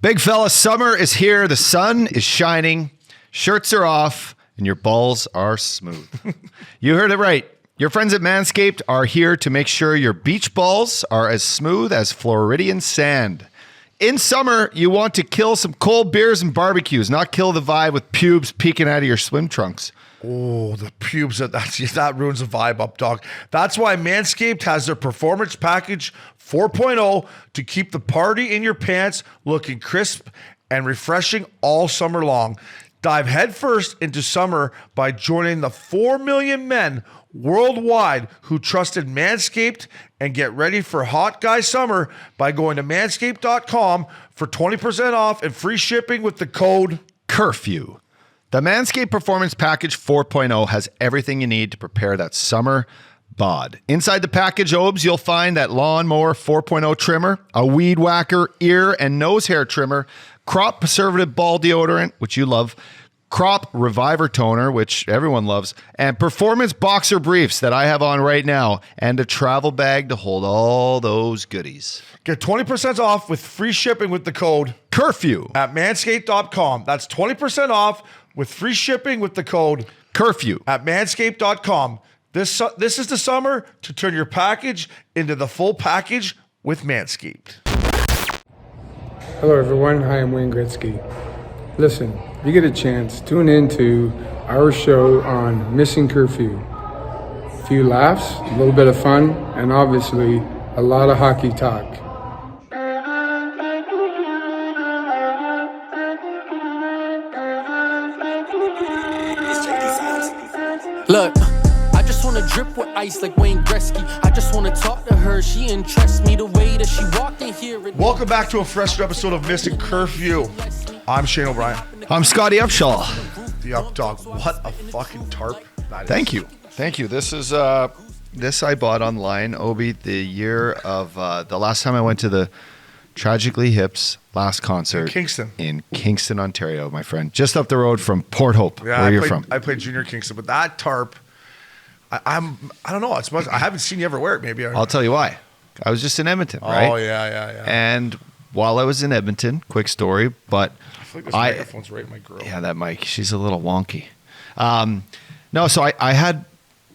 Big fella, summer is here. The sun is shining. Shirts are off and your balls are smooth. You heard it right. Your friends at Manscaped are here to make sure your beach balls are as smooth as Floridian sand. In summer, you want to kill some cold beers and barbecues, not kill the vibe with pubes peeking out of your swim trunks. Oh, the pubes, that ruins the vibe, Updogg. That's why Manscaped has their Performance Package 4.0 to keep the party in your pants looking crisp and refreshing all summer long. Dive headfirst into summer by joining the 4 million men worldwide who trusted Manscaped, and get ready for hot guy summer by going to manscaped.com for 20% off and free shipping with the code Curfew. The Manscaped Performance Package 4.0 has everything you need to prepare that summer bod. Inside the package, Obs, you'll find that Lawnmower 4.0 trimmer, a Weed Whacker ear and nose hair trimmer, Crop Preservative Ball Deodorant, which you love, Crop Reviver Toner, which everyone loves, and Performance Boxer Briefs that I have on right now, and a travel bag to hold all those goodies. Get 20% off with free shipping with the code Curfew at manscaped.com. That's 20% off with free shipping with the code Curfew at manscaped.com. This is the summer to turn your package into the full package with Manscaped. Hello everyone, hi, I'm Wayne Gretzky. Listen, if you get a chance, tune in to our show on Missing Curfew. A few laughs, a little bit of fun, and obviously a lot of hockey talk. Look, I just wanna drip with ice like Wayne Gretzky. I just wanna talk to her. She interests me the way that she walked in here. Welcome back to a fresh episode of Missing Curfew. I'm Shane O'Brien. I'm Scotty Upshaw. The Updogg. What a fucking tarp that is. Thank you. This is this I bought online, Obi, the year of the last time I went to the Tragically Hip's last concert in Kingston, Ontario, my friend, just up the road from Port Hope, where you're from. I played Junior Kingston, but that tarp, I don't know. It's much. I haven't seen you ever wear it. Maybe I'll tell you why. I was just in Edmonton, right? Oh yeah. And while I was in Edmonton, quick story, but I feel like this microphone's right in my grill. Yeah, that mic, she's a little wonky. So I had,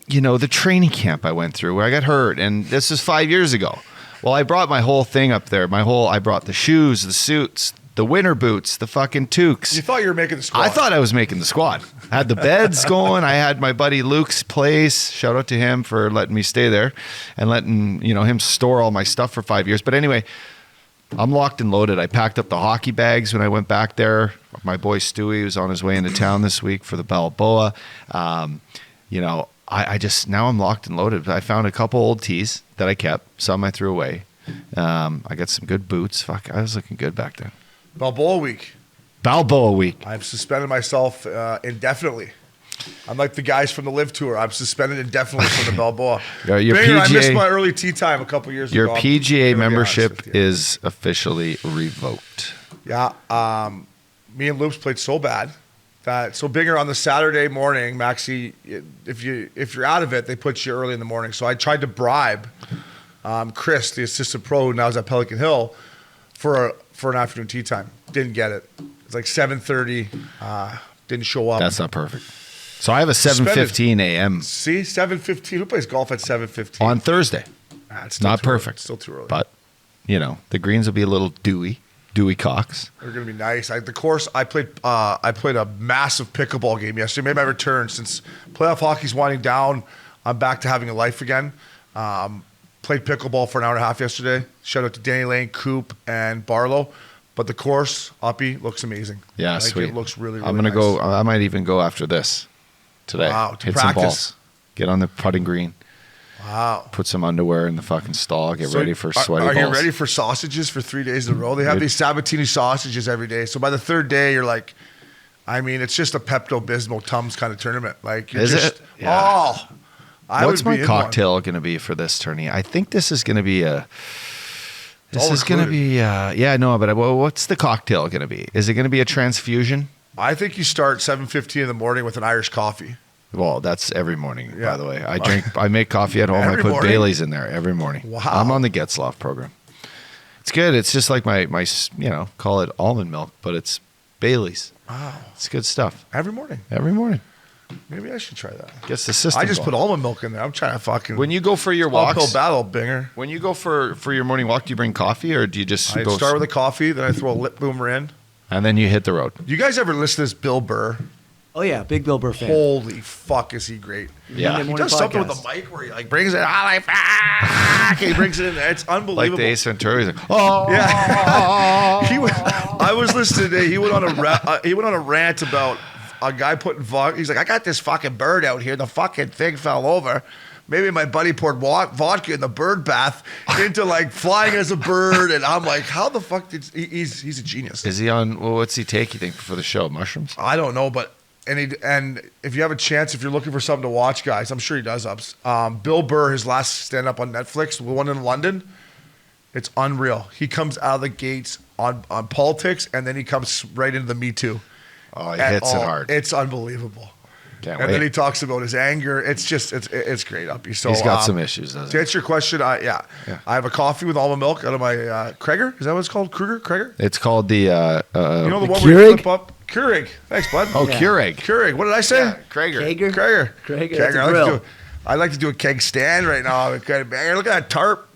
the training camp I went through where I got hurt, and this was 5 years ago. Well, I brought my whole thing up there. I brought the shoes, the suits, the winter boots, the fucking toques. You thought you were making the squad. I thought I was making the squad. I had the beds going. I had my buddy Luke's place. Shout out to him for letting me stay there and letting, him store all my stuff for 5 years. But anyway, I'm locked and loaded. I packed up the hockey bags when I went back there. My boy Stewie was on his way into town this week for the Balboa. Now I'm locked and loaded. I found a couple old tees that I kept. Some I threw away. I got some good boots. Fuck, I was looking good back then. Balboa week. I've suspended myself indefinitely. I'm like the guys from the LIV Tour. I'm suspended indefinitely from the Balboa. I missed my early tee time a couple years ago. Your PGA membership is officially revoked. Yeah. Me and Loops played so bad. So Bigger on the Saturday morning, Maxi, if you're out of it, they put you early in the morning. So I tried to bribe Chris, the assistant pro, who now is at Pelican Hill, for an afternoon tea time. Didn't get it. It's like 7:30. Didn't show up. That's not perfect. So I have a 7:15 a.m. See, 7:15. Who plays golf at 7:15 on Thursday? It's not perfect. Still too early. But the greens will be a little dewy cocks. They're gonna be nice. The course I played a massive pickleball game yesterday. Made my return since playoff hockey's winding down. I'm back to having a life again. Played pickleball for an hour and a half yesterday. Shout out to Danny Lane, Coop, and Barlow. But the course, Uppy, looks amazing. Yeah, sweet. It looks really, really I'm gonna nice. go. I might even go after this today. Wow, to hit practice. some balls. Get on the putting green. Wow. Put some underwear in the fucking stall. Get ready for sweaty balls. Are you ready for sausages for 3 days in a row? They have these Sabatini sausages every day. So by the third day, you're like, it's just a Pepto-Bismol Tums kind of tournament. Like, you're it? Yeah. What's my cocktail going to be for this tourney? I think this is going to be what's the cocktail going to be? Is it going to be a transfusion? I think you start 7:15 in the morning with an Irish coffee. Well, that's every morning, by the way. I make coffee at home. I put Bailey's in there every morning. Wow. I'm on the Getzloff program. It's good. It's just like my call it almond milk, but it's Bailey's. Wow. It's good stuff. Every morning. Every morning. Maybe I should try that. Gets the system I just going. put almond milk in there. I'm trying to fucking. When you go for your walks, uphill battle, Binger. when you go for your morning walk, do you bring coffee or do you just I go start with a coffee, then I throw a lip boomer in. and then you hit the road? You guys ever listen to this Bill Burr? Oh yeah, big Bill Burr fan. Holy fuck, is he great? Yeah. Monday He morning does something with podcast. the mic where he like brings it out. He brings it in there. It's unbelievable. Like the Ace Ventura. He's like, oh, Yeah. I was listening today. He went on a rant about a guy putting vodka. He's like, I got this fucking bird out here. The fucking thing fell over. Maybe my buddy poured vodka in the bird bath into like flying as a bird. And I'm like, how the fuck did he's a genius. Is he on? Well, what's he take? You think for the show? Mushrooms? I don't know, but and if you have a chance, if you're looking for something to watch, guys, I'm sure he does. Bill Burr, his last stand up on Netflix, the one in London, it's unreal. He comes out of the gates on politics, and then he comes right into the Me Too. Oh, he hits it hard. It's unbelievable. Can't And wait. then he talks about his anger. It's just it's great, Uppy. So He's got some issues, doesn't to he? answer your question, Yeah. I have a coffee with almond milk out of my Krager. Is that what it's called? Kreger? It's called the You know the one where Keurig? you flip up? Keurig. Thanks, bud. oh Yeah. Keurig. Keurig. What did I say? Yeah, Krager. Krager. Krager. That's a grill. I'd like to do a keg stand right now. Look at that tarp.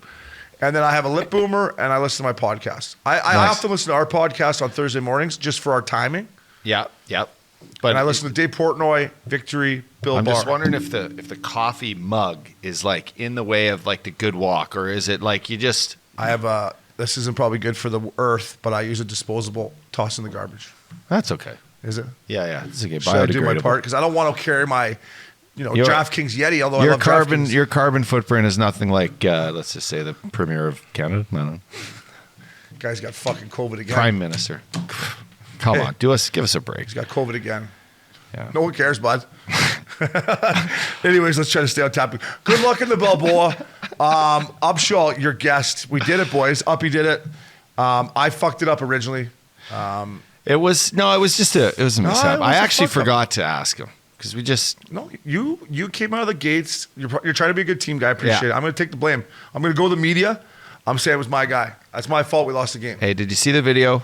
And then I have a lip boomer and I listen to my podcast. I Nice. often listen to our podcast on Thursday mornings just for our timing. Yep. But And I listen to Dave Portnoy, Victory, Bill I'm Barr. just wondering if the coffee mug is like in the way of like the good walk, or is it like you just? I have this isn't probably good for the earth, but I use a disposable, toss in the garbage. That's okay. Is it? Yeah. It's a good Should I do my biodegradable. part? Because I don't want to carry my, Your- DraftKings Yeti, although I Your love carbon DraftKings. carbon footprint is nothing like let's just say the premier of Canada. I don't know. Guy's got fucking COVID again. Prime Minister. Come Hey. on, give us a break. He's got COVID again. Yeah. No one cares, bud. Anyways, let's try to stay on topic. Good luck in the Balboa. Upshaw, your guest. We did it, boys. Uppy did it. I fucked it up originally. It was a mishap. it was I a actually fuck up. forgot to ask him because we just No, you came out of the gates. You're trying to be a good team guy. I appreciate Yeah. it. I'm going to take the blame. I'm going to go to the media. I'm saying it was my guy. That's my fault we lost the game. Hey, did you see the video?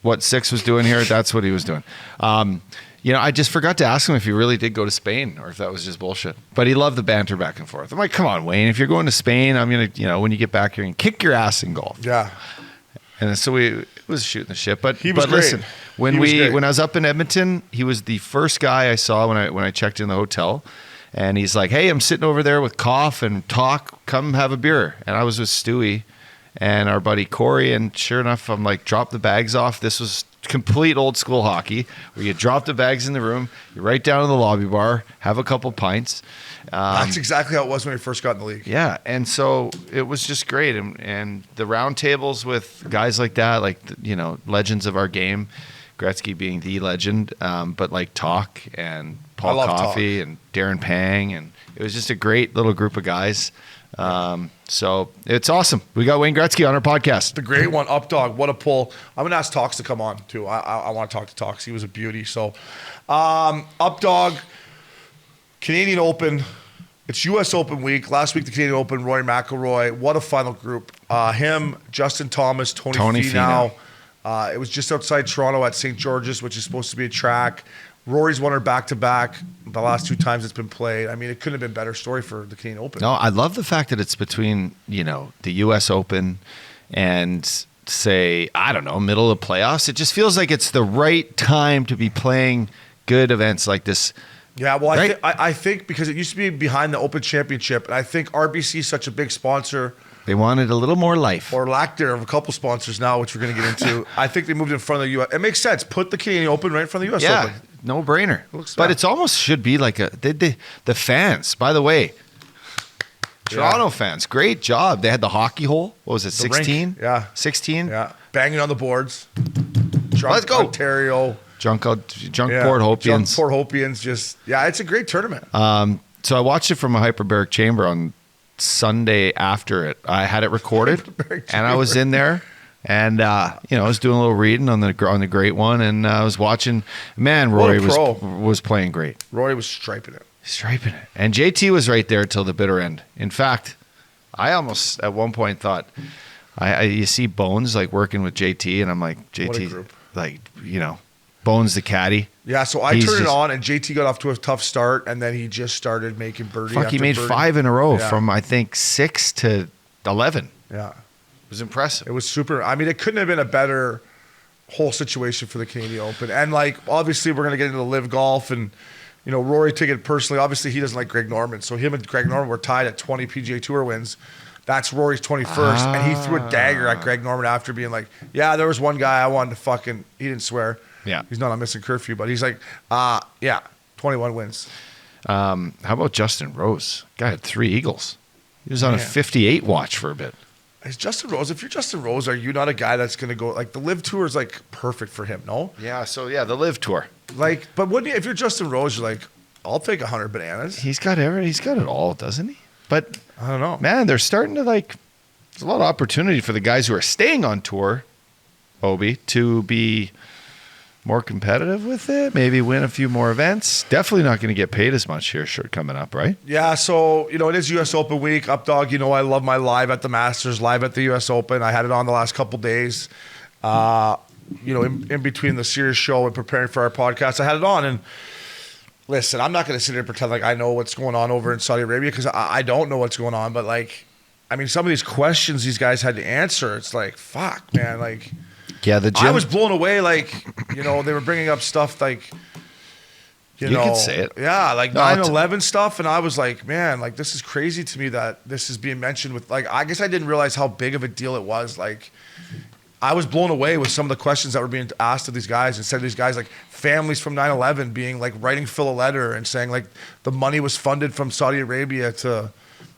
What Six was doing here? That's what he was doing. I just forgot to ask him if he really did go to Spain or if that was just bullshit. But he loved the banter back and forth. I'm like, come on, Wayne. If you're going to Spain, I'm going to, when you get back here and kick your ass in golf. Yeah. And so it was shooting the shit. But He was but great. listen, when He was great. when I was up in Edmonton, he was the first guy I saw when I checked in the hotel. And he's like, hey, I'm sitting over there with Coff and Talk. Come have a beer. And I was with Stewie and our buddy Corey. And sure enough, I'm like, drop the bags off. This was complete old school hockey where you drop the bags in the room, you right down in the lobby bar, have a couple pints. That's exactly how it was when we first got in the league. Yeah, and so it was just great, and the round tables with guys like that, like legends of our game, Gretzky being the legend, but like Talk and Paul I love Coffey and Darren Pang, and it was just a great little group of guys. So it's awesome. We got Wayne Gretzky on our podcast. The great one, Updogg. What a pull. I'm going to ask Talks to come on, too. I want to talk to Talks. He was a beauty. So, Updogg, Canadian Open. It's U.S. Open week. Last week, the Canadian Open, Rory McIlroy. What a final group. Him, Justin Thomas, Tony Finau. It was just outside Toronto at St. George's, which is supposed to be a track. Rory's won her back-to-back the last two times it's been played. I mean, it couldn't have been a better story for the Canadian Open. No, I love the fact that it's between, the U.S. Open and, say, I don't know, middle of the playoffs. It just feels like it's the right time to be playing good events like this. Yeah, well, Right? I think because it used to be behind the Open Championship, and I think RBC is such a big sponsor, They wanted a little more life. or lack thereof, a couple sponsors now, which we're going to get into. I think they moved in front of the U.S. It makes sense. Put the Canadian Open right in front of the U.S. Yeah, Open. no brainer. Looks But bad. it's almost should be like the fans, by the way. Toronto fans, great job. They had the hockey hole. What was it, The rink. 16? Yeah. 16? Yeah, banging on the boards. Let's go. Ontario. Junk Port Junk Hopians. Port Hopians. Just, it's a great tournament. So I watched it from a hyperbaric chamber on Sunday after it. I had it recorded, Hyperbaric and I was in there, and I was doing a little reading on the great one, and I was watching. Man, Rory was playing great, Rory was striping it. striping it, and JT was right there till the bitter end. In fact, I almost at one point thought, You see Bones like working with JT, and I'm like, What a JT, group. like, Bones the caddy. Yeah, so I He's turned it just- on, and JT got off to a tough start, and then he just started making birdie. Fuck, he after made birdie. 5 in a row Yeah. from, I think, 6 to 11. Yeah, It was impressive. it was super. I mean, it couldn't have been a better whole situation for the Canadian Open. And like, obviously, we're gonna get into the LIV Golf, and Rory took it personally. Obviously, he doesn't like Greg Norman, so him and Greg Norman were tied at 20 PGA Tour wins. That's Rory's 21st, and he threw a dagger at Greg Norman after being like, "Yeah, there was one guy I wanted to fucking." He didn't swear. Yeah. He's not on Missin Curfew, but he's like, yeah, 21 wins. How about Justin Rose? Guy had 3 eagles. He was on a Man. 58 watch for a bit. Is Justin Rose, if you're Justin Rose, are you not a guy that's going to go, like, the LIV Tour is, like, perfect for him, no? Yeah, so yeah, the LIV Tour. Like, but wouldn't you, if you're Justin Rose, you're like, I'll take 100 bananas. He's got it all, doesn't he? But I don't know. man, they're starting to there's a lot of opportunity for the guys who are staying on tour, Obi, to be more competitive with it, maybe win a few more events. Definitely not going to get paid as much here coming up, right? Yeah, so, it is U.S. Open week. Updogg, I love my live at the Masters, live at the U.S. Open. I had it on the last couple days. In between the Sirius show and preparing for our podcast, I had it on. And listen, I'm not going to sit here and pretend like I know what's going on over in Saudi Arabia, because I don't know what's going on. But, some of these questions these guys had to answer, it's like, fuck, man. Like, Yeah, the gym. I was blown away. They were bringing up stuff like, You could say it. Yeah, like No, 9/11 stuff. And I was like, man, like, this is crazy to me that this is being mentioned with, I guess I didn't realize how big of a deal it was. Like, I was blown away with some of the questions that were being asked of these guys, and said these guys, like, families from 9/11 being like writing Phil a letter and saying like the money was funded from Saudi Arabia to,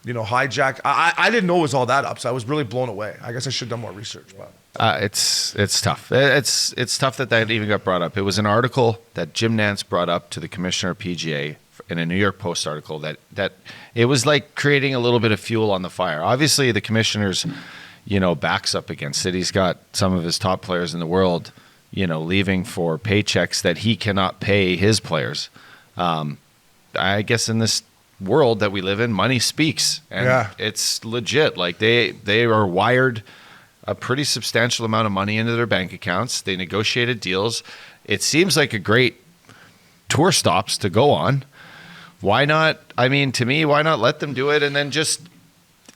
hijack. I didn't know it was all that up, so I was really blown away. I guess I should have done more research, but. It's tough. It's tough that even got brought up. It was an article that Jim Nantz brought up to the commissioner of PGA in a New York Post article that it was like creating a little bit of fuel on the fire. Obviously, the commissioner's backs up against it. He's got some of his top players in the world, leaving for paychecks that he cannot pay his players. I guess in this world that we live in, money speaks, and it's legit. Like they are wired a pretty substantial amount of money into their bank accounts. They negotiated deals. It seems like a great tour stops to go on. Why not? I mean, to me, why not let them do it and then just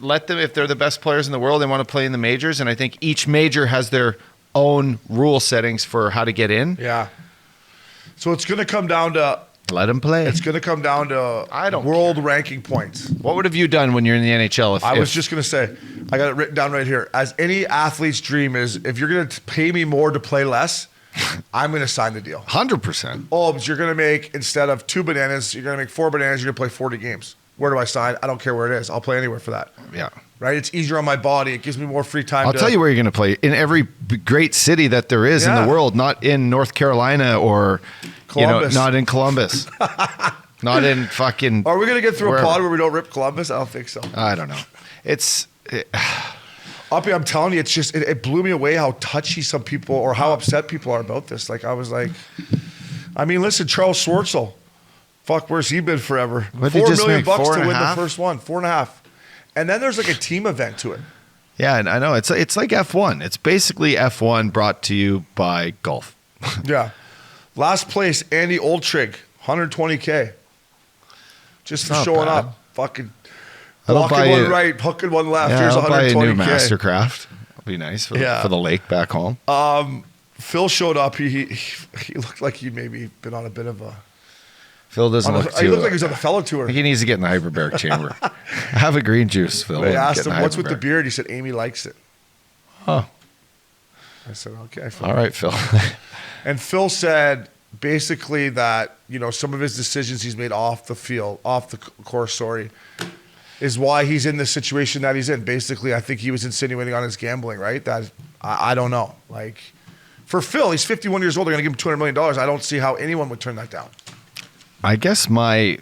let them, if they're the best players in the world, they want to play in the majors. And I think each major has their own rule settings for how to get in. Yeah. So it's going to come down to, Let them play. it's going to come down to I don't world ranking points. What would have you done when you're in the NHL? I was just going to say, I got it written down right here. As any athlete's dream is, if you're going to pay me more to play less, I'm going to sign the deal. 100%. Obs, you're going to make, instead of 2 bananas, you're going to make 4 bananas, you're going to play 40 games. Where do I sign? I don't care where it is. I'll play anywhere for that. Yeah. Right? It's easier on my body. It gives me more free time. I'll tell you where you're going to play. In every great city that there is in Yeah. the world, not in North Carolina or, Columbus. not in Columbus. Not in fucking... Are we going to get through wherever. a pod where we don't rip Columbus? I don't think so. I don't know. Uppy, I'm telling you, it's just, it blew me away how touchy some people or how upset people are about this. Like, I was like, I mean, listen, Charles Schwartzel, fuck, where's he been forever? What did he $4 just million make, bucks to win the 4.5? first one, 4.5. And then there's like a team event to it. Yeah, and I know. It's like F1. It's basically F1 brought to you by golf. Yeah. Last place, Andy Oldtrig, $120K. Just for not showing bad. up. Fucking I'll walking buy one you- right, hooking one left. Yeah, Here's I'll buy a new $120K. Mastercraft. It'll be nice for the lake back home. Phil showed up. He looked like he'd maybe been on a bit of a... Phil doesn't look he too... looked like he was on the fellow tour. I think he needs to get in the hyperbaric chamber. Have a green juice, Phil. I and asked get in him, what's with the hyperbaric." beard? He said, Amy likes it. Oh, I said, okay. Phil. all right, Phil. And Phil said basically that, some of his decisions he's made off the field, off the course, is why he's in the situation that he's in. Basically, I think he was insinuating on his gambling, right? That I don't know. Like, for Phil, he's 51 years old. They're going to give him $200 million. I don't see how anyone would turn that down. I guess my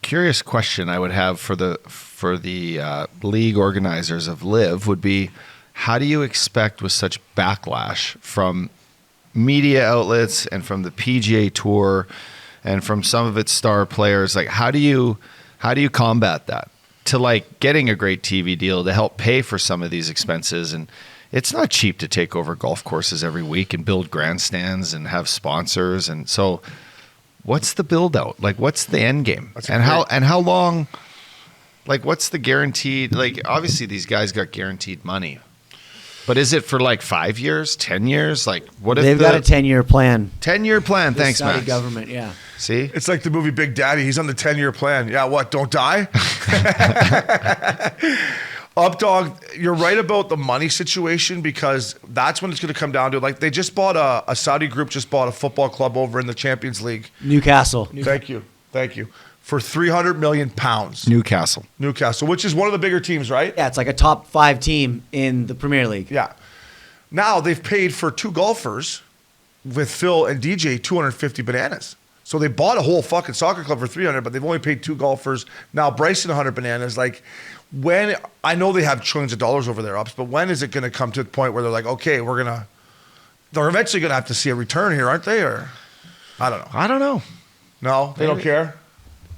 curious question I would have for the league organizers of LIV would be, how do you expect with such backlash from media outlets and from the PGA Tour and from some of its star players, like how do you combat that? to like getting a great TV deal to help pay for some of these expenses. And it's not cheap to take over golf courses every week and build grandstands and have sponsors. And so what's the build out? Like, what's the end game? How long, like, what's the guaranteed, like, obviously these guys got guaranteed money, but is it for like 5 years, 10 years? Like, what if they've got a 10-year plan? 10-year plan. The Thanks, Saudi Max. government, yeah. See? It's like the movie Big Daddy. He's on the 10-year plan. Yeah, what? Don't die? Updogg, you're right about the money situation because that's when it's going to come down to. Like, they just bought a Saudi group just bought a football club over in the Champions League. Newcastle. Thank you. For 300 million pounds. Newcastle, which is one of the bigger teams, right? Yeah, it's like a top 5 team in the Premier League. Yeah. Now they've paid for 2 golfers with Phil and DJ 250 bananas. So they bought a whole fucking soccer club for 300, but they've only paid 2 golfers. Now Bryson 100 bananas. Like, when, I know they have trillions of dollars over their ups, but when is it going to come to the point where they're like, okay, they're eventually going to have to see a return here, aren't they? Or I don't know. No, they don't care.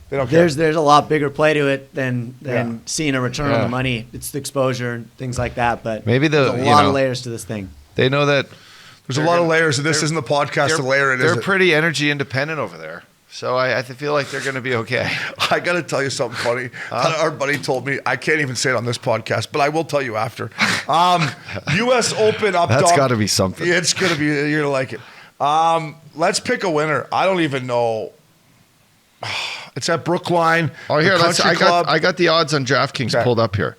They don't care. There's a lot bigger play to it than seeing a return on the money. It's the exposure and things like that. But maybe there's a lot of layers to this thing. They know that there's a lot of layers, and this isn't the podcast to layer it, is it? They're pretty energy independent over there. So I feel like they're going to be okay. I got to tell you something funny. Our buddy told me, I can't even say it on this podcast, but I will tell you after. U.S. Open Updogg. That's got to be something. Yeah, it's going to be, you're going to like it. Let's pick a winner. I don't even know. It's at Brookline. Oh, here, I got the odds on DraftKings pulled up here.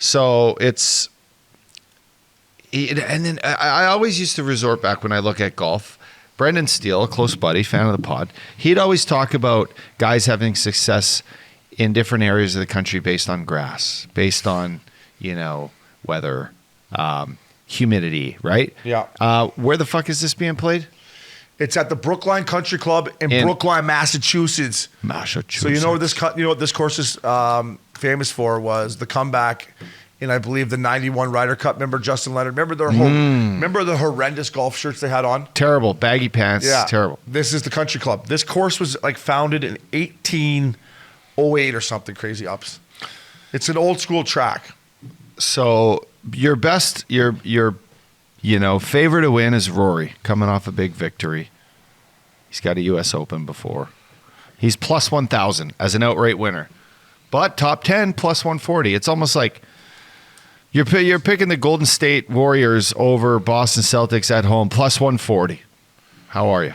So it's, and then I always used to resort back when I look at golf. Brendan Steele, a close buddy, fan of the pod, he'd always talk about guys having success in different areas of the country based on grass, based on, weather, humidity, right? Yeah. Where the fuck is this being played? It's at the Brookline Country Club in Brookline, Massachusetts. So you know what this course is famous for was the comeback in, I believe, the 91 Ryder Cup. Remember Justin Leonard? Remember the horrendous golf shirts they had on? Terrible. Baggy pants. Yeah. Terrible. This is the country club. This course was like founded in 1808 or something crazy ups. It's an old school track. So your favorite to win is Rory, coming off a big victory. He's got a U.S. Open before. He's plus 1,000 as an outright winner. But top 10, plus 140. It's almost like you're picking the Golden State Warriors over Boston Celtics at home, plus 140. How are you?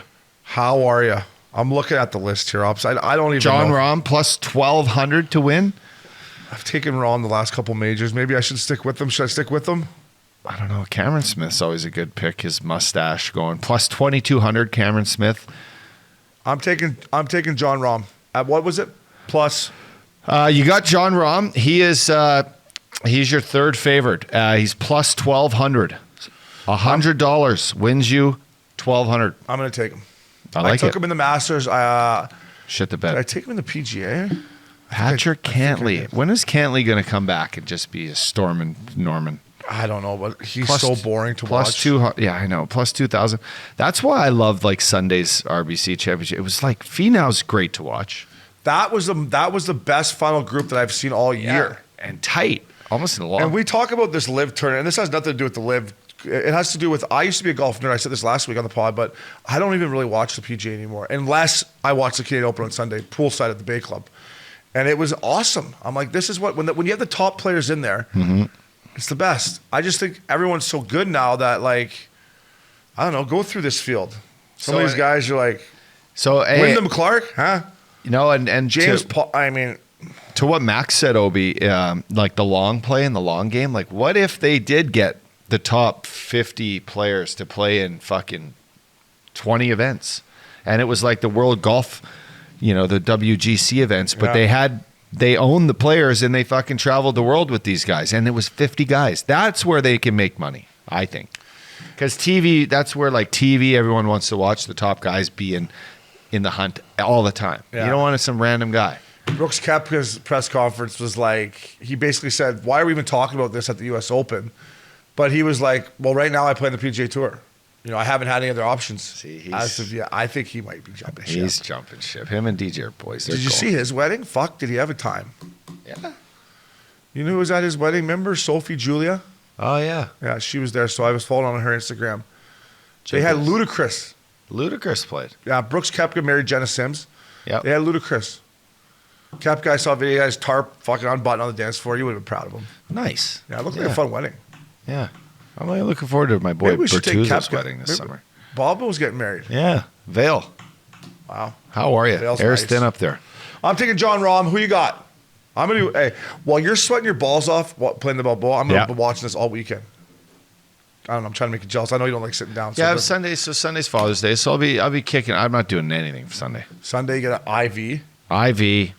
I'm looking at the list here, Ops. I don't even John know. Rahm, plus 1,200 to win. I've taken Rahm the last couple majors. Maybe I should stick with them. Should I stick with them? I don't know. Cameron Smith's always a good pick. His mustache going plus 2,200. Cameron Smith. I'm taking John Rahm. At what was it? Plus. You got John Rahm. He is he's your third favorite. He's plus 1,200. $100 wins you 1,200. I'm going to take him. I took him in the Masters. Shit the bed. Did I take him in the PGA? Patrick Cantley. When is Cantley going to come back and just be a Storm and Norman? I don't know, but he's so boring to watch. Plus 200. Yeah, I know. Plus 2,000. That's why I loved like Sunday's RBC Championship. It was like Finau's great to watch. That was the best final group that I've seen all year. And tight. Almost in a long. And we talk about this LIV tournament, and this has nothing to do with the LIV. It has to do with, I used to be a golf nerd. I said this last week on the pod, but I don't even really watch the PGA anymore unless I watch the Canadian Open on Sunday, poolside at the Bay Club. And it was awesome. I'm like, this is what, when you have the top players in there, it's the best. I just think everyone's so good now that, like, I don't know, go through this field. Some of these guys, you're like, Wyndham Clark, huh? And James Paul, I mean. To what Max said, Obi, like the long play and the long game, like what if they did get the top 50 players to play in fucking 20 events? And it was like the World Golf, the WGC events, but they owned the players and they fucking traveled the world with these guys. And it was 50 guys. That's where they can make money, I think. Because TV, that's where like TV, everyone wants to watch the top guys be in the hunt all the time. Yeah. You don't want some random guy. Brooks Koepka's press conference was like, he basically said, why are we even talking about this at the U.S. Open? But he was like, well, right now I play in the PGA Tour. I haven't had any other options. See, I think he might be jumping ship. He's jumping ship. Him and DJ are boys. Did you see his wedding? Fuck, did he have a time? Yeah. You know who was at his wedding? Remember Sophie Julia? Oh, yeah. Yeah, she was there, so I was following on her Instagram. They had Ludacris. Ludacris played. Yeah, Brooks Koepka married Jenna Sims. Yeah. They had Ludacris. Koepka, I saw a video, he had his tarp fucking unbuttoned on the dance floor. You would have been proud of him. Nice. Yeah, it looked like a fun wedding. Yeah. I'm really looking forward to my boy Maybe we should take Bertuzzo's Koepka. wedding this Maybe- summer. Bob was getting married. Yeah. Vale. Wow. How are you? Vale's Air's nice. thin up there. I'm taking John Rahm. Who you got? I'm going to, hey, while you're sweating your balls off playing the Balboa, I'm going to be watching this all weekend. I don't know. I'm trying to make you jealous. I know you don't like sitting down. Yeah, Sunday's Father's Day, so I'll be kicking. I'm not doing anything for Sunday. Sunday, you get an IV. IV.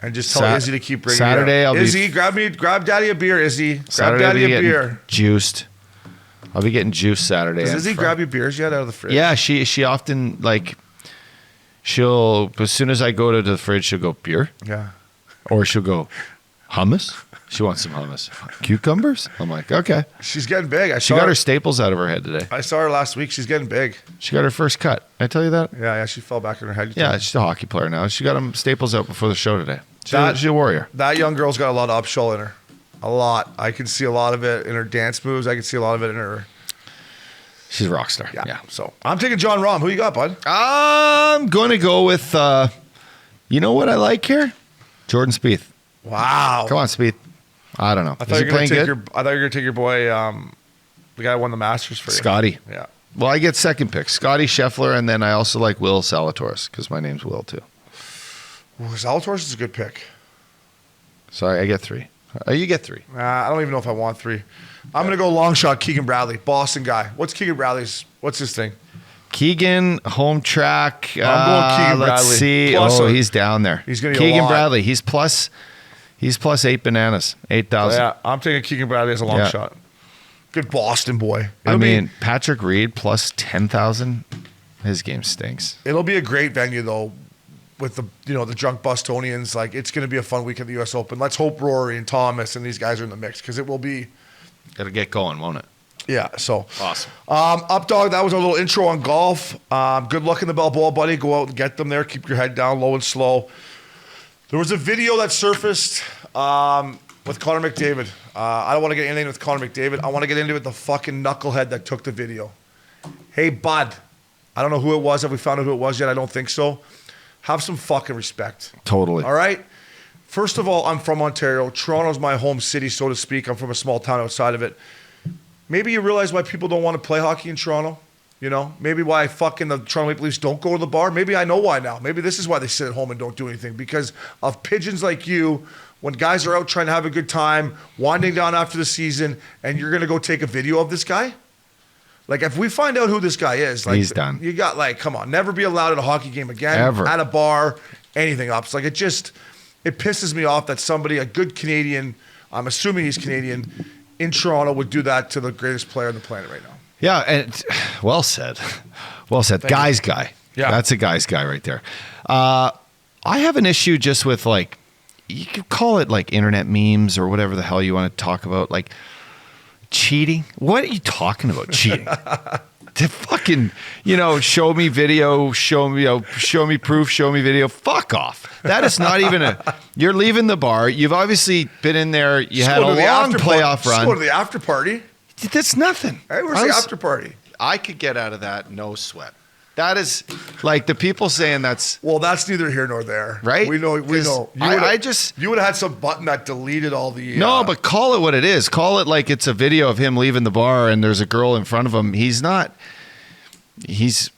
And just tell Izzy to keep bringing Saturday, it up. I'll Izzy, grab daddy a beer, Izzy. Grab Saturday, daddy I'll be a getting beer. Juiced. I'll be getting juiced Saturday. Does and Izzy grab you beers yet out of the fridge? Yeah, she often she'll as soon as I go to the fridge, she'll go beer. Yeah. Or she'll go hummus. She wants some hummus. Cucumbers? I'm like, okay. She's getting big. She got her staples out of her head today. I saw her last week. She's getting big. She got her first cut. Did I tell you that? Yeah, she fell back in her head. Yeah, she's a hockey player now. She got them staples out before the show today. That- She's a warrior. That young girl's got a lot of upshow in her. A lot. I can see a lot of it in her dance moves. I can see a lot of it in her. She's a rock star. Yeah. Yeah. So I'm taking John Rahm. Who you got, bud? I'm going to go with, you know what I like here? Jordan Spieth. Wow. Come on, Spieth. I don't know. I Is thought he you were playing going good? to take your boy, the guy who won the Masters for you. Scotty. Yeah. Well, I get second pick. Scotty Scheffler, and then I also like Will Zalatoris because my name's Will too. Ooh, Zalatoris is a good pick. Sorry, I get 3. You get 3. I don't even know if I want 3. I'm going to go long shot Keegan Bradley, Boston guy. What's his thing? Keegan, home track. I'm going Keegan Let's Bradley. see. Plus He's down there. He's gonna be a Keegan lot. Bradley. He's plus 8 bananas. 8,000. Yeah, I'm taking Keegan Bradley as a long Yeah. shot. Good Boston boy. I mean, Patrick Reed plus 10,000. His game stinks. It'll be a great venue though, with the drunk Bostonians. Like it's going to be a fun week at the U.S. Open. Let's hope Rory and Thomas and these guys are in the mix because it will be. It'll get going, won't it? Yeah. So Awesome. Updogg, that was our little intro on golf. Good luck in the Balboa, buddy. Go out and get them there. Keep your head down, low and slow. There was a video that surfaced with Connor McDavid. I don't want to get anything with Connor McDavid. I want to get into it with the fucking knucklehead that took the video. Hey, bud. I don't know who it was. Have we found out who it was yet? I don't think so. Have some fucking respect. Totally. All right? First of all, I'm from Ontario. Toronto's my home city, so to speak. I'm from a small town outside of it. Maybe you realize why people don't want to play hockey in Toronto. You know, maybe why fucking the Toronto Maple Leafs don't go to the bar. Maybe I know why now. Maybe this is why they sit at home and don't do anything. Because of pigeons like you, when guys are out trying to have a good time, winding down after the season, and you're going to go take a video of this guy? Like, if we find out who this guy is, like, He's done. You got, like, come on, never be allowed at a hockey game again. Ever. At a bar, anything else. Like, it pisses me off that somebody, a good Canadian, I'm assuming he's Canadian, in Toronto would do that to the greatest player on the planet right now. Yeah, and well said. Well said. Guy's guy. Yeah. That's a guy's guy right there. I have an issue just with, like, you could call it like internet memes or whatever the hell you want to talk about. Like, cheating? What are you talking about, cheating? To fucking, show me video, show me proof, show me video. Fuck off. That is not even you're leaving the bar. You've obviously been in there. You had a long playoff run. Just go to the after party. That's nothing. Hey, where's the after party? I could get out of that, no sweat. That is like the people saying that's Well, that's neither here nor there. right. We know. You would have had some button that deleted all the. No, but call it what it is. Call it like it's a video of him leaving the bar and there's a girl in front of him. He's not. He's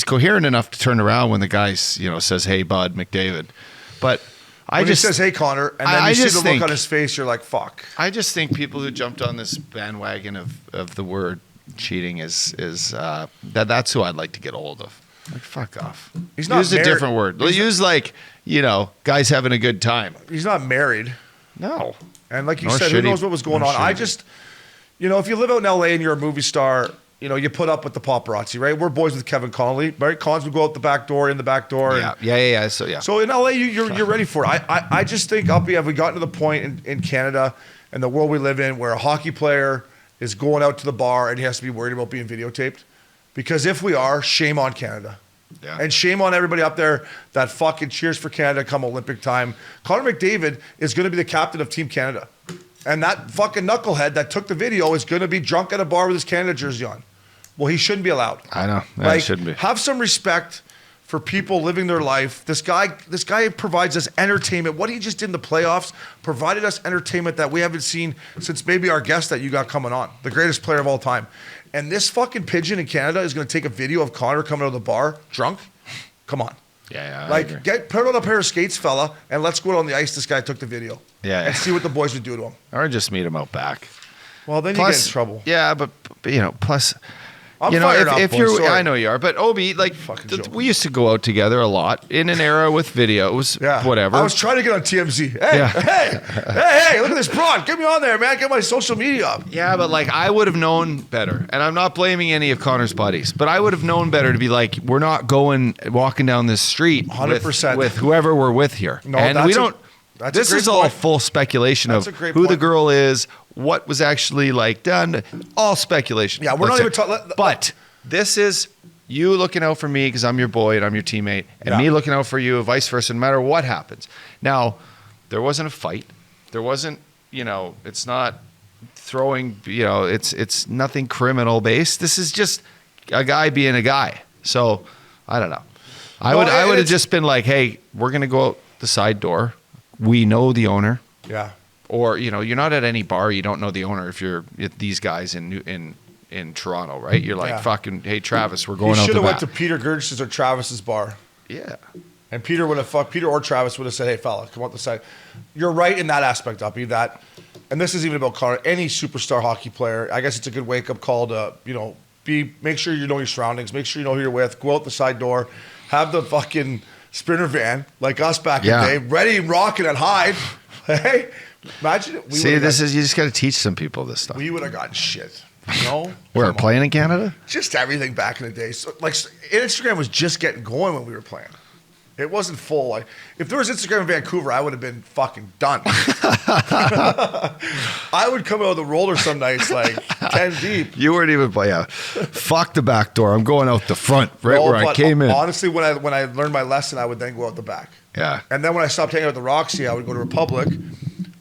coherent enough to turn around when the guy says, "Hey, bud, McDavid," but when he says, "Hey, Connor," and then you see the look on his face, you're like, "Fuck." I just think people who jumped on this bandwagon of the word cheating is that's who I'd like to get a hold of. Like, fuck off. He's not Use a married. different word. Use like guys having a good time. He's not married, No. and like you Nor said, who should he- knows what was going nor on? should I he. just, if you live out in LA and you're a movie star, you put up with the paparazzi, right? We're boys with Kevin Connolly, right? Cons would go out the back door, in the back door. and- Yeah. So yeah. So in LA, you're ready for it. I just think, Uppy, have we gotten to the point in Canada and the world we live in where a hockey player is going out to the bar and he has to be worried about being videotaped? Because if we are, shame on Canada. Yeah. And shame on everybody up there that fucking cheers for Canada come Olympic time. Connor McDavid is going to be the captain of Team Canada. And that fucking knucklehead that took the video is going to be drunk at a bar with his Canada jersey on. Well, he shouldn't be allowed. I know. Like, It shouldn't be. have some respect for people living their life. This guy provides us entertainment. What he just did in the playoffs provided us entertainment that we haven't seen since maybe our guest that you got coming on, the greatest player of all time. And this fucking pigeon in Canada is going to take a video of Connor coming out of the bar drunk. Come on. Yeah, Like, put on a pair of skates, fella, and let's go out on the ice. This guy took the video. Yeah. And see what the boys would do to him. Or just meet him out back. Well, then you get in trouble. Yeah, but plus, I'm you know, fired up, if boys, you're, sorry. I know you are, but Obi, like, Fucking joke. we used to go out together a lot in an era with videos, Yeah. whatever. I was trying to get on TMZ. Hey, Yeah. hey, look at this broad. Get me on there, man. Get my social media up. Yeah, but like I would have known better, and I'm not blaming any of Connor's buddies, but I would have known better to be like, we're not walking down this street 100%. with whoever we're with here, No, and that's we a- don't. that's a This great is all point. full speculation That's of a great who the point. girl is, what was actually like done, all speculation. Yeah, we're not Let's even say. talking. But this is you looking out for me because I'm your boy and I'm your teammate, and Yeah. me looking out for you, vice versa, no matter what happens. Now, there wasn't a fight. There wasn't, it's not throwing, it's nothing criminal based. This is just a guy being a guy. So, I don't know. I would have just been like, hey, we're going to go out the side door. We know the owner. Yeah. Or, you're not at any bar. You don't know the owner if you're these guys in Toronto, right? You're like, Yeah. fucking, hey, Travis, we're You going out should the have went back. to Peter Gertz's or Travis's bar. Yeah. And Peter or Travis would have said, hey, fella, come out the side. You're right in that aspect, Uppy, that, and this isn't even about Connor, any superstar hockey player, I guess it's a good wake-up call to, make sure you know your surroundings, make sure you know who you're with, go out the side door, have the fucking Sprinter van, like us back in the day, ready, rocking and hide. Hey, imagine it. See, you just got to teach some people this stuff. We would have gotten shit. No, We're playing in Canada? just everything back in the day. So, like, Instagram was just getting going when we were playing. It wasn't full. Like, if there was Instagram in Vancouver, I would have been fucking done. I would come out of the roller some nights like 10 deep. You weren't even playing. Yeah. Fuck the back door. I'm going out the front, right No, where I but came in. Honestly, when I learned my lesson, I would then go out the back. Yeah. And then when I stopped hanging out at the Roxy, I would go to Republic.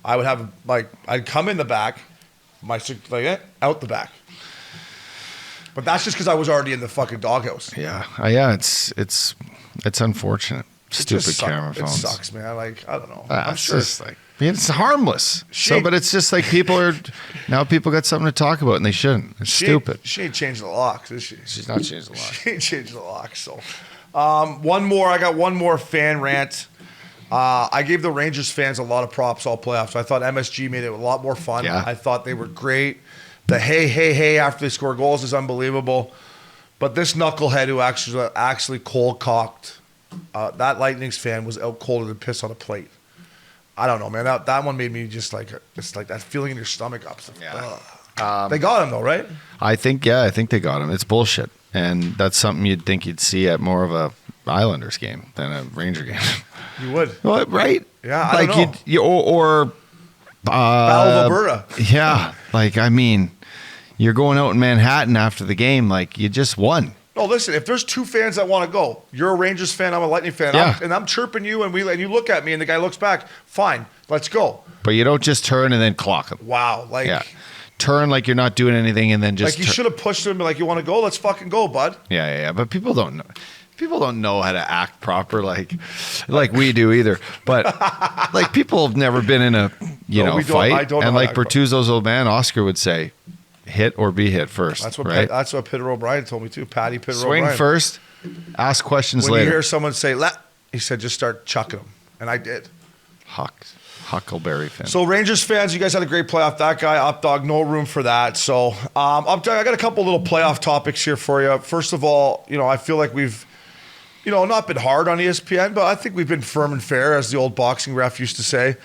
I would have I'd come in the back, out the back. But that's just because I was already in the fucking doghouse. Yeah. Yeah. It's unfortunate. Stupid camera It phones. sucks, man. Like, I don't know. I'm I'm sure. Just like, it's harmless. But it's just like people got something to talk about and they shouldn't. It's stupid. She ain't changed the locks, is she? She's not changed a lot. She ain't changed the locks. So, I got one more fan rant. I gave the Rangers fans a lot of props all playoffs. I thought MSG made it a lot more fun. Yeah. I thought they were great. The hey after they score goals is unbelievable. But this knucklehead who actually cold cocked, that Lightning's fan was out colder than piss on a plate. I don't know, man. That one made me just like, it's like that feeling in your stomach up. Yeah. They got him though, right? I think they got him. It's bullshit. And that's something you'd think you'd see at more of a Islanders game than a Ranger game. You would. Well, right? Yeah, I don't know. You or Battle of Alberta. Yeah. Like, I mean, you're going out in Manhattan after the game. Like, you just won. No, listen. If there's two fans that want to go, you're a Rangers fan, I'm a Lightning fan, Yeah. and I'm chirping you, and you look at me, and the guy looks back. Fine, let's go. But you don't just turn and then clock him. Wow, like, Yeah. Turn like you're not doing anything and then just like you should have pushed him. Like, you want to go? Let's fucking go, bud. Yeah. But people don't know. People don't know how to act proper like we do either. But like people have never been in a No, we don't. fight. I don't know And how like to act Bertuzzo's old man Oscar would say, hit or be hit first. That's what right? that's what Peter O'Brien told me too. Patty Peter Swing O'Brien. first, ask questions When later. you hear someone say "let," he said, just start chucking them, and I did. Huckleberry fan. So Rangers fans, you guys had a great playoff. That guy, Updogg, no room for that. So Updogg, I got a couple little playoff topics here for you. First of all, I feel like we've, not been hard on ESPN, but I think we've been firm and fair, as the old boxing ref used to say.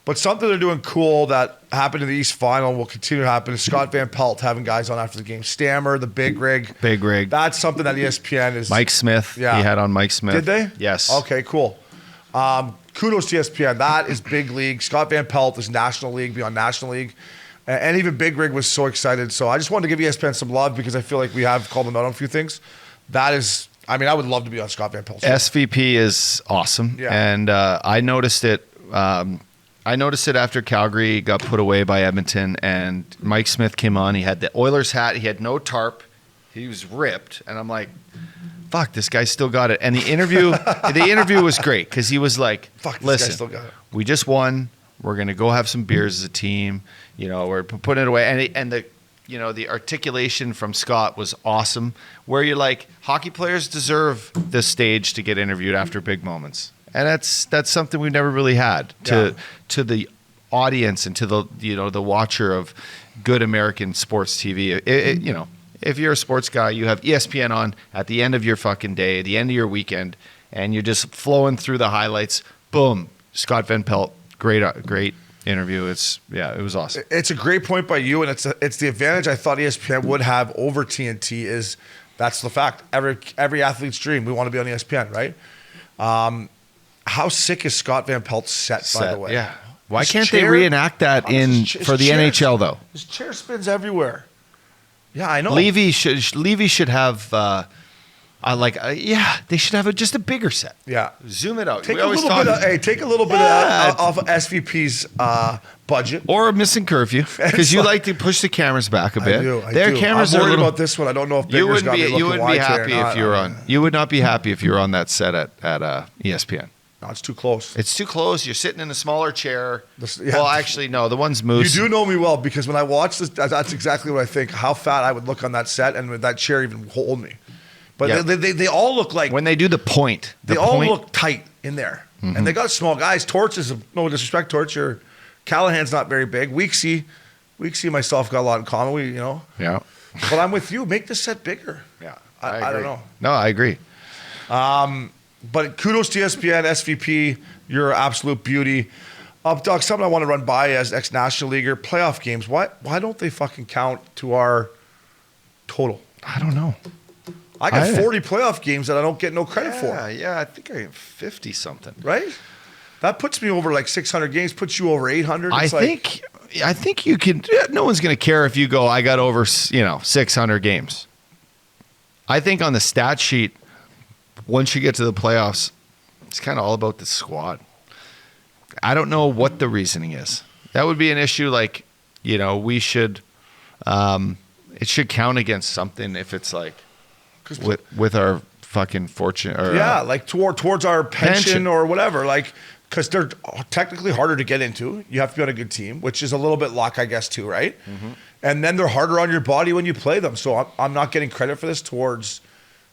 But something they're doing cool that happened in the East Final and will continue to happen is Scott Van Pelt having guys on after the game. Stammer, the Big Rig. Big Rig. That's something that ESPN is. Mike Smith. Yeah. He had on Mike Smith. Did they? Yes. Okay, cool. Kudos to ESPN. That is big league. Scott Van Pelt is National League, beyond National League. And even Big Rig was so excited. So I just wanted to give ESPN some love because I feel like we have called them out on a few things. That is I mean, I would love to be on Scott Van Pelt's show. SVP is awesome, Yeah. and I noticed it. I noticed it after Calgary got put away by Edmonton, and Mike Smith came on. He had the Oilers hat. He had no tarp. He was ripped, and I'm like, "Fuck, this guy still got it." And the interview was great because he was like, Fuck, this "Listen, guy still got it. We just won. We're gonna go have some beers as a team. You know, we're putting it away." And the articulation from Scott was awesome. Where you're like, hockey players deserve this stage to get interviewed after big moments. And that's something we've never really had to the audience and to the watcher of good American sports TV. If you're a sports guy, you have ESPN on at the end of your fucking day, at the end of your weekend, and you're just flowing through the highlights. Boom, Scott Van Pelt, great interview. It was awesome. It's a great point by you, and it's the advantage I thought ESPN would have over TNT is that's the fact. Every athlete's dream, we want to be on ESPN, right? How sick is Scott Van Pelt's set, by the way? Yeah. Why His can't chair- they reenact that his for the chair- NHL though? His chair spins everywhere. Yeah, I know. Levy should have they should have just a bigger set. Yeah. Zoom it out. Take We a always little talk- bit off of SVP's budget. or Missin Curfew because you like to push the cameras back a bit. I Their do. cameras I'm are worried a little, about this one. I don't know if You Bigger's got me looking wouldn't be wide happy here. if you were on. You would not be happy if you were on that set at ESPN. No, it's too close. It's too close. You're sitting in a smaller chair. Yeah. Well, actually, no. The one's Moose. You do know me well because when I watch this, that's exactly what I think. How fat I would look on that set, and would that chair even hold me? But Yeah. they all look like when they do the point. they all look tight in there, and they got small guys. Torch is no disrespect, Torch. Or Callahan's not very big. Weeksy and myself got a lot in common. Yeah. But I'm with you. Make the set bigger. Yeah. I don't agree. know. No, I agree. But kudos to ESPN, SVP. You're an absolute beauty. Updogg, something I want to run by as ex-National Leaguer. Playoff games. Why don't they fucking count to our total? I don't know. I got 40 playoff games that I don't get no credit for. Yeah, I think I have 50 something. Right? That puts me over like 600 games, puts you over 800. I think you can. No one's going to care if you go, I got over 600 games. I think on the stat sheet, once you get to the playoffs, it's kind of all about the squad. I don't know what the reasoning is. That would be an issue. Like, we should. It should count against something if it's like with our fucking fortune. Or, like towards our pension or whatever. Like, because they're technically harder to get into. You have to be on a good team, which is a little bit luck, I guess, too, right? Mm-hmm. And then they're harder on your body when you play them. So I'm not getting credit for this towards,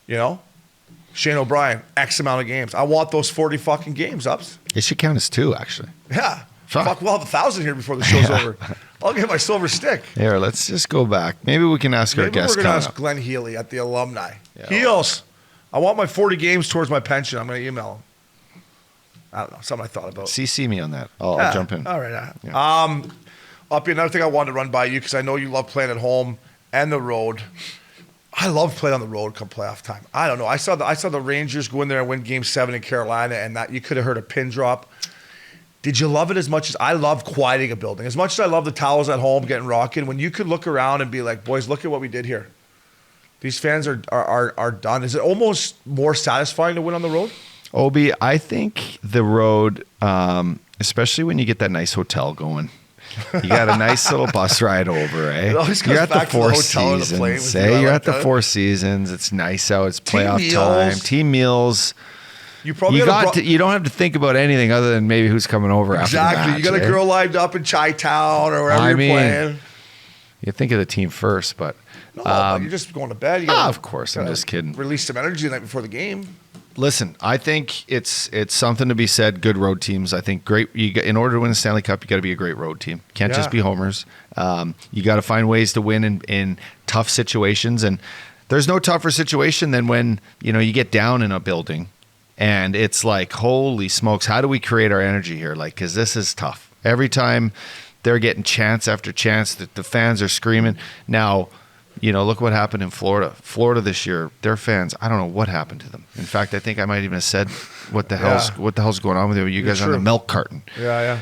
Shane O'Brien, X amount of games. I want those 40 fucking games, Ups. It should count as 2, actually. Yeah. Fuck, we'll have 1,000 here before the show's over. I'll get my silver stick. Here, let's just go back. Maybe we can ask our guest. We're going to ask Glenn Healy at the alumni. Yeah. Heels, I want my 40 games towards my pension. I'm going to email him. I don't know. Something I thought about. CC me on that. I'll jump in. All right. Uppy, another thing I wanted to run by you because I know you love playing at home and the road. I love playing on the road come playoff time. I don't know. I saw the Rangers go in there and win Game 7 in Carolina, and that you could have heard a pin drop. Did you love it as much as I love quieting a building? As much as I love the towels at home getting rocking, when you could look around and be like, boys, look at what we did here. These fans are done. Is it almost more satisfying to win on the road? Obi, I think the road, especially when you get that nice hotel going, you got a nice little bus ride over, eh? It always goes You're at back the to the Four hotel and the plane with Seasons, you. eh? I You're like at the that. Four Seasons. It's nice out. It's Team playoff meals. time. Team meals. You probably You had a you don't have to think about anything other than maybe who's coming over after the exactly. match, You got a eh? girl lined up in Chi-Town or wherever you're playing. You think of the team first, but No, but you're just going to bed. You gotta, of course, I'm just kidding. Release some energy the night before the game. Listen, I think it's something to be said. Good road teams. I think in order to win a Stanley Cup, you got to be a great road team. Can't just be homers. You got to find ways to win in tough situations. And there's no tougher situation than when you get down in a building, and it's like, holy smokes, how do we create our energy here? Like, because this is tough. Every time they're getting chance after chance, the fans are screaming. Now, look what happened in Florida. Florida this year, their fans, I don't know what happened to them. In fact, I think I might even have said, what the hell's going on with you? You guys are on the milk carton. Yeah.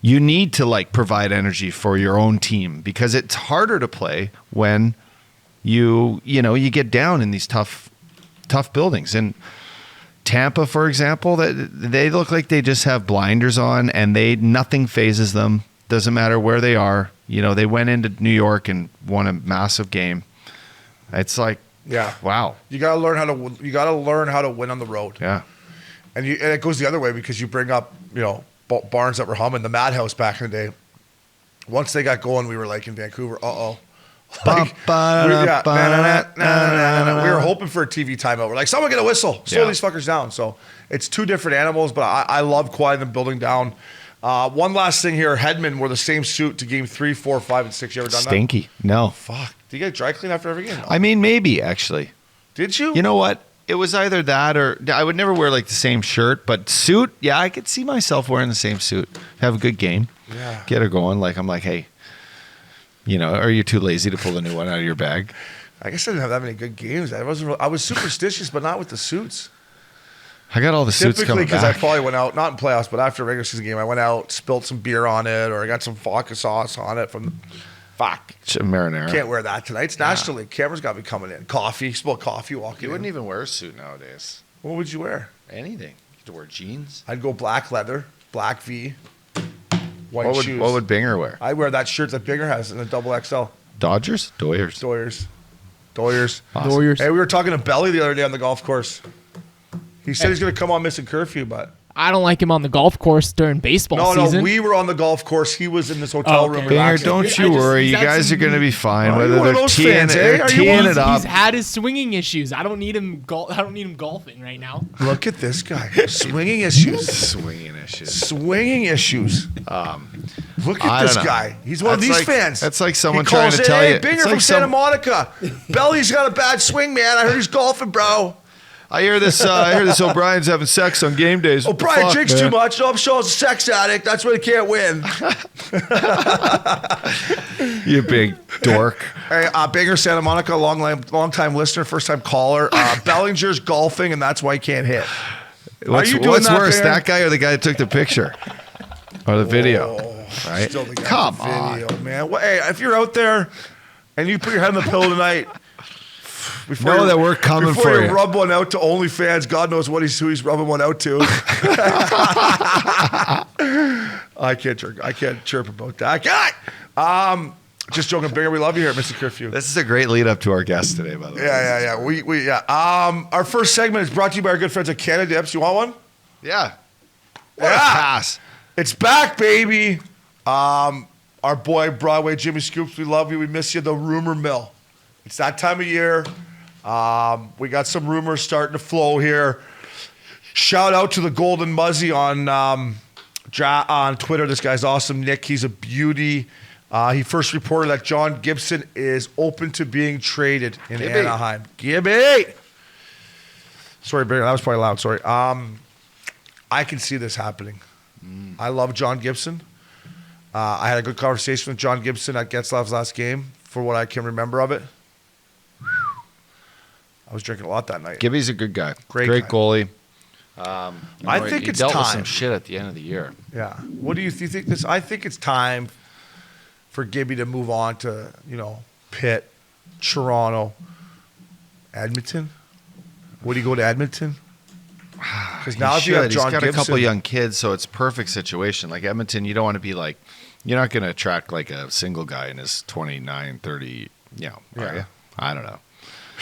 You need to provide energy for your own team because it's harder to play when you get down in these tough tough buildings. And Tampa, for example, that they look like they just have blinders on, and nothing phases them. Doesn't matter where they are. You know, they went into New York and won a massive game. It's like, wow. You got to learn how to. You got to learn how to win on the road. Yeah. And it goes the other way because you bring up, barns that were humming. The Madhouse back in the day. Once they got going, we were like in Vancouver. We were hoping for a TV timeout. We're like, someone get a whistle. Slow these fuckers down. So it's two different animals, but I love quieting them building down. One last thing here. Hedman wore the same suit to game 3, 4, 5, and 6. You ever done that? Stinky. No. Fuck. Do you get dry clean after every game? No. I mean, maybe, actually. Did you? You know what? It was either that or I would never wear like the same shirt, but suit, yeah, I could see myself wearing the same suit. Have a good game. Yeah. Get her going. Like, I'm like, hey, are you too lazy to pull the new one out of your bag? I guess I didn't have that many good games. I was superstitious, but not with the suits. I got all the suits Typically, coming because I back. probably went out, not in playoffs, but after a regular season game, I went out, spilled some beer on it, or I got some vodka sauce on it from the... Fuck. Marinara. Can't wear that tonight. It's National League. Cameras got me coming in. Coffee. Spilled coffee walking You in. wouldn't even wear a suit nowadays. What would you wear? Anything. You could wear jeans. I'd go black leather, black V, white shoes. What would Binger wear? I wear that shirt that Binger has in a double XL. Dodgers? Doyers. Doyers. Awesome. Hey, we were talking to Belly the other day on the golf course. He said he's going to come on Missin Curfew, but... I don't like him on the golf course during baseball season. No, we were on the golf course. He was in this hotel room. Binger, relaxing. don't you worry. You guys are going to be fine. Are you Whether one of they're those teeing fans, eh? Are you teeing one of it up. He's had his swinging issues. I don't need him. I don't need him golfing right now. Look at this guy. Swinging issues. Swinging issues. Swinging issues. Look I at this don't know. guy. He's one of That's these like- fans. that's like someone He trying calls to in, tell hey, you- Binger it's from like Santa Monica. Belly's got a bad swing, man. I heard he's golfing, bro. I hear this O'Brien's having sex on game days. Oh, Brian Fuck, drinks man. too much. No, I'm sure he's a sex addict. That's why he can't win. You big dork. Hey, Binger, Santa Monica, long time listener, first time caller. Bellinger's golfing, and that's why he can't hit. What's you doing worse, that, Binger? that guy or the guy that took the picture? Or the video? Right? Still the guy Come with the on. video, man. Well, hey, if you're out there and you put your head on the pillow tonight, Know that we're coming before for you you. rub one out to OnlyFans, God knows who he's rubbing one out to. I can't chirp about that. Just joking, Binger. We love you here at Mr. Curfew. This is a great lead up to our guest today, by the way. Yeah. Our first segment is brought to you by our good friends at Canada Dips. You want one? Yeah. What a Yeah. pass. It's back, baby. Our boy Broadway Jimmy Scoops, we love you. We miss you. The rumor mill. It's that time of year. We got some rumors starting to flow here. Shout out to the Golden Muzzy on Twitter. This guy's awesome. Nick, he's a beauty. He first reported that John Gibson is open to being traded in Gibby. Anaheim. Gibby! Sorry, Barry, that was probably loud. Sorry. I can see this happening. I love John Gibson. I had a good conversation with John Gibson at Getzlav's last game for what I can remember of it. I was drinking a lot that night. Gibby's a good guy. Great Great guy. goalie. I think he it's dealt with time. some shit at the end of the year. Yeah. What do you think this? I think it's time for Gibby to move on to, Pitt, Toronto, Edmonton. Would he go to Edmonton? Because now if you have John He's got Gibson, a couple young kids, so it's a perfect situation. Like Edmonton, you don't want to be like, you're not going to attract like a single guy in his 29, 30, are you? I don't know.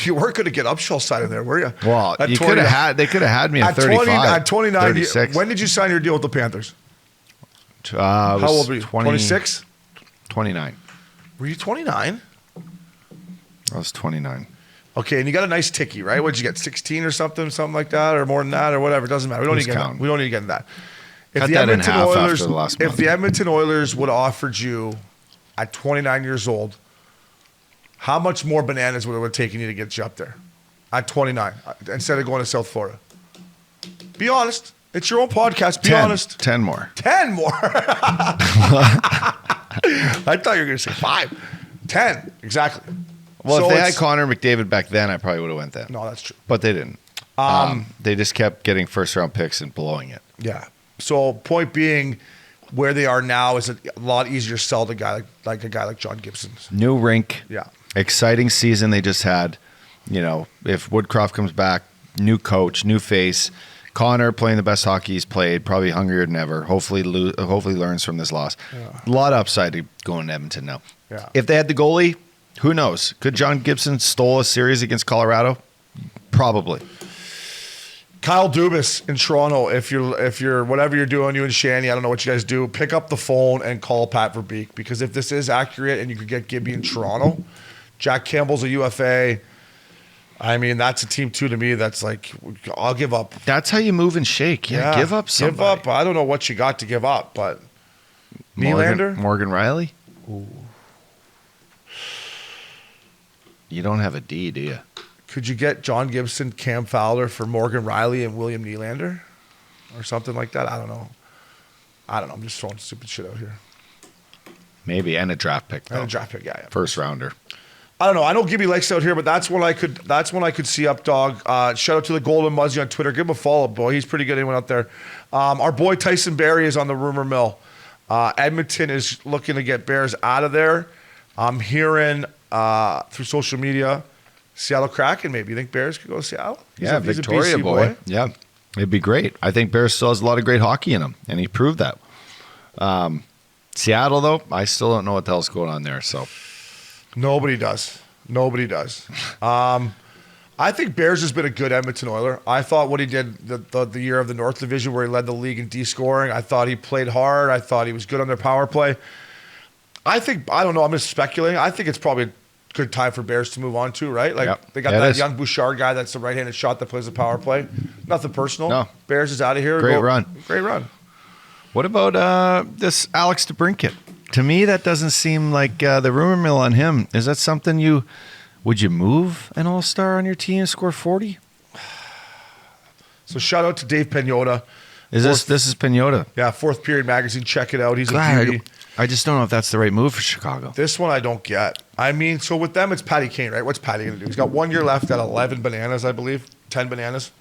you weren't going to get Upshaw side in there, were you? Well, At you 20 could have had. They could have had me at 35. At 29, 36. when did you sign your deal with the Panthers? How How old were you? 26? 29. Were you 29? I was 29. Okay, and you got a nice ticky, right? What did you get, 16 or something like that, or more than that, or whatever? It doesn't matter. We don't need to get counting. that. We don't need to get into that. Cut that in half after the last if month. the Edmonton Oilers would have offered you at 29 years old, how much more bananas would it have taken you to get you up there at 29 instead of going to South Florida? Be honest. It's your own podcast. Be honest. 10 more. 10 more. I thought you were going to say 5. 10, exactly. Well, So if they had it's- Connor McDavid back then, I probably would have went then. No, that's true. But they didn't. They just kept getting first-round picks and blowing it. Yeah. So point being, where they are now is a lot easier to sell to a guy like a guy like John Gibson. New rink. Yeah. Exciting season they just had. You know, if Woodcroft comes back, new coach, new face. Connor playing the best hockey he's played, probably hungrier than ever. Hopefully learns from this loss. A lot of upside to going to Edmonton now. Yeah. If they had the goalie, who knows? Could John Gibson stole a series against Colorado? Probably. Kyle Dubas in Toronto. If you're whatever you're doing, you and Shanny, I don't know what you guys do. Pick up the phone and call Pat Verbeek, because if this is accurate and you could get Gibby in Toronto, Jack Campbell's a UFA. I mean, that's a team too to me. That's like, I'll give up. That's how you move and shake. Yeah, give up somebody. Give up. I don't know what you got to give up, but Nylander? Morgan Riley? Ooh. You don't have a D, do you? Could you get John Gibson, Cam Fowler for Morgan Riley and William Nylander? Or something like that? I don't know. I'm just throwing stupid shit out here. Maybe, and a draft pick, though. And a draft pick, yeah. First rounder. I don't know. I know Gibby likes out here, but that's when I could see Updogg. Shout out to the Golden Muzzy on Twitter. Give him a follow, boy. He's pretty good. Anyone out there? Our boy Tyson Barrie is on the rumor mill. Edmonton is looking to get Bears out of there. I'm hearing through social media, Seattle Kraken maybe. You think Bears could go to Seattle? He's a Victoria BC boy. Yeah, it'd be great. I think Bears still has a lot of great hockey in him, and he proved that. Seattle, though, I still don't know what the hell's going on there. So nobody does. I think Bears has been a good Edmonton Oiler. I thought what he did the year of the North Division where he led the league in D-scoring, I thought he played hard. I thought he was good on their power play. I don't know, I'm just speculating. I think it's probably a good time for Bears to move on to, right? Like They got that young Bouchard guy that's the right-handed shot that plays the power play. Nothing personal. No. Bears is out of here. Great run. What about this Alex DeBrincat? To me, that doesn't seem like the rumor mill on him. Is that something would you move an all-star on your team and score 40? So shout out to Dave Pagnotta. This is Pagnotta? Yeah, Fourth Period Magazine. Check it out. He's a beauty. I just don't know if that's the right move for Chicago. This one I don't get. I mean, so with them, it's Patty Kane, right? What's Patty going to do? He's got 1 year left at 11 bananas, I believe. 10 bananas.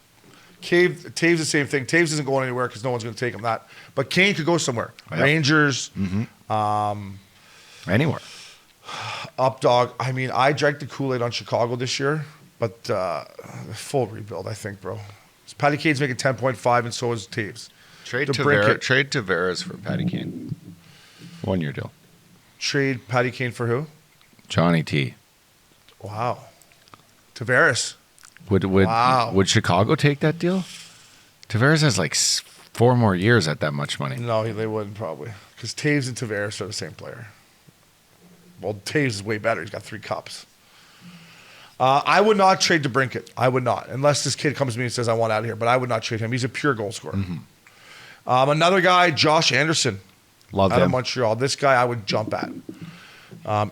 Taves the same thing. Taves isn't going anywhere because no one's going to take him that. But Kane could go somewhere. Yep. Rangers. Anywhere. Updogg. I mean, I drank the Kool-Aid on Chicago this year, but full rebuild, I think, bro. So Patty Kane's making 10.5, and so is Taves. Trade Tavares for Patty Kane. 1 year deal. Trade Patty Kane for who? Johnny T. Wow. Tavares. Would Chicago take that deal? Tavares has like 4 more years at that much money. No, they wouldn't probably. Because Taves and Tavares are the same player. Well, Taves is way better. He's got 3 cups. I would not trade DeBrincat. I would not. Unless this kid comes to me and says, I want out of here. But I would not trade him. He's a pure goal scorer. Another guy, Josh Anderson. Love him. Out of Montreal. This guy I would jump at.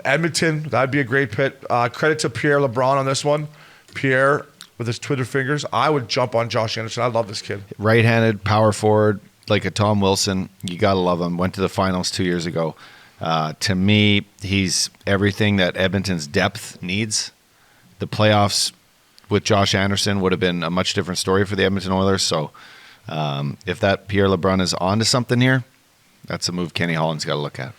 Edmonton, that'd be a great pit. Credit to Pierre LeBron on this one. Pierre, with his Twitter fingers, I would jump on Josh Anderson. I love this kid. Right-handed, power forward, like a Tom Wilson. You got to love him. Went to the finals 2 years ago. To me, he's everything that Edmonton's depth needs. The playoffs with Josh Anderson would have been a much different story for the Edmonton Oilers. So if that Pierre LeBrun is onto something here, that's a move Kenny Holland's got to look at.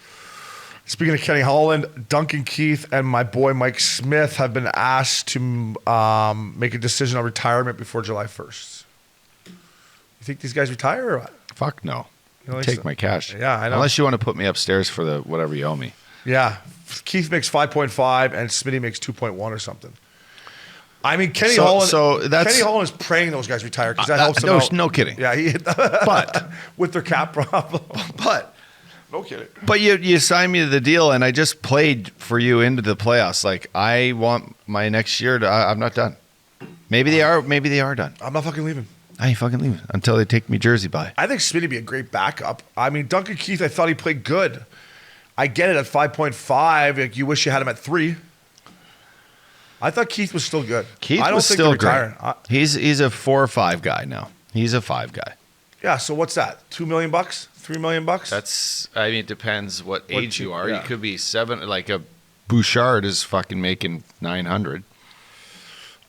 Speaking of Kenny Holland, Duncan Keith and my boy Mike Smith have been asked to make a decision on retirement before July 1st. You think these guys retire or what? Fuck no. Take my cash. Yeah, I know. Unless you want to put me upstairs for the whatever you owe me. Yeah. Keith makes 5.5 and Smitty makes 2.1 or something. I mean, Kenny Holland is praying those guys retire because that helps them out. No kidding. Yeah, but with their cap problem. But no kidding. But you signed me to the deal, and I just played for you into the playoffs. Like I want my next year to. I'm not done. Maybe they are. Maybe they are done. I'm not fucking leaving. I ain't fucking leaving until they take me jersey by. I think Smitty would be a great backup. I mean, Duncan Keith, I thought he played good. I get it at 5.5. Like you wish you had him at 3. I thought Keith was still good. Keith was still great. He's a 4 or 5 guy now. He's a 5 guy. Yeah. So what's that? $2 million? $3 million? That's. I mean, it depends what age you are. Yeah. You could be 7. Like a Bouchard is fucking making 900.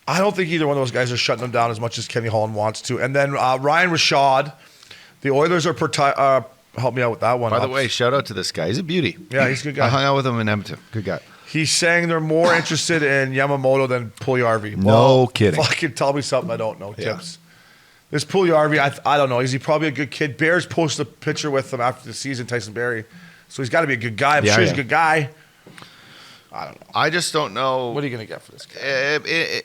I don't think either one of those guys are shutting them down as much as Kenny Holland wants to. And then Ryan Rashad, the Oilers are help me out with that one. By the way, shout out to this guy. He's a beauty. Yeah, he's a good guy. I hung out with him in Edmonton. Good guy. He's saying they're more interested in Yamamoto than Puljujarvi. No kidding. Fucking tell me something I don't know, Tips. This Puljujarvi, I don't know. Is he probably a good kid? Bears posted a picture with him after the season, Tyson Berry. So he's got to be a good guy. I'm sure he's a good guy. I don't know. I just don't know. What are you going to get for this guy?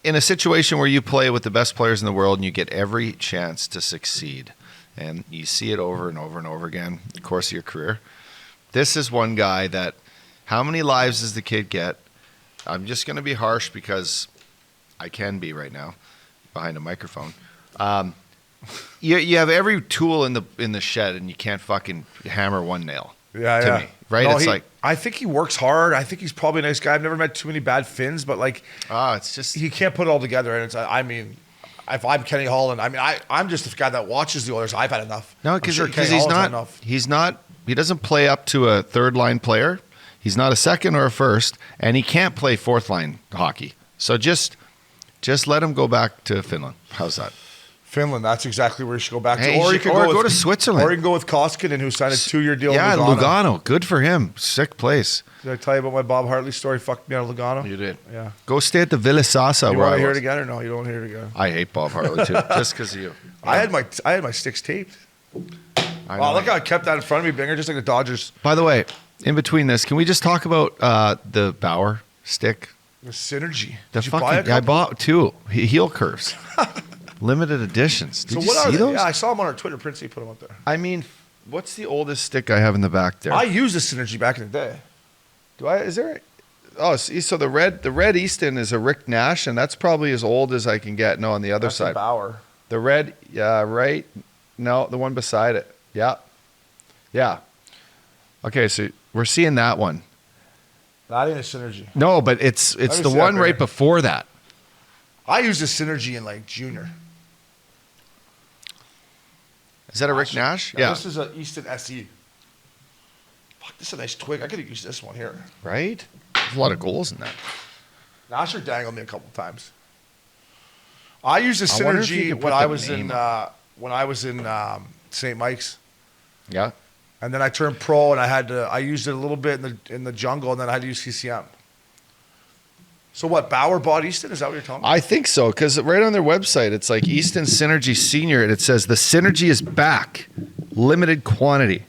In a situation where you play with the best players in the world and you get every chance to succeed, and you see it over and over and over again in the course of your career, this is one guy that, how many lives does the kid get? I'm just going to be harsh because I can be right now behind a microphone. You have every tool in the shed and you can't fucking hammer one nail. Yeah, to me, right? No, It's I think he works hard. I think he's probably a nice guy. I've never met too many bad Finns, but it's just he can't put it all together. And if I'm Kenny Holland, I'm just the guy that watches the Oilers. I've had enough. No, because he's not. He doesn't play up to a third line player. He's not a second or a first, and he can't play fourth line hockey. So just let him go back to Finland. How's that? Finland, that's exactly where you should go back to. Or you could go to Switzerland. Or you can go with Koskinen, who signed a 2-year deal with Lugano. Lugano. Good for him. Sick place. Did I tell you about my Bob Hartley story? Fucked me out of Lugano? You did. Yeah. Go stay at the Villa Sasa. You want to hear it again or no? You don't want to hear it again? I hate Bob Hartley too, just because of you. I had my sticks taped. Oh, look how I kept that in front of me, Binger, just like the Dodgers. By the way, in between this, can we just talk about the Bauer stick? The Synergy. Did you buy a couple? I bought 2 heel curves. Limited editions. Did you see those? Yeah, I saw them on our Twitter. Princey put them up there. I mean, what's the oldest stick I have in the back there? I used the Synergy back in the day. Do I? Is there? Oh, see, so the red Easton is a Rick Nash, and that's probably as old as I can get. No, on the other That's side. a Bauer. The red, right? No, the one beside it. Yeah. Okay, so we're seeing that one. That ain't a Synergy. No, but it's the one right before that. I used a Synergy in junior. Is that a Rick Nash? Yeah. This is an Easton SE. Fuck, this is a nice twig. I could have used this one here. Right? There's a lot of goals in that. Nasher dangled me a couple times. I used a Synergy when I was in St. Mike's. Yeah. And then I turned pro, and I used it a little bit in the jungle, and then I had to use CCM. So what, Bauer bought Easton? Is that what you're talking about? I think so, because right on their website, it's like Easton Synergy Senior, and it says the Synergy is back, limited quantity.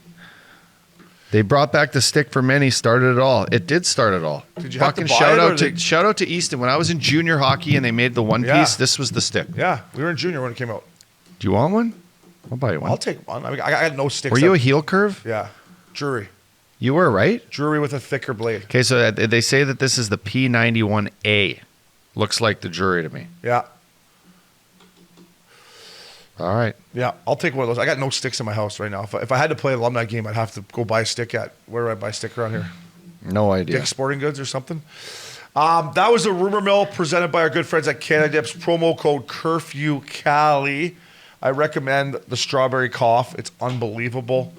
They brought back the stick for many, started it all. It did start it all. Did you have to buy shout out to Easton. When I was in junior hockey and they made the one piece, this was the stick. Yeah, we were in junior when it came out. Do you want one? I'll buy you one. I'll take one. I got no sticks. Were you a heel curve? Yeah, Drury. You were, right? Drury with a thicker blade. Okay, so they say that this is the P91A. Looks like the Drury to me. Yeah. All right. Yeah, I'll take one of those. I got no sticks in my house right now. If I had to play an alumni game, I'd have to go buy a stick at, where do I buy a stick around here? No idea. Dick's Sporting Goods or something. That was a rumor mill presented by our good friends at Canada Dips. Promo code Curfew Cali. I recommend the strawberry cough. It's unbelievable.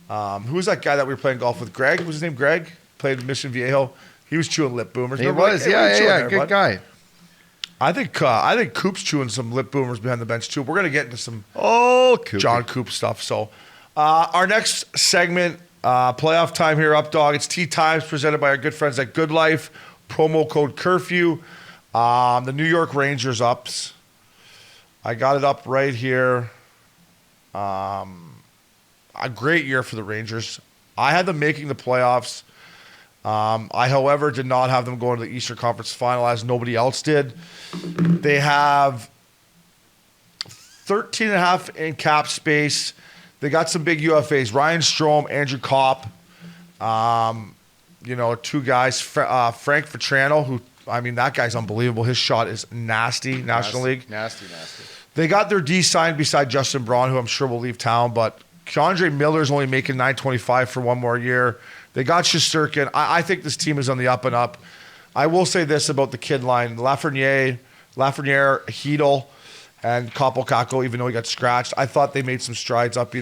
Who was that guy that we were playing golf with? Greg? Was his name Greg? Played Mission Viejo. He was chewing lip boomers. He was, yeah. Good guy. I think Coop's chewing some lip boomers behind the bench too. We're gonna get into some John Coop stuff. So our next segment, playoff time here, Updogg. It's Tea Times presented by our good friends at Good Life. Promo code Curfew. The New York Rangers ups. I got it up right here. A great year for the Rangers. I had them making the playoffs. I, however, did not have them going to the Eastern Conference Final, as nobody else did. They have 13.5 in cap space. They got some big UFAs. Ryan Strome, Andrew Kopp. Two guys. Frank Vetrano, who, that guy's unbelievable. His shot is nasty. National League. Nasty. They got their D signed beside Justin Braun, who I'm sure will leave town, but Keandre Miller's only making $925 for one more year. They got Shesterkin. I think this team is on the up and up. I will say this about the kid line. Lafreniere, Hedel, and Kapokako, even though he got scratched. I thought they made some strides up.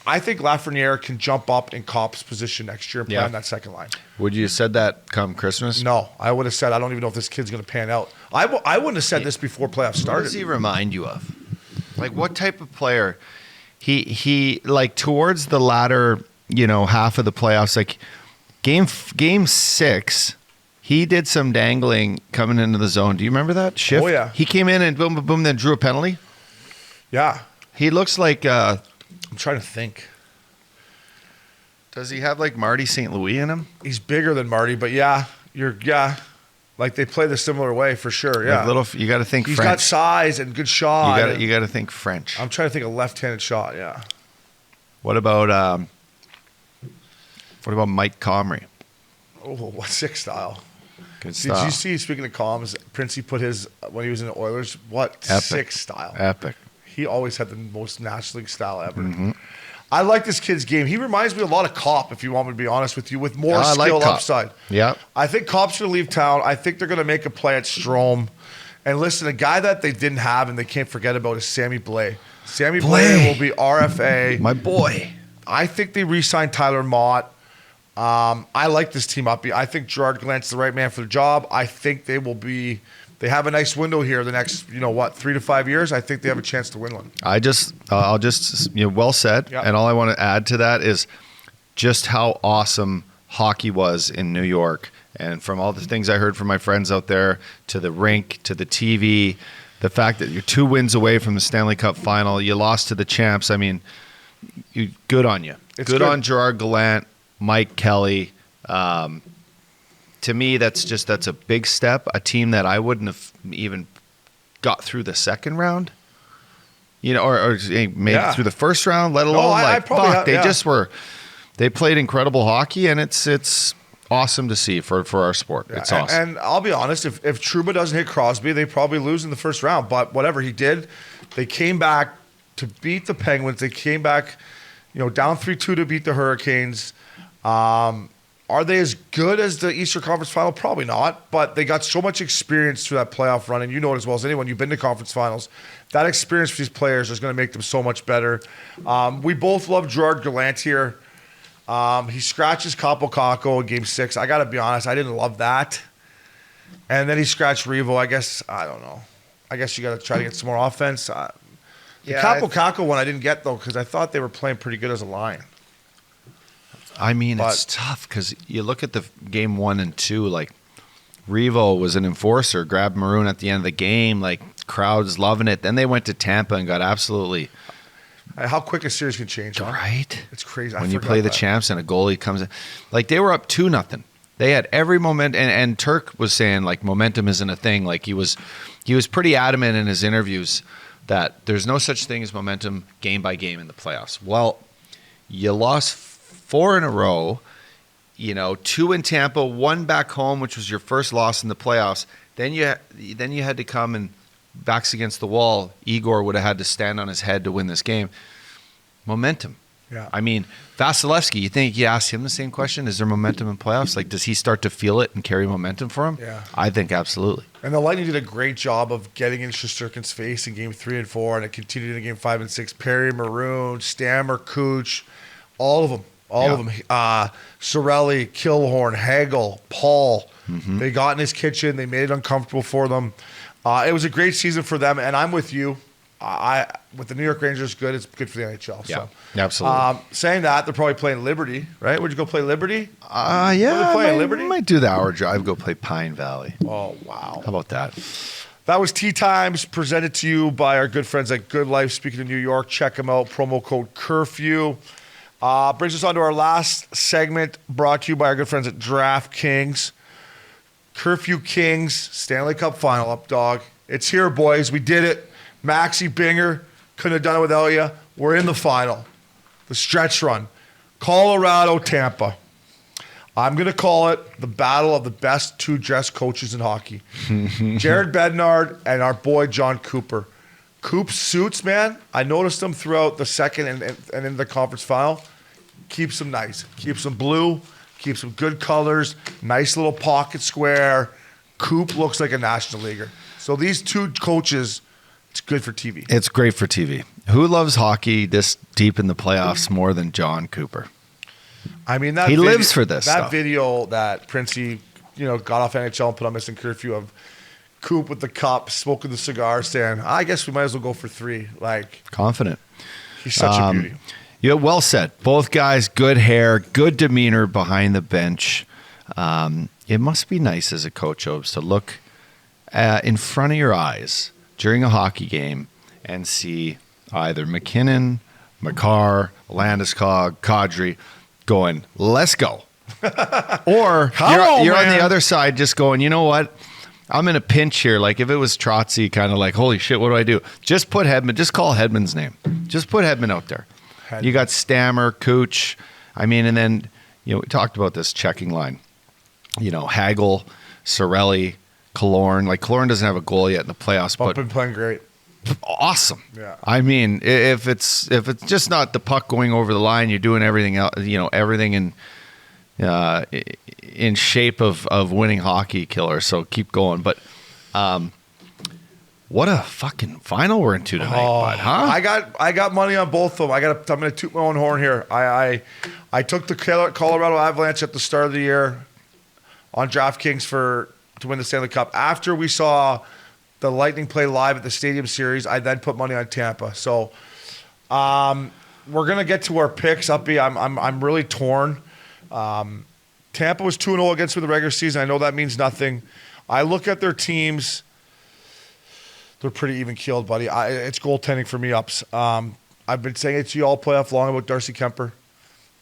I think Lafreniere can jump up in Kopp's position next year and play on that second line. Would you have said that come Christmas? No. I would have said, I don't even know if this kid's going to pan out. I wouldn't have said this before playoffs started. What does he remind you of? Like, what type of player? He like, towards the latter, half of the playoffs, like, Game 6, he did some dangling coming into the zone. Do you remember that shift? Oh, yeah. He came in and boom, boom, boom, then drew a penalty. Yeah. He looks like, I'm trying to think. does he have like Marty St. Louis in him? He's bigger than Marty, but like they play the similar way for sure. Yeah. Like you got to think He's French. got size and good shot. You got to think French. I'm trying to think of left-handed shot. Yeah. What about Mike Comrie? Oh, what sick style. Good Did stuff. you see, speaking of comms, Princey put his, when he was in the Oilers, what Epic. sick style. Epic. He always had the most National League style ever. Mm-hmm. I like this kid's game. He reminds me a lot of Kopp, if you want me to be honest with you, with more I like skill Kopp. upside. Yeah. I think Kopp's going to leave town. I think they're going to make a play at Strome. And listen, a guy that they didn't have and they can't forget about is Sammy Blais. Sammy Blais will be RFA. My boy. I think they re-signed Tyler Mott. I like this team up. I think Gerard Gallant's the right man for the job. I think they have a nice window here the next, 3 to 5 years. I think they have a chance to win one. I'll just well said. Yep. And all I want to add to that is just how awesome hockey was in New York. And from all the things I heard from my friends out there, to the rink, to the TV, the fact that you're 2 wins away from the Stanley Cup final, you lost to the champs. I mean, good on you. Good on Gerard Gallant, Mike Kelly. To me, that's a big step. A team that I wouldn't have even got through the second round, or maybe through the first round, let alone they played incredible hockey, and it's awesome to see for our sport. It's awesome. And I'll be honest, if Trouba doesn't hit Crosby, they probably lose in the first round. But whatever he did, they came back to beat the Penguins. They came back, down 3-2 to beat the Hurricanes. Are they as good as the Eastern Conference Final? Probably not, but they got so much experience through that playoff run, and you know it as well as anyone. You've been to conference finals. That experience for these players is going to make them so much better. We both love Gerard Gallant here. He scratches Capo Caco in Game 6. I got to be honest, I didn't love that. And then he scratched Revo. I don't know. I guess you got to try to get some more offense. The Capo Caco one I didn't get, though, because I thought they were playing pretty good as a line. I mean, it's tough because you look at the game 1 and 2, like Revo was an enforcer, grabbed Maroon at the end of the game, like crowds loving it. Then they went to Tampa and got absolutely. How quick a series can change, huh? Right? It's crazy. When you play the champs and a goalie comes in. Like they were up 2-0. They had every moment, and Turk was saying like momentum isn't a thing. Like he was pretty adamant in his interviews that there's no such thing as momentum game by game in the playoffs. Well, you lost 4 in a row, 2 in Tampa, 1 back home, which was your first loss in the playoffs. Then you had to come and backs against the wall. Igor would have had to stand on his head to win this game. Momentum. Yeah. I mean, Vasilevsky, you think you ask him the same question? Is there momentum in playoffs? Like, does he start to feel it and carry momentum for him? Yeah. I think absolutely. And the Lightning did a great job of getting in Shesterkin's face in Game 3 and 4, and it continued in Game 5 and 6. Perry, Maroon, Stammer, Cooch, all of them. All of them. Sorelli, Killhorn, Hagel, Paul. Mm-hmm. They got in his kitchen. They made it uncomfortable for them. It was a great season for them, and I'm with you. With the New York Rangers, good. It's good for the NHL. Yeah, so. absolutely. Saying that, they're probably playing Liberty, right? Would you go play Liberty? Liberty? Might do the hour drive, go play Pine Valley. Oh, wow. How about that? That was Tea Times, presented to you by our good friends at Good Life. Speaking of New York, check them out. Promo code Curfew. Brings us on to our last segment, brought to you by our good friends at DraftKings. Curfew Kings, Stanley Cup Final, Updogg. It's here, boys. We did it. Maxi Binger, couldn't have done it without you. We're in the final. The stretch run. Colorado, Tampa. I'm going to call it the battle of the best 2 dress coaches in hockey. Jared Bednard and our boy John Cooper. Coop's suits, man, I noticed them throughout the second and in the conference final. Keeps them nice. Keeps them blue. Keeps them good colors. Nice little pocket square. Coop looks like a National Leaguer. So these 2 coaches, it's good for TV. It's great for TV. Who loves hockey this deep in the playoffs more than John Cooper? I mean, he lives for this That stuff. video that Princey, got off NHL and put on Missin Curfew of Coop with the cup, smoking the cigar, saying, I guess we might as well go for 3. Like, confident. He's such a beauty. Yeah, well said. Both guys, good hair, good demeanor behind the bench. It must be nice as a coach, Obes, to look in front of your eyes during a hockey game and see either McKinnon, McCarr, Landeskog, Kadri going, let's go. Or you're on the other side just going, you know what? I'm in a pinch here. Like if it was Trotzy, kind of like, holy shit, what do I do? Just put Hedman, just call Hedman's name. Just put Hedman out there. You got Stammer, Cooch. I mean, and then, we talked about this checking line. Hagel, Cirelli, Killorn. Like Killorn doesn't have a goal yet in the playoffs, but been playing great. Awesome. Yeah. I mean, if it's just not the puck going over the line, you're doing everything else, everything in shape of winning hockey, Killer. So keep going. But what a fucking final we're into tonight, bud, huh? I got money on both of them. I'm gonna toot my own horn here. I took the Colorado Avalanche at the start of the year on DraftKings to win the Stanley Cup. After we saw the Lightning play live at the Stadium Series, I then put money on Tampa. So we're gonna get to our picks, Uppy. I'm really torn. Tampa was 2-0 against me in the regular season. I know that means nothing. I look at their teams. They're pretty even keeled, buddy. It's goaltending for me, Ups. I've been saying it to you all playoff long about Darcy Kemper.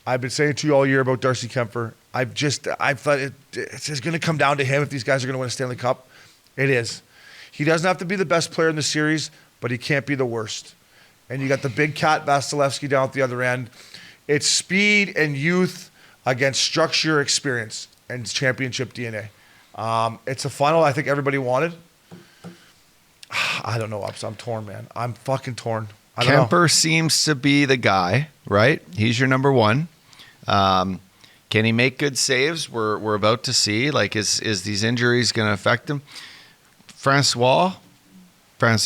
I've been saying it to you all year about Darcy Kemper. I thought it's just going to come down to him if these guys are going to win a Stanley Cup. It is. He doesn't have to be the best player in the series, but he can't be the worst. And you got the big cat Vasilevsky down at the other end. It's speed and youth against structure, experience, and championship DNA. It's a final I think everybody wanted. I don't know, Ups. I'm torn, man. I'm fucking torn. Kemper seems to be the guy, right? He's your number one. Can he make good saves? We're about to see. Like, is these injuries going to affect him? Francois? Buddy,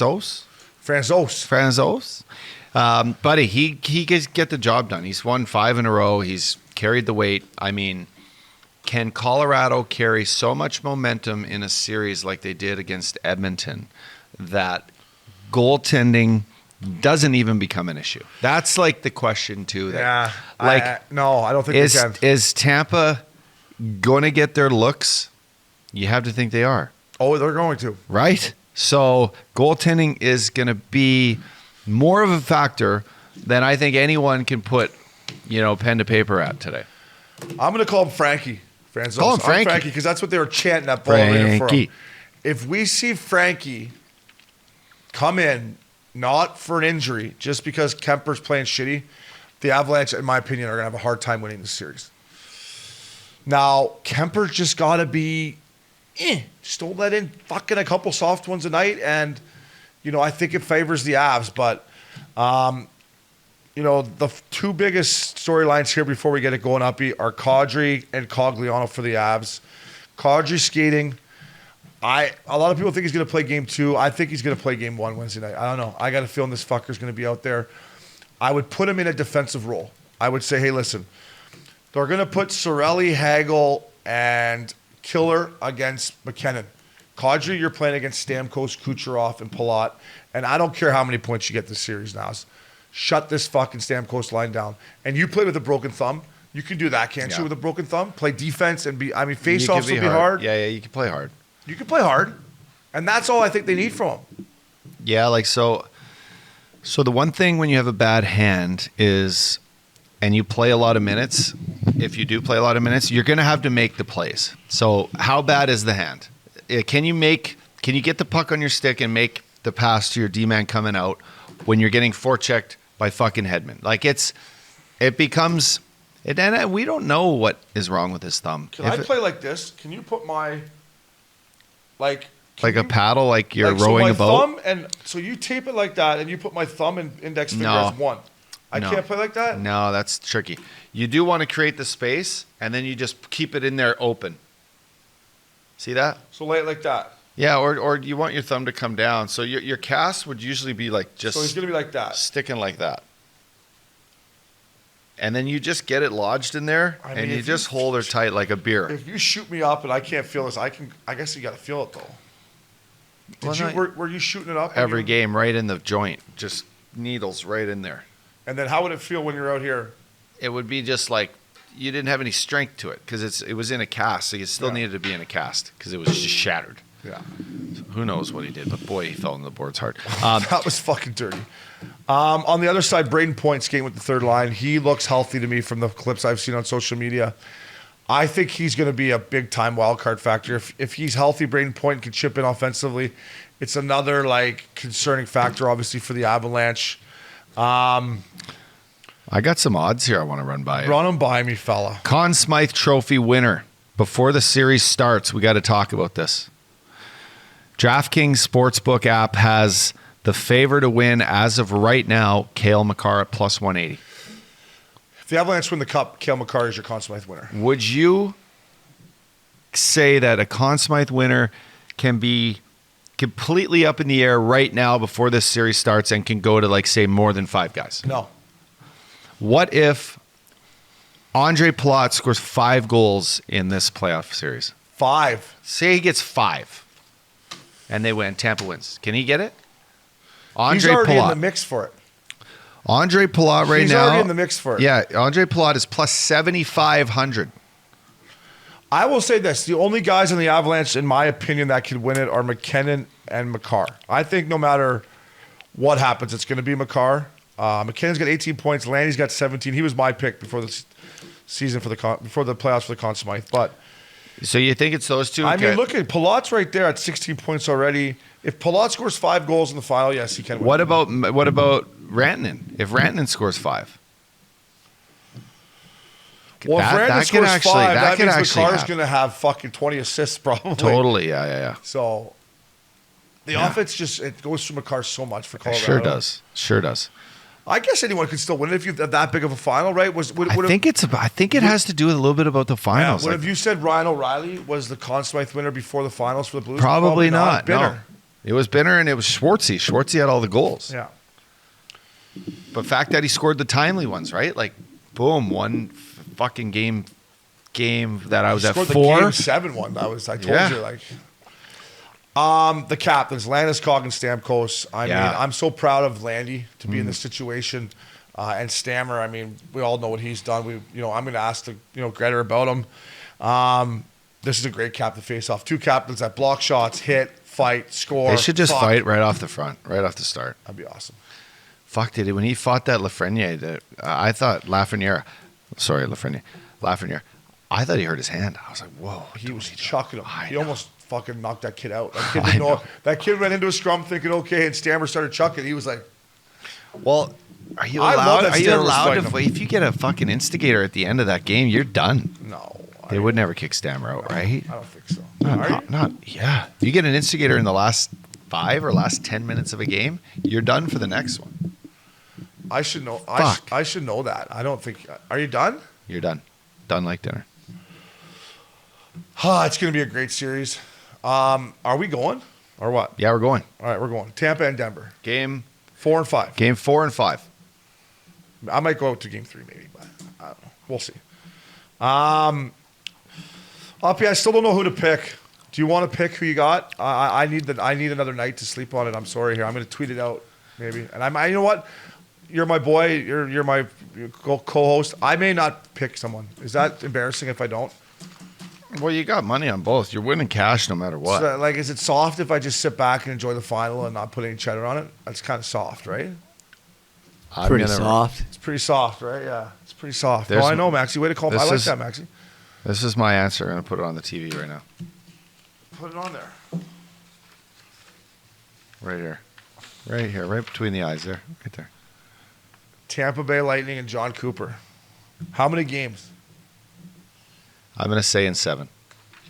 he can get the job done. He's won 5 in a row. He's carried the weight. I mean, can Colorado carry so much momentum in a series like they did against Edmonton that goaltending doesn't even become an issue? That's like the question too. No, I don't think they can. Is Tampa going to get their looks? You have to think they are. Oh, they're going to. Right? So goaltending is going to be more of a factor than I think anyone can put, pen to paper at today. I'm going to call him Frankie. Call him Frankie because that's what they were chanting at Ball Arena for him. If we see Frankie come in, not for an injury, just because Kemper's playing shitty, the Avalanche, in my opinion, are going to have a hard time winning this series. Now, Kemper's just got to be, just don't let in fucking a couple soft ones a night, and, I think it favors the Avs, but, the two biggest storylines here before we get it going up are Kadri and Cogliano for the Avs. Kadri skating. A lot of people think he's going to play game 2. I think he's going to play game 1 Wednesday night. I don't know. I got a feeling this fucker's going to be out there. I would put him in a defensive role. I would say, hey, listen, they're going to put Cirelli, Hagel, and Killer against McKinnon. Kadri, you're playing against Stamkos, Kucherov, and Palat. And I don't care how many points you get this series now. Shut this fucking Stamkos line down. And you play with a broken thumb. You can do that, can't you, with a broken thumb? Play defense and face-offs will be hard. Yeah, you can play hard. You can play hard. And that's all I think they need from him. Yeah, so the one thing when you have a bad hand is, and you play a lot of minutes, if you do play a lot of minutes, you're going to have to make the plays. So how bad is the hand? Can you get the puck on your stick and make the pass to your D-man coming out when you're getting forechecked by fucking Hedman? Like it becomes, and we don't know what is wrong with his thumb. Can I play like this? Can you put my, like a paddle, like you're rowing a boat? So you tape it like that, and you put my thumb and index finger as one. I can't play like that? No, that's tricky. You do want to create the space, and then you just keep it in there open. See that? So lay it like that. Yeah, or you want your thumb to come down. So your cast would usually be like just... So he's going to be like that. Sticking like that. And then you just get it lodged in there, and you just hold her tight like a beer. If you shoot me up and I can't feel this, I guess you got to feel it, though. Were you shooting it up? Every game, right in the joint. Just needles right in there. And then how would it feel when you're out here? It would be just like you didn't have any strength to it because it was in a cast, so you still needed to be in a cast because it was just shattered. Yeah. So who knows what he did, but boy, he fell on the boards hard. That was fucking dirty. On the other side, Braden Point skating with the third line. He looks healthy to me from the clips I've seen on social media. I think he's going to be a big-time wild card factor. If he's healthy, Braden Point can chip in offensively. It's another, like, concerning factor, obviously, for the Avalanche. I got some odds here I want to run by you. Run them by me, fella. Conn Smythe Trophy winner. Before the series starts, we got to talk about this. DraftKings Sportsbook app has the favor to win as of right now, Cale Makar at plus 180. If the Avalanche win the Cup, Cale Makar is your Conn Smythe winner. Would you say that a Conn Smythe winner can be completely up in the air right now before this series starts and can go to, like, say, more than 5 guys? No. What if Andre Palat scores 5 goals in this playoff series? 5. Say he gets 5 and they win. Tampa wins. Can he get it? He's already in the mix for it. Andre Palat right He's now. already in the mix for it. Yeah, Andre Palat is plus 7,500. I will say this. The only guys in the Avalanche, in my opinion, that could win it are McKinnon and Makar. I think no matter what happens, it's going to be Makar. McKinnon's got 18 points. Landy's got 17. He was my pick before the season before the playoffs for the Conn Smythe. But So you think it's those two? I Okay. mean, look at Palat's right there at 16 points already. If Palat scores 5 goals in the final, yes, he can win. What about Rantanen? If Rantanen scores 5, Well, if Rantanen that scores could 5, that could means actually Makar's happen. going to have fucking 20 assists probably. Totally, yeah. So the offense just it goes through Makar so much for Colorado. Sure does. I guess anyone could still win it if you've that big of a final, right? I think it has to do with a little bit about the finals. Would Like, have you said Ryan O'Reilly was the Conn Smythe winner before the finals for the Blues? probably not. No. Bitter. It was Binner and it was Schwartzy. Schwartzy had all the goals. Yeah. But fact that he scored the timely ones, right? Like, boom, one fucking game that I was He at scored 4. the Game 7 one. I told you, like. The captains, Landeskog and Stamkos. I mean, I'm so proud of Landy to be in this situation. And Stammer, I mean, we all know what he's done. I'm going to ask Greta about him. This is a great cap to face off. 2 captains that block shots, hit, fight, score. They should just fight right off the front, right off the start. That'd be awesome. Fuck, did he? When he fought that Lafreniere, I thought Lafreniere, I thought he hurt his hand. I was like, whoa. He was chucking him. He know. almost fucking knocked that kid out. That kid didn't know. That kid ran into a scrum thinking, okay, and Stammer started chucking. He was like, well, are you I love allowed? that Are you Stammer was allowed fighting if you get a fucking instigator at the end of that game, you're done. no. They would never kick Stammer out, right? I don't think so. Yeah. If you get an instigator in the last 5 or last 10 minutes of a game, you're done for the next one. I should know. Fuck. I should know that. I don't think. Are you done? You're done. Done like dinner. It's going to be a great series. Are we going or what? Yeah, we're going. All right, we're going. Tampa and Denver. Game 4 and 5. 4 and 5. I might go out to game 3 maybe, but I don't know. We'll see. Uppy, I still don't know who to pick. Do you want to pick who you got? I need another night to sleep on it. I'm sorry here. I'm going to tweet it out maybe. And you know what? You're my boy. You're my co-host. I may not pick someone. Is that embarrassing if I don't? Well, you got money on both. You're winning cash no matter what. So, is it soft if I just sit back and enjoy the final and not put any cheddar on it? That's kind of soft, right? Pretty soft. It's pretty soft, right? Yeah, it's pretty soft. There's I know, Maxie. Way to call. I like this that, Maxie. This is my answer. I'm going to put it on the TV right now. Put it on there. Right here. Right here. Right between the eyes there. Right there. Tampa Bay Lightning and John Cooper. How many games? I'm going to say in 7.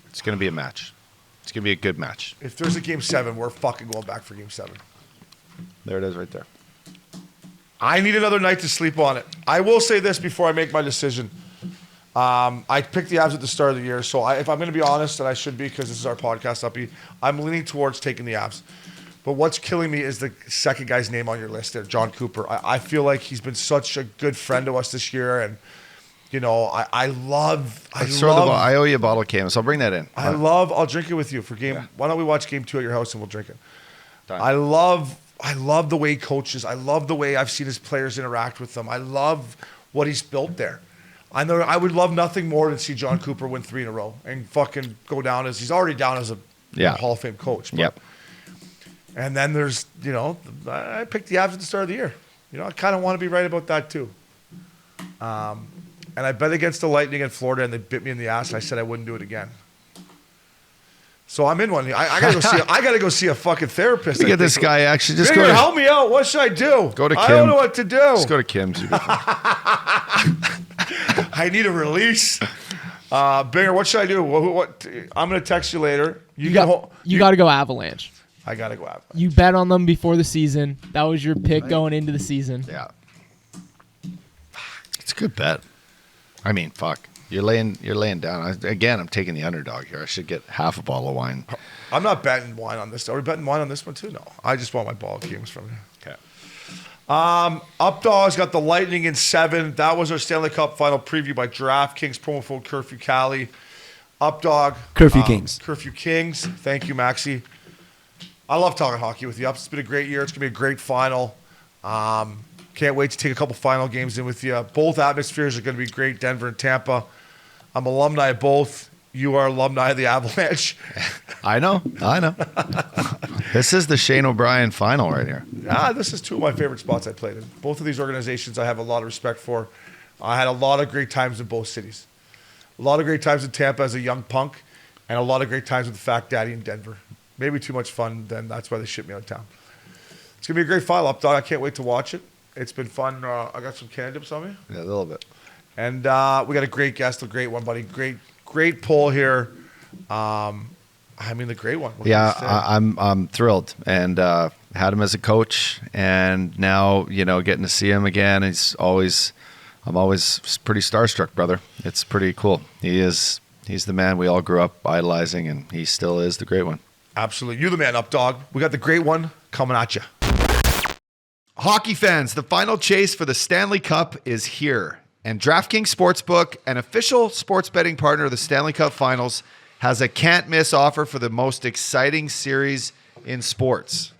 It's going to be a match. It's going to be a good match. If there's a game 7, we're fucking going back for game 7. There it is right there. I need another night to sleep on it. I will say this before I make my decision. I picked the Avs at the start of the year, so if I'm going to be honest, and I should be because this is our podcast, Uppy, I'm leaning towards taking the Avs. But what's killing me is the second guy's name on your list there, John Cooper. I feel like he's been such a good friend to us this year, and I owe you a bottle of Cam, so I'll bring that in. I'll drink it with you for game. Yeah. Why don't we watch game 2 at your house and we'll drink it? Done. I love I love the way he coaches. I love the way I've seen his players interact with them. I love what he's built there. I know I would love nothing more than see John Cooper win 3 in a row and fucking go down as he's already down as a Hall of Fame coach. But, Yep. And then there's, I picked the Avs at the start of the year. I kind of want to be right about that too. And I bet against the Lightning in Florida, and they bit me in the ass, and I said I wouldn't do it again. So I'm in one. I gotta go see a fucking therapist. Look at this guy. Actually, just Bigger, help me out. What should I do? Go to Kim. I don't know what to do. Just go to Kim's. I need a release. Bigger, what should I do? What? I'm gonna text you later. You got to go Avalanche. I gotta go Avalanche. You bet on them before the season. That was your pick going into the season. Yeah. It's a good bet. I mean, fuck. You're laying down. Again, I'm taking the underdog here. I should get half a bottle of wine. I'm not betting wine on this. Are we betting wine on this one too? No. I just want my ball of Kings from you. Okay. Updogg's got the Lightning in 7. That was our Stanley Cup final preview by DraftKings, promo code Curfew Cali. Updogg. Curfew Kings. Curfew Kings. Thank you, Maxie. I love talking hockey with you. It's been a great year. It's going to be a great final. Can't wait to take a couple final games in with you. Both atmospheres are going to be great, Denver and Tampa. I'm alumni of both. You are alumni of the Avalanche. I know. This is the Shane O'Brien final right here. This is 2 of my favorite spots I played in. Both of these organizations I have a lot of respect for. I had a lot of great times in both cities. A lot of great times in Tampa as a young punk, and a lot of great times with the Fat Daddy in Denver. Maybe too much fun, then that's why they shipped me out of town. It's going to be a great final, Updogg. I can't wait to watch it. It's been fun. I got some candy dips on me. Yeah, a little bit. And we got a great guest, a great one, buddy. Great poll here. The great one. I'm thrilled, and had him as a coach, and now getting to see him again. I'm always pretty starstruck, brother. It's pretty cool. He's the man we all grew up idolizing, and he still is the great one. Absolutely, you're the man, Updogg. We got the great one coming at you. Hockey fans, the final chase for the Stanley Cup is here. And DraftKings Sportsbook, an official sports betting partner of the Stanley Cup Finals, has a can't-miss offer for the most exciting series in sports.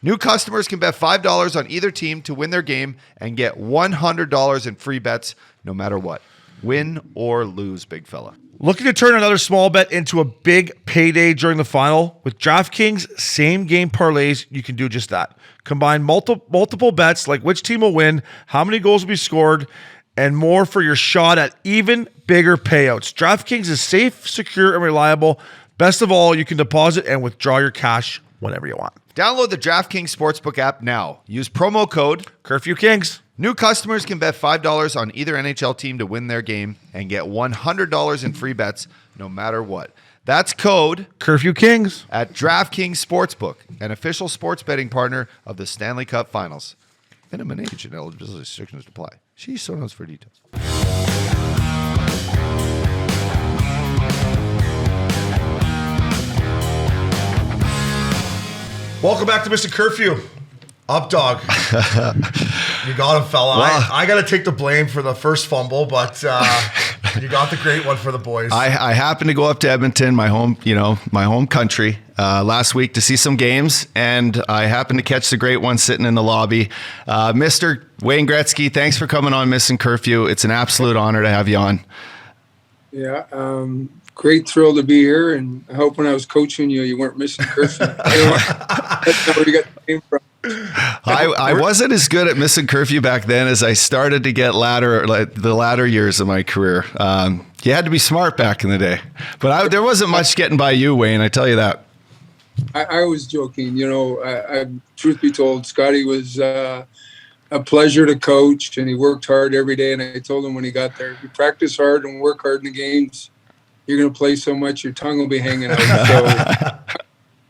New customers can bet $5 on either team to win their game and get $100 in free bets no matter what. Win or lose, big fella. Looking to turn another small bet into a big payday during the final? With DraftKings same-game parlays, you can do just that. Combine multiple bets like which team will win, how many goals will be scored, and more for your shot at even bigger payouts. DraftKings is safe, secure, and reliable. Best of all, you can deposit and withdraw your cash whenever you want. Download the DraftKings Sportsbook app now. Use promo code Curfew Kings. New customers can bet $5 on either NHL team to win their game and get $100 in free bets no matter what. That's code Curfew Kings at DraftKings Sportsbook, an official sports betting partner of the Stanley Cup Finals. Minimum age and eligibility restrictions apply. See show notes for details. Welcome back to Mr. Curfew. Updogg. You got him, fella. Wow. I got to take the blame for the first fumble, but you got the great one for the boys. I happened to go up to Edmonton, my home country, last week to see some games, and I happened to catch the great one sitting in the lobby. Mr. Wayne Gretzky, thanks for coming on Missin Curfew. It's an absolute honor to have you on. Yeah, great thrill to be here, and I hope when I was coaching you, you weren't missing curfew. That's not where you got the name from. I wasn't as good at missing curfew back then as I started to get the latter years of my career. You had to be smart back in the day, but there wasn't much getting by you, Wayne. I tell you that. I was joking. Truth be told, Scotty was a pleasure to coach, and he worked hard every day. And I told him when he got there, if you practice hard and work hard in the games, you're going to play so much your tongue will be hanging out.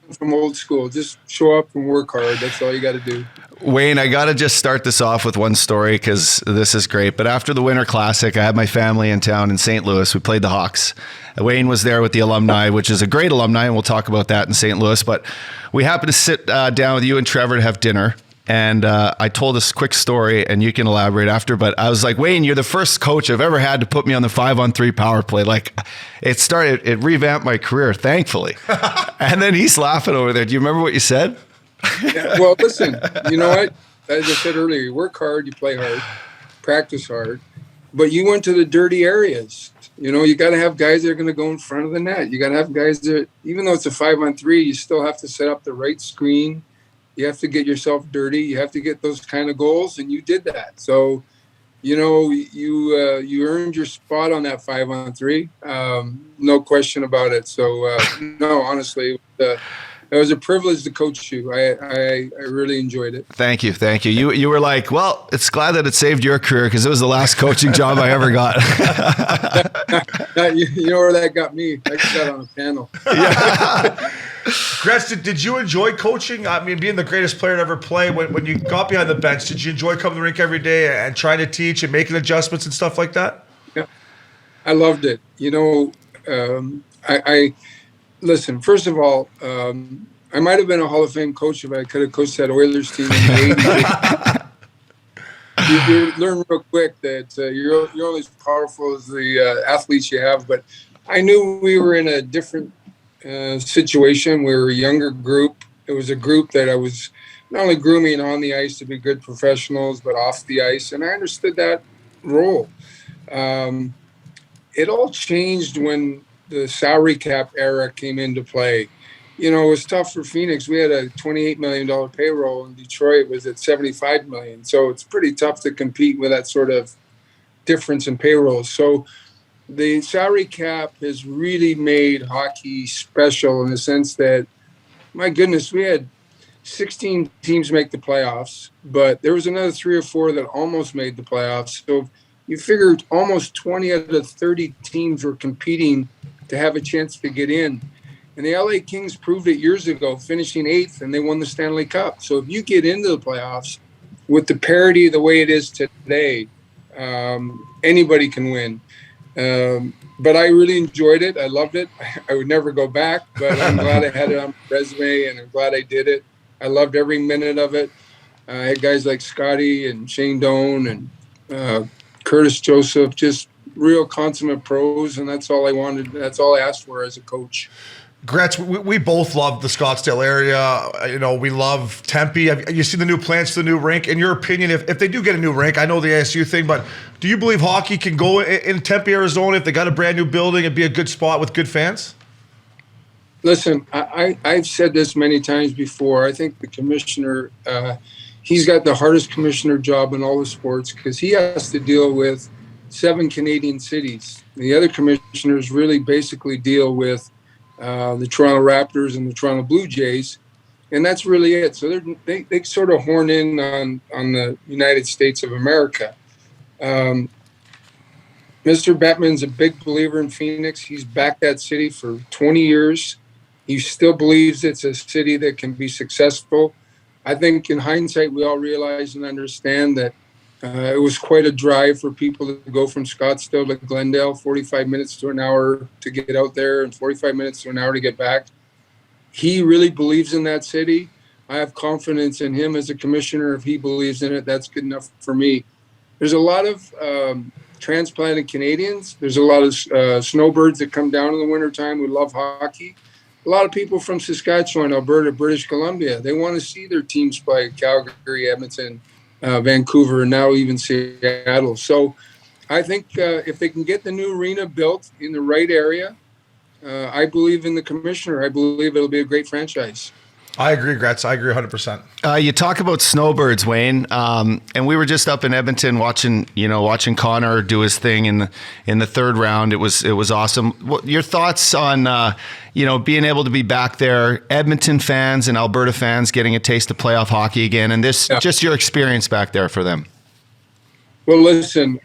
So from old school, just show up and work hard. That's all you got to do. Wayne, I got to just start this off with one story because this is great. But after the Winter Classic, I had my family in town in St. Louis. We played the Hawks. Wayne was there with the alumni, which is a great alumni, and we'll talk about that in St. Louis. But we happened to sit down with you and Trevor to have dinner. And I told this quick story, and you can elaborate after. But I was like, Wayne, you're the first coach I've ever had to put me on the 5-on-3 power play. Like, it revamped my career, thankfully. And then he's laughing over there. Do you remember what you said? Yeah, well, listen, you know what? As I said earlier, you work hard, you play hard, practice hard, but you went to the dirty areas. You know, you got to have guys that are going to go in front of the net. You got to have guys that, even though it's a 5-on-3, you still have to set up the right screen. You have to get yourself dirty. You have to get those kind of goals, and you did that. So, you know, you earned your spot on that 5-on-3, no question about it. So, no, honestly, it was a privilege to coach you. I really enjoyed it. Thank you. You were like, well, it's glad that it saved your career because it was the last coaching job I ever got. You know where that got me? I got on a panel. Gretz, did you enjoy coaching? I mean, being the greatest player to ever play, when you got behind the bench, did you enjoy coming to the rink every day and trying to teach and making adjustments and stuff like that? Yeah, I loved it. You know, I listen, first of all, I might have been a Hall of Fame coach if I could have coached that Oilers team in the 80s. You learn real quick that you're only as powerful as the athletes you have. But I knew we were in a different situation. We were a younger group. It was a group that I was not only grooming on the ice to be good professionals, but off the ice. And I understood that role. It all changed when the salary cap era came into play. You know, it was tough for Phoenix. We had a $28 million payroll, and Detroit was at $75 million. So it's pretty tough to compete with that sort of difference in payroll. So the salary cap has really made hockey special in the sense that, my goodness, we had 16 teams make the playoffs, but there was another 3 or 4 that almost made the playoffs. So you figured almost 20 out of 30 teams were competing to have a chance to get in. And the LA Kings proved it years ago, finishing 8th, and they won the Stanley Cup. So if you get into the playoffs with the parity the way it is today, anybody can win. But I really enjoyed it. I loved it. I would never go back, but I'm glad I had it on my resume, and I'm glad I did it. I loved every minute of it. I had guys like Scotty and Shane Doan and Curtis Joseph, just real consummate pros, and that's all I wanted. That's all I asked for as a coach. Gretz, we both love the Scottsdale area. You know, we love Tempe. Have you seen the new plans to the new rink? In your opinion, if they do get a new rink, I know the ASU thing, but do you believe hockey can go in Tempe, Arizona, if they got a brand new building and be a good spot with good fans? Listen, I've said this many times before. I think the commissioner, he's got the hardest commissioner job in all the sports because he has to deal with 7 Canadian cities. The other commissioners really basically deal with the Toronto Raptors and the Toronto Blue Jays, and that's really it. So they sort of horn in on the United States of America. Mr. Bettman's a big believer in Phoenix. He's backed that city for 20 years. He still believes it's a city that can be successful. I think in hindsight, we all realize and understand that it was quite a drive for people to go from Scottsdale to Glendale, 45 minutes to an hour to get out there and 45 minutes to an hour to get back. He really believes in that city. I have confidence in him as a commissioner. If he believes in it, that's good enough for me. There's a lot of transplanted Canadians. There's a lot of snowbirds that come down in the wintertime who love hockey. A lot of people from Saskatchewan, Alberta, British Columbia, they want to see their teams play Calgary, Edmonton, Vancouver, and now even Seattle. So I think if they can get the new arena built in the right area, I believe in the commissioner. I believe it'll be a great franchise. I agree, Gretz. I agree 100%. You talk about snowbirds, Wayne, and we were just up in Edmonton watching Connor do his thing in the third round. It was awesome. What your thoughts on being able to be back there, Edmonton fans and Alberta fans getting a taste of playoff hockey again, and just your experience back there for them? Well, listen,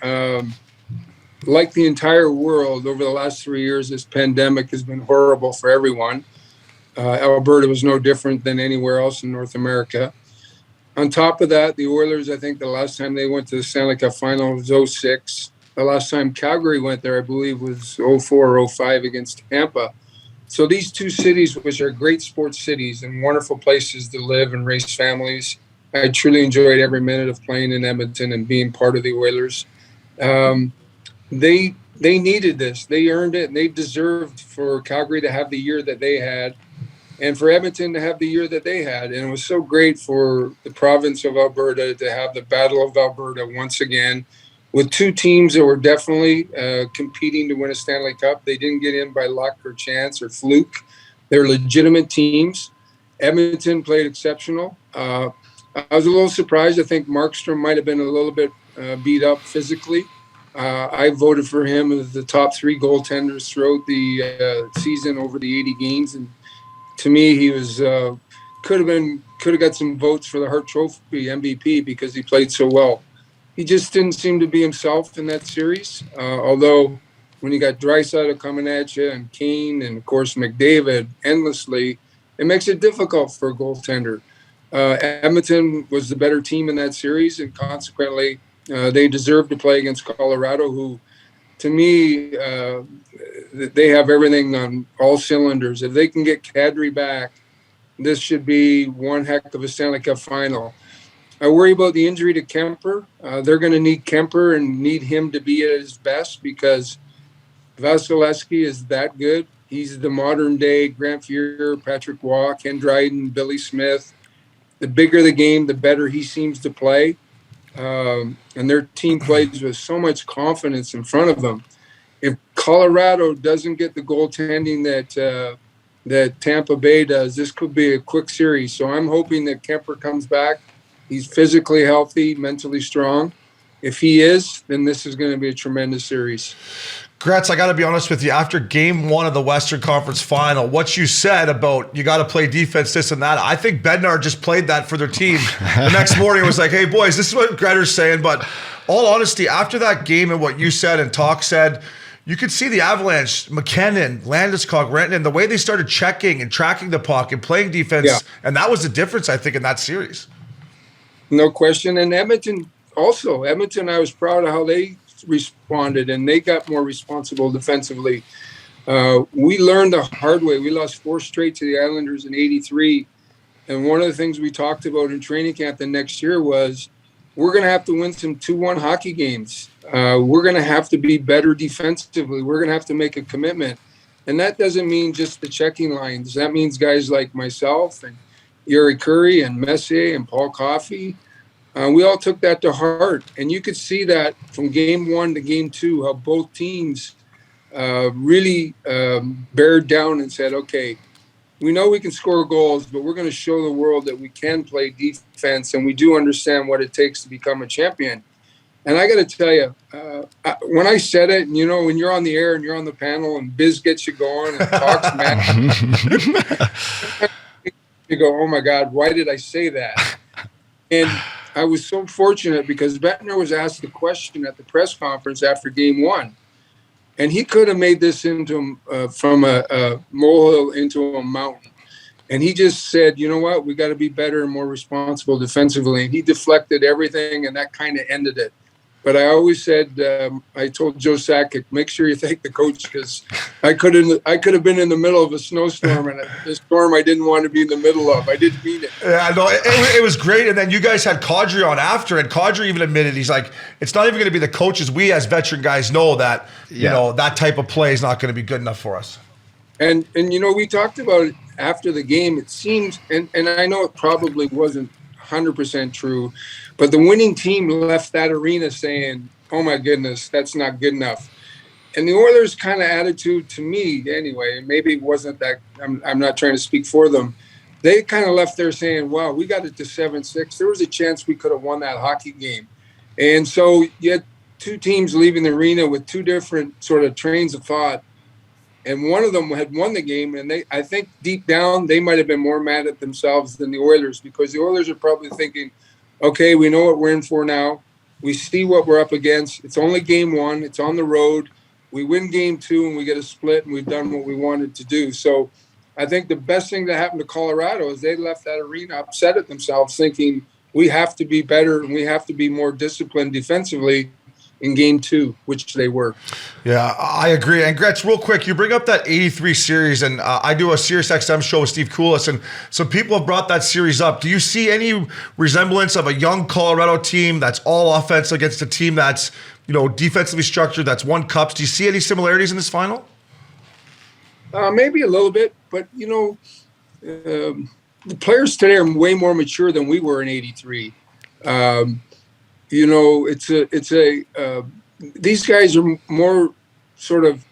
like the entire world over the last 3 years, this pandemic has been horrible for everyone. Alberta was no different than anywhere else in North America. On top of that, the Oilers, I think the last time they went to the Stanley Cup Finals was 2006. The last time Calgary went there, I believe, was 2004 or 2005 against Tampa. So these two cities, which are great sports cities and wonderful places to live and raise families, I truly enjoyed every minute of playing in Edmonton and being part of the Oilers. They needed this. They earned it, and they deserved for Calgary to have the year that they had. and for Edmonton to have the year that they had. And it was so great for the province of Alberta to have the Battle of Alberta once again with two teams that were definitely competing to win a Stanley Cup. They didn't get in by luck or chance or fluke. They're legitimate teams. Edmonton played exceptional. I was a little surprised. I think Markstrom might have been a little bit beat up physically. I voted for him as the top 3 goaltenders throughout the season over the 80 games. And to me, he was could have got some votes for the Hart Trophy MVP because he played so well. He just didn't seem to be himself in that series. Although when you got Draisaitl coming at you and Kane and of course McDavid endlessly, it makes it difficult for a goaltender. Edmonton was the better team in that series, and consequently, they deserved to play against Colorado, who, to me, they have everything on all cylinders. If they can get Kadri back, this should be one heck of a Stanley Cup final. I worry about the injury to Kemper. They're going to need Kemper and need him to be at his best because Vasilevsky is that good. He's the modern-day Grant Fuhrer, Patrick Waugh, Ken Dryden, Billy Smith. The bigger the game, the better he seems to play. And their team plays with so much confidence in front of them. If Colorado doesn't get the goaltending that Tampa Bay does, this could be a quick series. So I'm hoping that Kemper comes back. He's physically healthy, mentally strong. If he is, then this is going to be a tremendous series. Gretz, I got to be honest with you. After game 1 of the Western Conference Final, what you said about you got to play defense, this and that, I think Bednar just played that for their team. The next morning it was like, hey, boys, this is what Gretter's saying. But all honesty, after that game and what you said and Talk said, you could see the Avalanche, McKinnon, Landeskog, Renton, the way they started checking and tracking the puck and playing defense. Yeah. And that was the difference, I think, in that series. No question. And Edmonton also. Edmonton, I was proud of how they responded, and they got more responsible defensively. We learned the hard way. We lost 4 straight to the Islanders in '83, and one of the things we talked about in training camp the next year was we're going to have to win some 2-1 hockey games. We're going to have to be better defensively. We're going to have to make a commitment, and that doesn't mean just the checking lines. That means guys like myself and Yuri Curry and Messier and Paul Coffey. We all took that to heart, and you could see that from game 1 to game 2, how both teams really bared down and said, okay, we know we can score goals, but we're going to show the world that we can play defense, and we do understand what it takes to become a champion. And I got to tell you, when I said it, and, you know, when you're on the air and you're on the panel and Biz gets you going and talks, man, you go, oh, my God, why did I say that? And I was so fortunate because Bednar was asked the question at the press conference after game 1, and he could have made this into from a molehill into a mountain. And he just said, you know what, we got to be better and more responsible defensively. And he deflected everything, and that kind of ended it. But I always said, I told Joe Sakic, make sure you thank the coach, because I could have been in the middle of a snowstorm, and a storm I didn't want to be in the middle of. I didn't mean it. Yeah, no, it was great. And then you guys had Kadri on after, and Kadri even admitted, he's like, it's not even going to be the coaches. We as veteran guys know that, you know, that type of play is not going to be good enough for us. And you know, we talked about it after the game. It seems, and I know it probably wasn't 100% true, but the winning team left that arena saying, oh my goodness, that's not good enough. And the Oilers' kind of attitude, to me anyway, maybe it wasn't that, I'm not trying to speak for them, they kind of left there saying, wow, we got it to 7-6. There was a chance we could have won that hockey game. And so you had 2 teams leaving the arena with 2 different sort of trains of thought. And one of them had won the game, and I think deep down they might have been more mad at themselves than the Oilers, because the Oilers are probably thinking, okay, we know what we're in for now. We see what we're up against. It's only game 1. It's on the road. We win game 2, and we get a split, and we've done what we wanted to do. So I think the best thing that happened to Colorado is they left that arena upset at themselves, thinking we have to be better and we have to be more disciplined defensively in game 2, which they were. Yeah, I agree. And Gretz, real quick, you bring up that 83 series, and I do a Sirius XM show with Steve Koulis, and some people have brought that series up. Do you see any resemblance of a young Colorado team that's all offense against a team that's, you know, defensively structured, that's won cups? Do you see any similarities in this final? Maybe a little bit, but, you know, the players today are way more mature than we were in '83. These guys are more sort of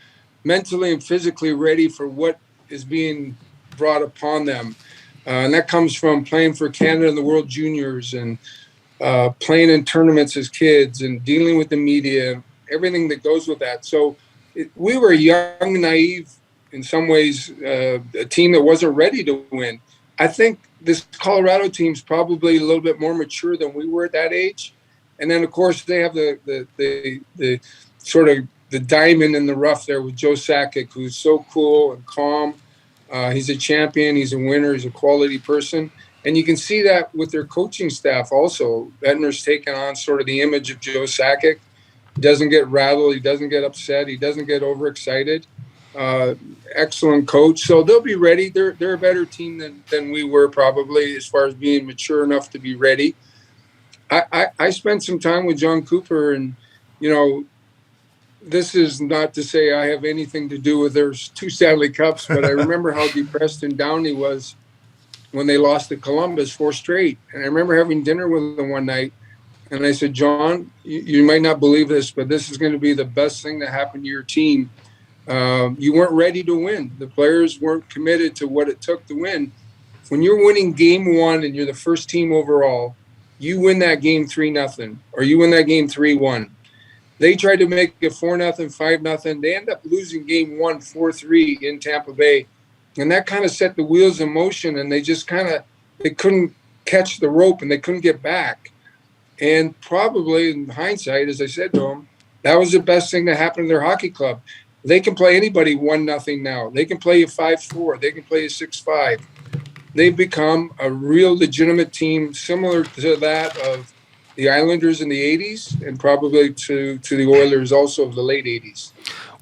mentally and physically ready for what is being brought upon them. And that comes from playing for Canada in the World Juniors and playing in tournaments as kids and dealing with the media, everything that goes with that. So we were young, naive, in some ways, a team that wasn't ready to win. I think this Colorado team's probably a little bit more mature than we were at that age. And then, of course, they have the sort of the diamond in the rough there with Joe Sakic, who's so cool and calm. He's a champion. He's a winner. He's a quality person. And you can see that with their coaching staff also. Bednar's taken on sort of the image of Joe Sakic. He doesn't get rattled. He doesn't get upset. He doesn't get overexcited. Excellent coach. So they'll be ready. They're a better team than we were probably as far as being mature enough to be ready. I spent some time with John Cooper, and, this is not to say I have anything to do with their 2 Stanley Cups, but I remember how depressed and down he was when they lost to Columbus 4 straight. And I remember having dinner with him one night, and I said, John, you might not believe this, but this is going to be the best thing that happened to your team. You weren't ready to win. The players weren't committed to what it took to win. When you're winning game 1 and you're the first team overall, you win that game 3-0, or you win that game 3-1. They tried to make it 4-0, 5-0. They end up losing game 1, 4-3 in Tampa Bay. And that kind of set the wheels in motion, and they just they couldn't catch the rope and they couldn't get back. And probably in hindsight, as I said to them, that was the best thing that happened to their hockey club. They can play anybody 1-0 now. They can play you 5-4. They can play you 6-5. They've become a real legitimate team, similar to that of the Islanders in the 80s and probably to the Oilers also of the late 80s.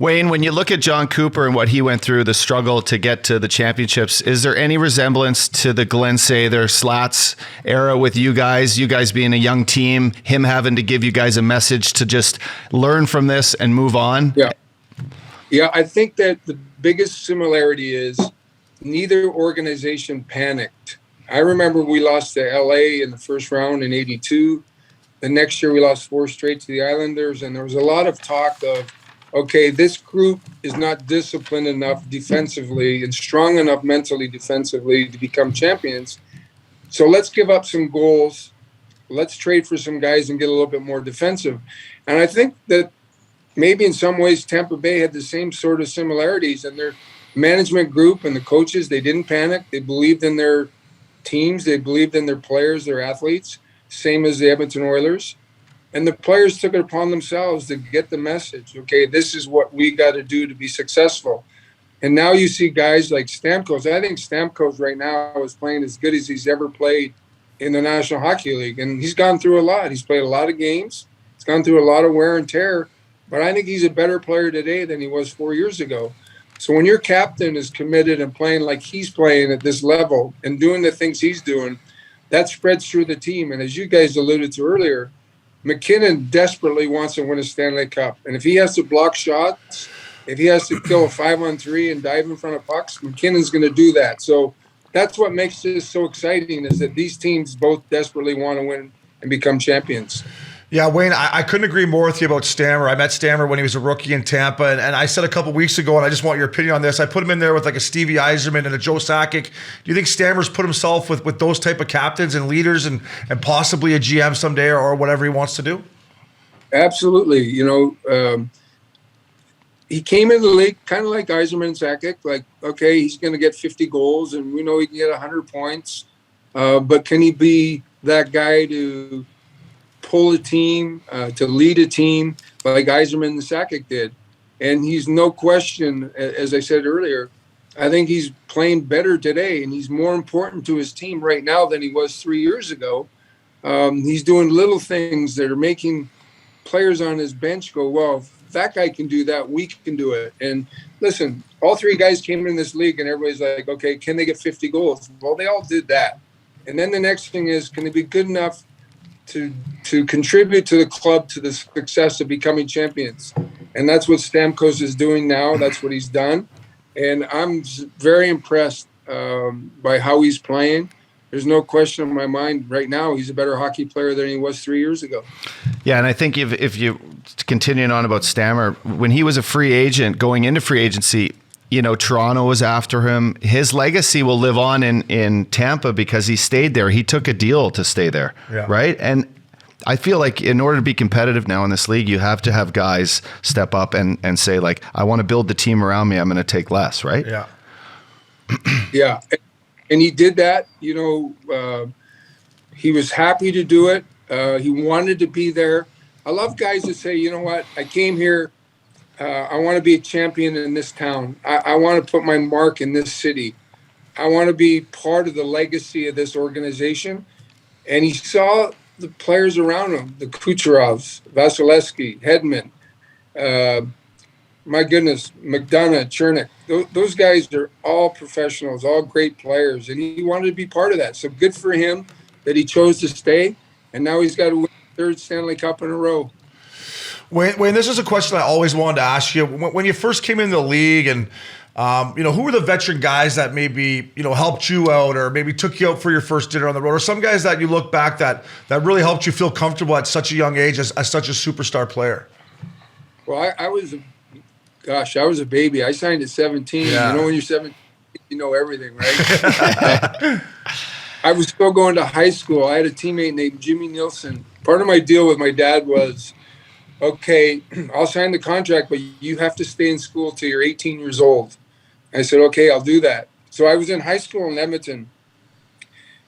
Wayne, when you look at John Cooper and what he went through, the struggle to get to the championships, is there any resemblance to the Glenn Sather Slats era with you guys being a young team, him having to give you guys a message to just learn from this and move on? Yeah, I think that the biggest similarity is neither organization panicked. I remember we lost to LA in the first round in '82. The next year we lost 4 straight to the Islanders, and there was a lot of talk of, okay, this group is not disciplined enough defensively and strong enough mentally defensively to become champions. So let's give up some goals. Let's trade for some guys and get a little bit more defensive. And I think that maybe in some ways Tampa Bay had the same sort of similarities in their management group and the coaches. They didn't panic. They believed in their teams. They believed in their players, their athletes, same as the Edmonton Oilers. And the players took it upon themselves to get the message. Okay, this is what we got to do to be successful. And now you see guys like Stamkos. I think Stamkos right now is playing as good as he's ever played in the National Hockey League. And he's gone through a lot. He's played a lot of games. He's gone through a lot of wear and tear. But I think he's a better player today than he was 4 years ago. So when your captain is committed and playing like he's playing at this level and doing the things he's doing, that spreads through the team. And as you guys alluded to earlier, McKinnon desperately wants to win a Stanley Cup. And if he has to block shots, if he has to kill a 5-on-3 and dive in front of pucks, McKinnon's going to do that. So that's what makes this so exciting, is that these teams both desperately want to win and become champions. Yeah, Wayne, I couldn't agree more with you about Stammer. I met Stammer when he was a rookie in Tampa, and I said a couple weeks ago, and I just want your opinion on this, I put him in there with like a Stevie Yzerman and a Joe Sakic. Do you think Stammer's put himself with those type of captains and leaders and possibly a GM someday or whatever he wants to do? Absolutely. He came in the league kind of like Yzerman and Sakic, like, okay, he's going to get 50 goals, and we know he can get 100 points, but can he be that guy to pull a team, to lead a team like Yzerman and Sakic did? And he's no question, as I said earlier, I think he's playing better today, and he's more important to his team right now than he was 3 years ago. He's doing little things that are making players on his bench go, well, if that guy can do that, we can do it. And listen, all 3 guys came in this league, and everybody's like, okay, can they get 50 goals? Well, they all did that. And then the next thing is, can they be good enough to contribute to the club to the success of becoming champions? And that's what Stamkos is doing now. That's what he's done. And I'm very impressed by how he's playing. There's no question in my mind right now he's a better hockey player than he was 3 years ago. Yeah, and I think if you continuing on about Stammer, when he was a free agent going into free agency, you know, Toronto was after him. His legacy will live on in Tampa because he stayed there. He took a deal to stay there, right? And I feel like in order to be competitive now in this league, you have to have guys step up and say, like, I want to build the team around me. I'm going to take less, right? Yeah. Yeah. And he did that. You know, he was happy to do it. He wanted to be there. I love guys that say, you know what, I came here. I want to be a champion in this town. I want to put my mark in this city. I want to be part of the legacy of this organization. And he saw the players around him, the Kucherovs, Vasilevsky, Hedman, my goodness, McDonough, Chernik. Those guys are all professionals, all great players. And he wanted to be part of that. So good for him that he chose to stay. And now he's got to win the third Stanley Cup in a row. Wayne, this is a question I always wanted to ask you. When you first came into the league and, you know, who were the veteran guys that maybe, you know, helped you out or maybe took you out for your first dinner on the road, or some guys that you look back that really helped you feel comfortable at such a young age as such a superstar player? Well, I was a baby. I signed at 17. Yeah. You know, when you're 17, you know everything, right? I was still going to high school. I had a teammate named Jimmy Nielsen. Part of my deal with my dad was, okay, I'll sign the contract, but you have to stay in school till you're 18 years old. I said, okay, I'll do that. So I was in high school in Edmonton,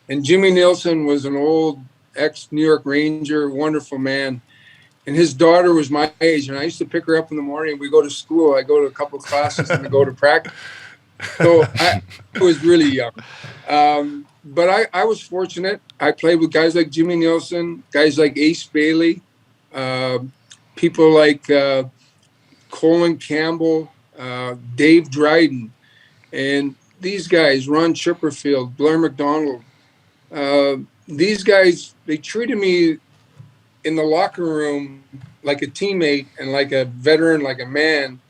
and Jimmy Nielsen was an old ex-New York Ranger, wonderful man. And his daughter was my age, and I used to pick her up in the morning. We go to school. I go to a couple of classes and I go to practice. So I was really young. But I was fortunate. I played with guys like Jimmy Nielsen, guys like Ace Bailey, people like Colin Campbell, Dave Dryden. And these guys, Ron Chipperfield, Blair McDonald, these guys, they treated me in the locker room like a teammate and like a veteran, like a man.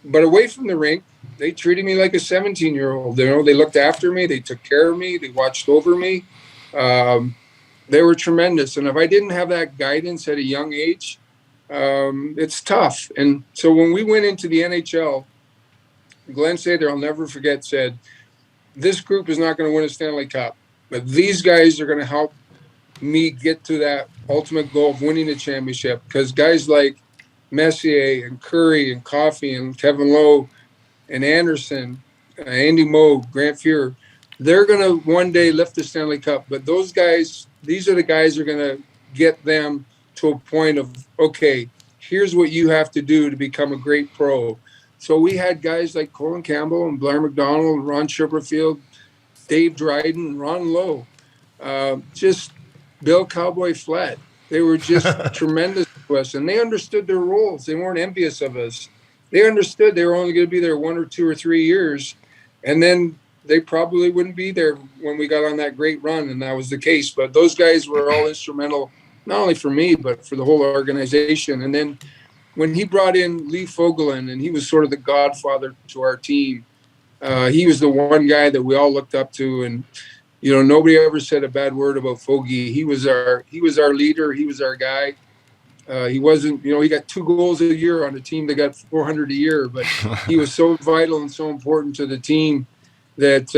But away from the rink, they treated me like a 17-year-old. You know, they looked after me. They took care of me. They watched over me. They were tremendous. And if I didn't have that guidance at a young age, it's tough. And so when we went into the NHL, Glenn Sather, I'll never forget, said, this group is not going to win a Stanley Cup, but these guys are going to help me get to that ultimate goal of winning the championship. Because guys like Messier and Curry and Coffey and Kevin Lowe and Anderson, Andy Moe, Grant Fuhrer, they're going to one day lift the Stanley Cup. But those guys, these are the guys who are going to get them to a point of, okay, here's what you have to do to become a great pro. So we had guys like Colin Campbell and Blair McDonald, Ron Chipperfield, Dave Dryden, and Ron Lowe, just Bill Cowboy Flatt. They were just tremendous to us, and they understood their roles. They weren't envious of us. They understood they were only going to be there 1 or 2 or 3 years, and then they probably wouldn't be there when we got on that great run, and that was the case. But those guys were all instrumental, not only for me, but for the whole organization. And then when he brought in Lee Fogelin, and he was sort of the godfather to our team, he was the one guy that we all looked up to, and you know, nobody ever said a bad word about Fogie. He was our leader. He was our guy. He wasn't, you know, he got 2 goals a year on a team that got 400 a year, but he was so vital and so important to the team that,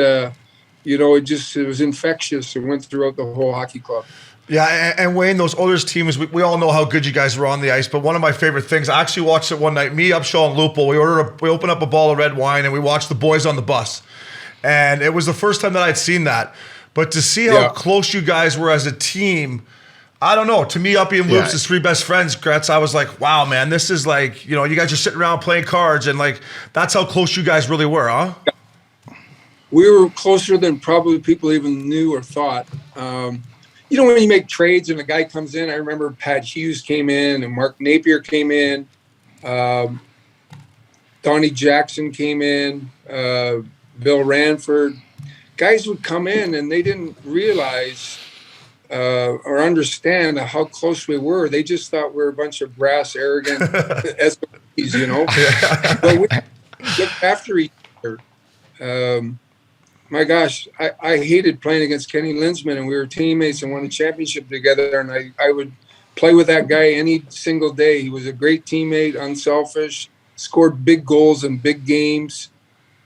you know, it was infectious and went throughout the whole hockey club. Yeah, and Wayne, those Oilers teams, we all know how good you guys were on the ice, but one of my favorite things, I actually watched it one night, me, Upshaw, and Lupul, we opened up a bottle of red wine and we watched the boys on the bus. And it was the first time that I'd seen that. But to see how close you guys were as a team, I don't know. To me, Uppy and Loops, his 3 best friends, Gretz, I was like, wow, man, this is like, you know, you guys are sitting around playing cards, and like, that's how close you guys really were, huh? We were closer than probably people even knew or thought. You know, when you make trades and a guy comes in, I remember Pat Hughes came in and Mark Napier came in. Donnie Jackson came in, Bill Ranford. Guys would come in and they didn't realize or understand how close we were. They just thought we were a bunch of brass, arrogant SOBs, you know. But we looked after each other. my gosh, I hated playing against Kenny Linsman, and we were teammates and won a championship together. And I would play with that guy any single day. He was a great teammate, unselfish, scored big goals in big games.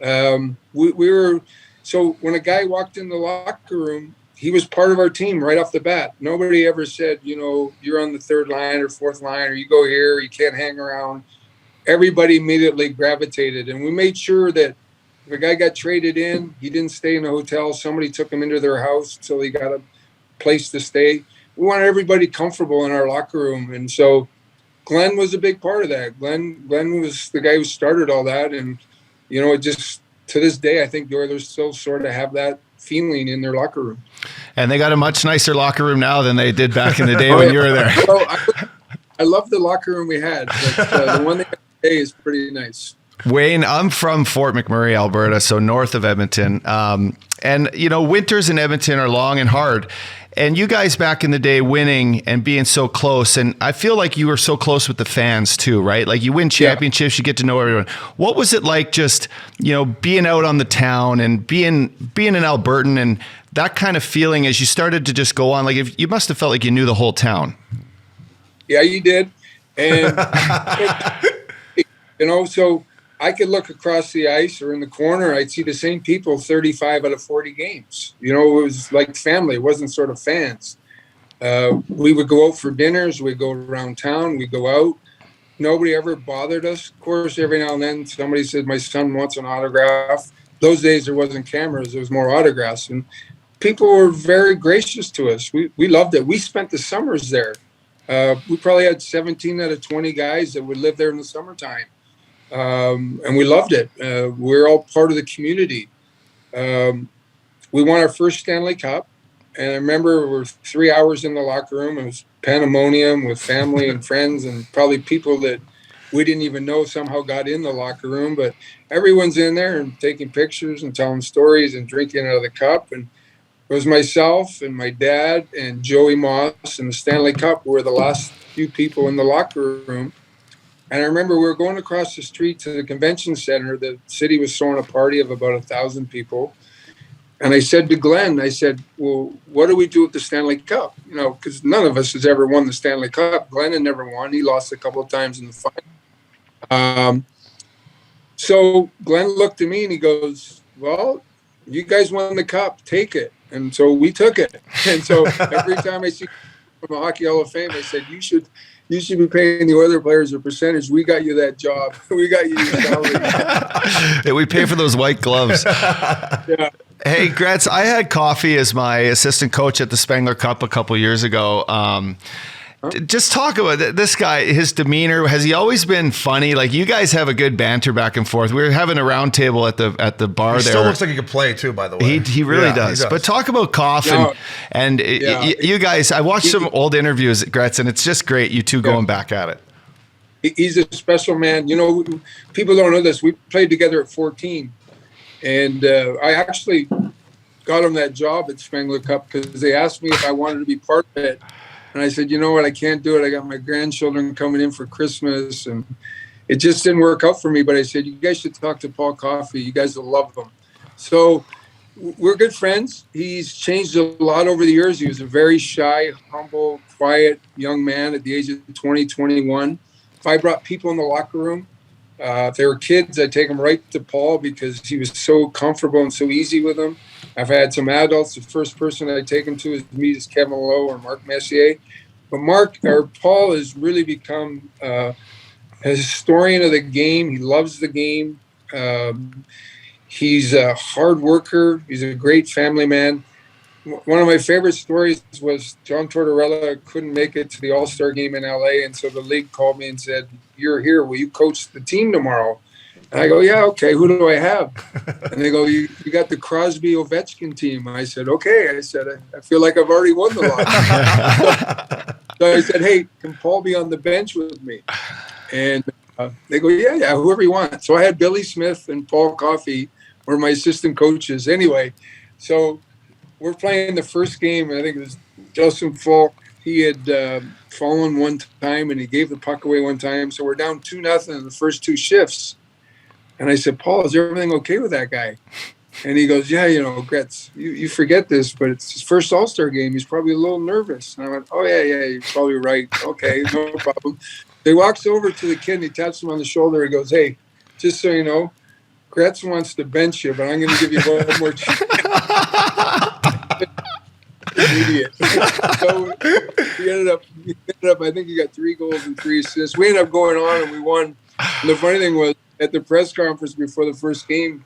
We were, so when a guy walked in the locker room, he was part of our team right off the bat. Nobody ever said, you know, you're on the third line or fourth line, or you go here, or you can't hang around. Everybody immediately gravitated. And we made sure that if a guy got traded in, he didn't stay in a hotel. Somebody took him into their house until he got a place to stay. We wanted everybody comfortable in our locker room. And so Glenn was a big part of that. Glenn was the guy who started all that. And, you know, it just, to this day, I think the Oilers still sort of have that feeling in their locker room. And they got a much nicer locker room now than they did back in the day when you were there. Well, I love the locker room we had, but the one they have today is pretty nice. Wayne, I'm from Fort McMurray, Alberta, so north of Edmonton. And, you know, winters in Edmonton are long and hard. And you guys back in the day winning and being so close, and I feel like you were so close with the fans too, right? Like you win championships, you get to know everyone. What was it like just, you know, being out on the town and being an Albertan and that kind of feeling as you started to just go on? Like if you must have felt like you knew the whole town. Yeah, you did. And, you know, so I could look across the ice or in the corner, I'd see the same people 35 out of 40 games. You know, it was like family. It wasn't sort of fans. We would go out for dinners. We'd go around town. We'd go out. Nobody ever bothered us. Of course, every now and then somebody said, my son wants an autograph. Those days there wasn't cameras. There was more autographs. And people were very gracious to us. We loved it. We spent the summers there. We probably had 17 out of 20 guys that would live there in the summertime. And we loved it. We're all part of the community. We won our first Stanley Cup. And I remember we were 3 hours in the locker room. It was pandemonium with family and friends and probably people that we didn't even know somehow got in the locker room. But everyone's in there and taking pictures and telling stories and drinking out of the cup. And it was myself and my dad and Joey Moss and the Stanley Cup were the last few people in the locker room. And I remember we were going across the street to the convention center. The city was throwing a party of about 1,000 people. And I said to Glenn, I said, well, what do we do with the Stanley Cup? You know, because none of us has ever won the Stanley Cup. Glenn had never won. He lost a couple of times in the final. So Glenn looked at me and he goes, well, you guys won the cup. Take it. And so we took it. And so every time I see from the Hockey Hall of Fame, I said, you should be paying the other players a percentage. We got you that job. We got you your salary. Yeah, we pay for those white gloves. Yeah. Hey, Gretz, I had Coffey as my assistant coach at the Spengler Cup a couple years ago. Just talk about this guy, his demeanor. Has he always been funny? Like you guys have a good banter back and forth. We were having a round table at the bar there. He still looks like he could play too, by the way. He really does. But talk about Coffey and you guys. I watched some old interviews, Gretz, and it's just great. You two going back at it. He's a special man. You know, people don't know this. We played together at 14. And I actually got him that job at Spengler Cup because they asked me if I wanted to be part of it. And I said, you know what, I can't do it. I got my grandchildren coming in for Christmas. And it just didn't work out for me. But I said, you guys should talk to Paul Coffey. You guys will love him. So we're good friends. He's changed a lot over the years. He was a very shy, humble, quiet young man at the age of 20, 21. If I brought people in the locker room, if they were kids, I'd take them right to Paul because he was so comfortable and so easy with them. I've had some adults. The first person I'd take them to is meet is Kevin Lowe or Mark Messier. But Paul has really become a historian of the game. He loves the game. He's a hard worker. He's a great family man. One of my favorite stories was John Tortorella couldn't make it to the All-Star game in LA. And so the league called me and said, you're here. Will you coach the team tomorrow? And I go, yeah, okay. Who do I have? And they go, you got the Crosby Ovechkin team. I said, okay. I said, I feel like I've already won the lot. So I said, hey, can Paul be on the bench with me? And they go, yeah, whoever you want. So I had Billy Smith and Paul Coffey were my assistant coaches. Anyway, so we're playing the first game. I think it was Justin Falk. He had fallen one time and he gave the puck away one time. So we're down 2-0 in the first two shifts. And I said, Paul, is everything okay with that guy? And he goes, yeah, Gretz, you forget this, but it's his first All-Star game. He's probably a little nervous. And I went, oh, yeah, you're probably right. Okay, no problem. He walks over to the kid and he taps him on the shoulder. He goes, hey, just so you know, Gretz wants to bench you, but I'm going to give you one more chance. Idiot. So we ended up, I think he got 3 goals and 3 assists. We ended up going on and we won. And the funny thing was, at the press conference before the first game,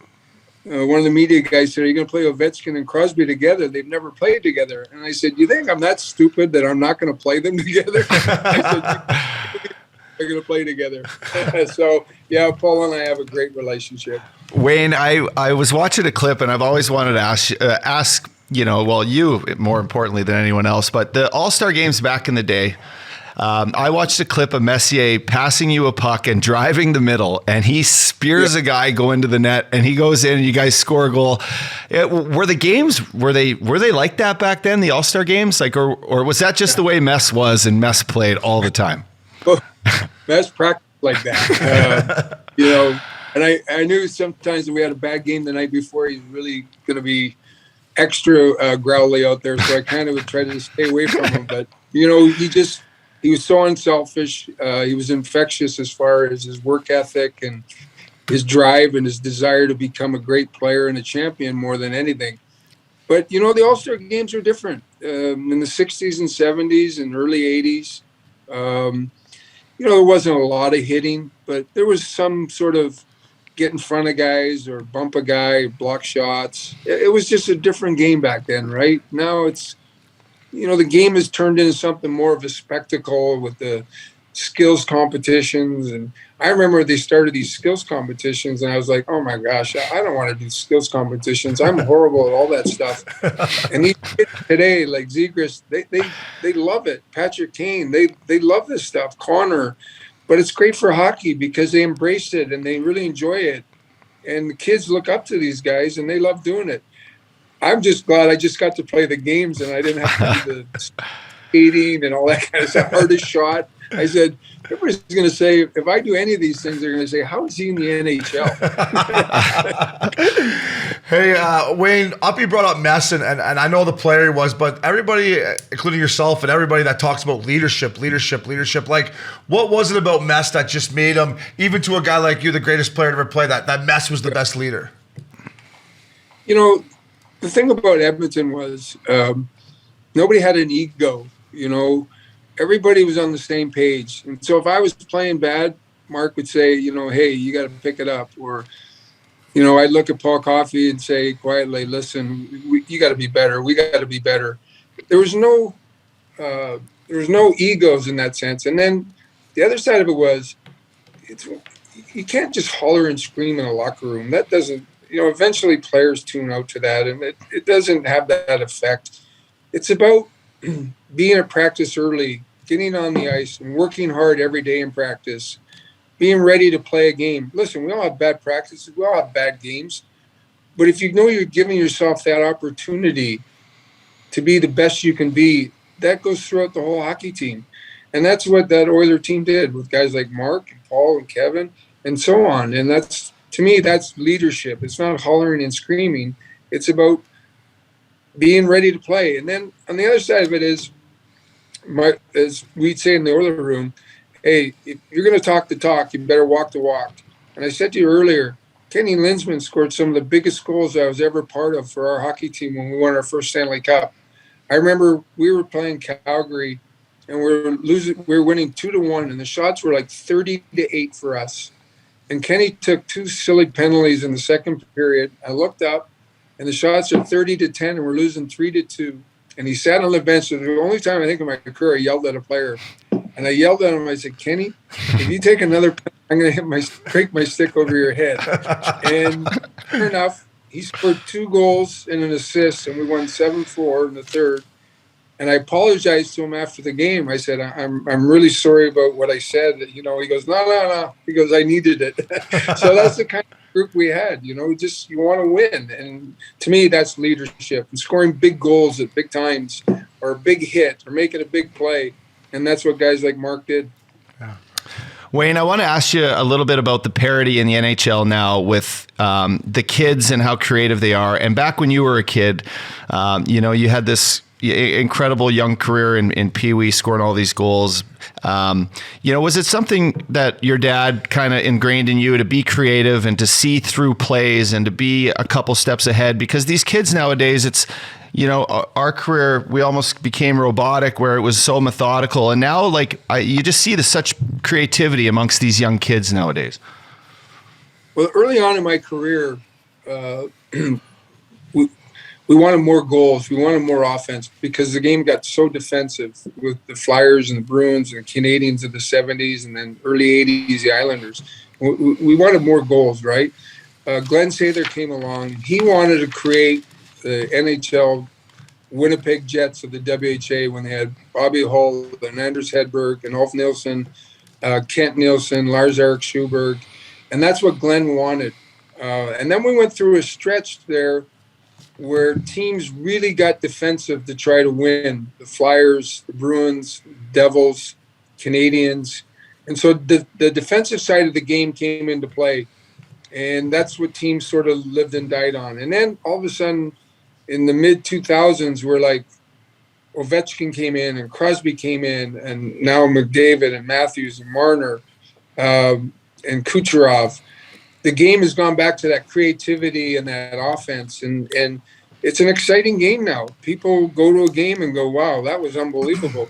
one of the media guys said, are you going to play Ovechkin and Crosby together? They've never played together. And I said, you think I'm that stupid that I'm not going to play them together? I said, they're going to play together. So, yeah, Paul and I have a great relationship. Wayne, I was watching a clip, and I've always wanted to ask you more importantly than anyone else, but the All-Star games back in the day, I watched a clip of Messier passing you a puck and driving the middle, and he spears a guy going to the net, and he goes in, and you guys score a goal. Were the games were they like that back then? The All-Star games, or was that just the way Mess was and Mess played all the time? Mess practiced like that, And I knew sometimes that we had a bad game the night before. He's really going to be extra growly out there, so I kind of would try to stay away from him. But he was so unselfish. He was infectious as far as his work ethic and his drive and his desire to become a great player and a champion more than anything. But, the All-Star games are different. In the 60s and 70s and early 80s, there wasn't a lot of hitting, but there was some sort of get in front of guys or bump a guy, block shots. It was just a different game back then, right? Now it's, the game has turned into something more of a spectacle with the skills competitions. And I remember they started these skills competitions and I was like, oh my gosh, I don't want to do skills competitions. I'm horrible at all that stuff. And these kids today, like Zegras, they love it. Patrick Kane, they love this stuff. Connor. But it's great for hockey because they embrace it and they really enjoy it. And the kids look up to these guys and they love doing it. I'm just glad I just got to play the games and I didn't have to do the skating and all that kind of stuff. Hardest shot. I said, everybody's going to say, if I do any of these things, they're going to say, how is he in the NHL? Hey, Wayne, Uppy brought up Missin, and I know the player he was, but everybody, including yourself and everybody that talks about leadership, like, what was it about Mess that just made him, even to a guy like you, the greatest player to ever play, that Mess was the best leader? The thing about Edmonton was nobody had an ego, Everybody was on the same page. And so if I was playing bad, Mark would say, hey, you got to pick it up. Or, I'd look at Paul Coffey and say quietly, listen, you got to be better. We got to be better. There was no egos in that sense. And then the other side of it was, you can't just holler and scream in a locker room. That doesn't, eventually players tune out to that, and it doesn't have that effect. It's about being at practice early, getting on the ice and working hard every day in practice, being ready to play a game. Listen, we all have bad practices. We all have bad games. But if you're giving yourself that opportunity to be the best you can be, that goes throughout the whole hockey team. And that's what that Oiler team did with guys like Mark and Paul and Kevin and so on. And to me, that's leadership. It's not hollering and screaming. It's about being ready to play. And then on the other side of it is, as we'd say in the Oiler room, hey, if you're going to talk the talk, you better walk the walk. And I said to you earlier, Kenny Linsman scored some of the biggest goals I was ever part of for our hockey team when we won our first Stanley Cup. I remember we were playing Calgary and we were winning 2-1, and the shots were like 30-8 for us. And Kenny took 2 silly penalties in the second period. I looked up, and the shots are 30-10, and we're losing 3-2. And he sat on the bench. It was the only time I think in my career I yelled at a player. And I yelled at him. I said, Kenny, if you take another penalty, I'm going to break my stick over your head. And sure enough, he scored 2 goals and an assist, and we won 7-4 in the third. And I apologized to him after the game. I said, I'm really sorry about what I said. He goes, no. He goes, I needed it. So that's the kind of group we had. You want to win. And to me, that's leadership. And scoring big goals at big times, or a big hit, or making a big play. And that's what guys like Mark did. Yeah. Wayne, I want to ask you a little bit about the parity in the NHL now with the kids and how creative they are. And back when you were a kid, you had this incredible young career in Pee Wee, scoring all these goals. Was it something that your dad kind of ingrained in you to be creative and to see through plays and to be a couple steps ahead? Because these kids nowadays, it's, our career, we almost became robotic where it was so methodical. And now, you just see such creativity amongst these young kids nowadays. Well, early on in my career, we wanted more goals. We wanted more offense because the game got so defensive with the Flyers and the Bruins and the Canadians of the 70s and then early 80s, the Islanders. We wanted more goals, right? Glenn Sather came along. He wanted to create the NHL Winnipeg Jets of the WHA when they had Bobby Hull and Anders Hedberg and Ulf Nilsson, Kent Nilsson, Lars-Erik Schuberg. And that's what Glenn wanted. And then we went through a stretch there where teams really got defensive to try to win. The Flyers, the Bruins, Devils, Canadians. And so the defensive side of the game came into play. And that's what teams sort of lived and died on. And then all of a sudden, in the mid-2000s, we're like, Ovechkin came in and Crosby came in and now McDavid and Matthews and Marner and Kucherov. The game has gone back to that creativity and that offense, and it's an exciting game now. People go to a game and go, wow, that was unbelievable.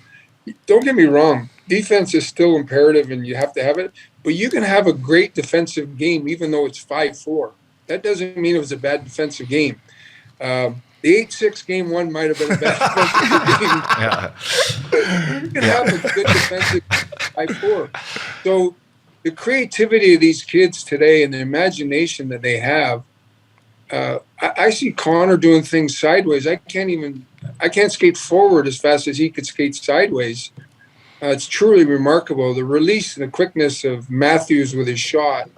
Don't get me wrong. Defense is still imperative, and you have to have it, but you can have a great defensive game even though it's 5-4. That doesn't mean it was a bad defensive game. The 8-6 game one might have been a bad defensive game. You can have a good defensive 5-4. So the creativity of these kids today and the imagination that they have, I see Connor doing things sideways. I can't skate forward as fast as he could skate sideways. It's truly remarkable. The release and the quickness of Matthews with his shot.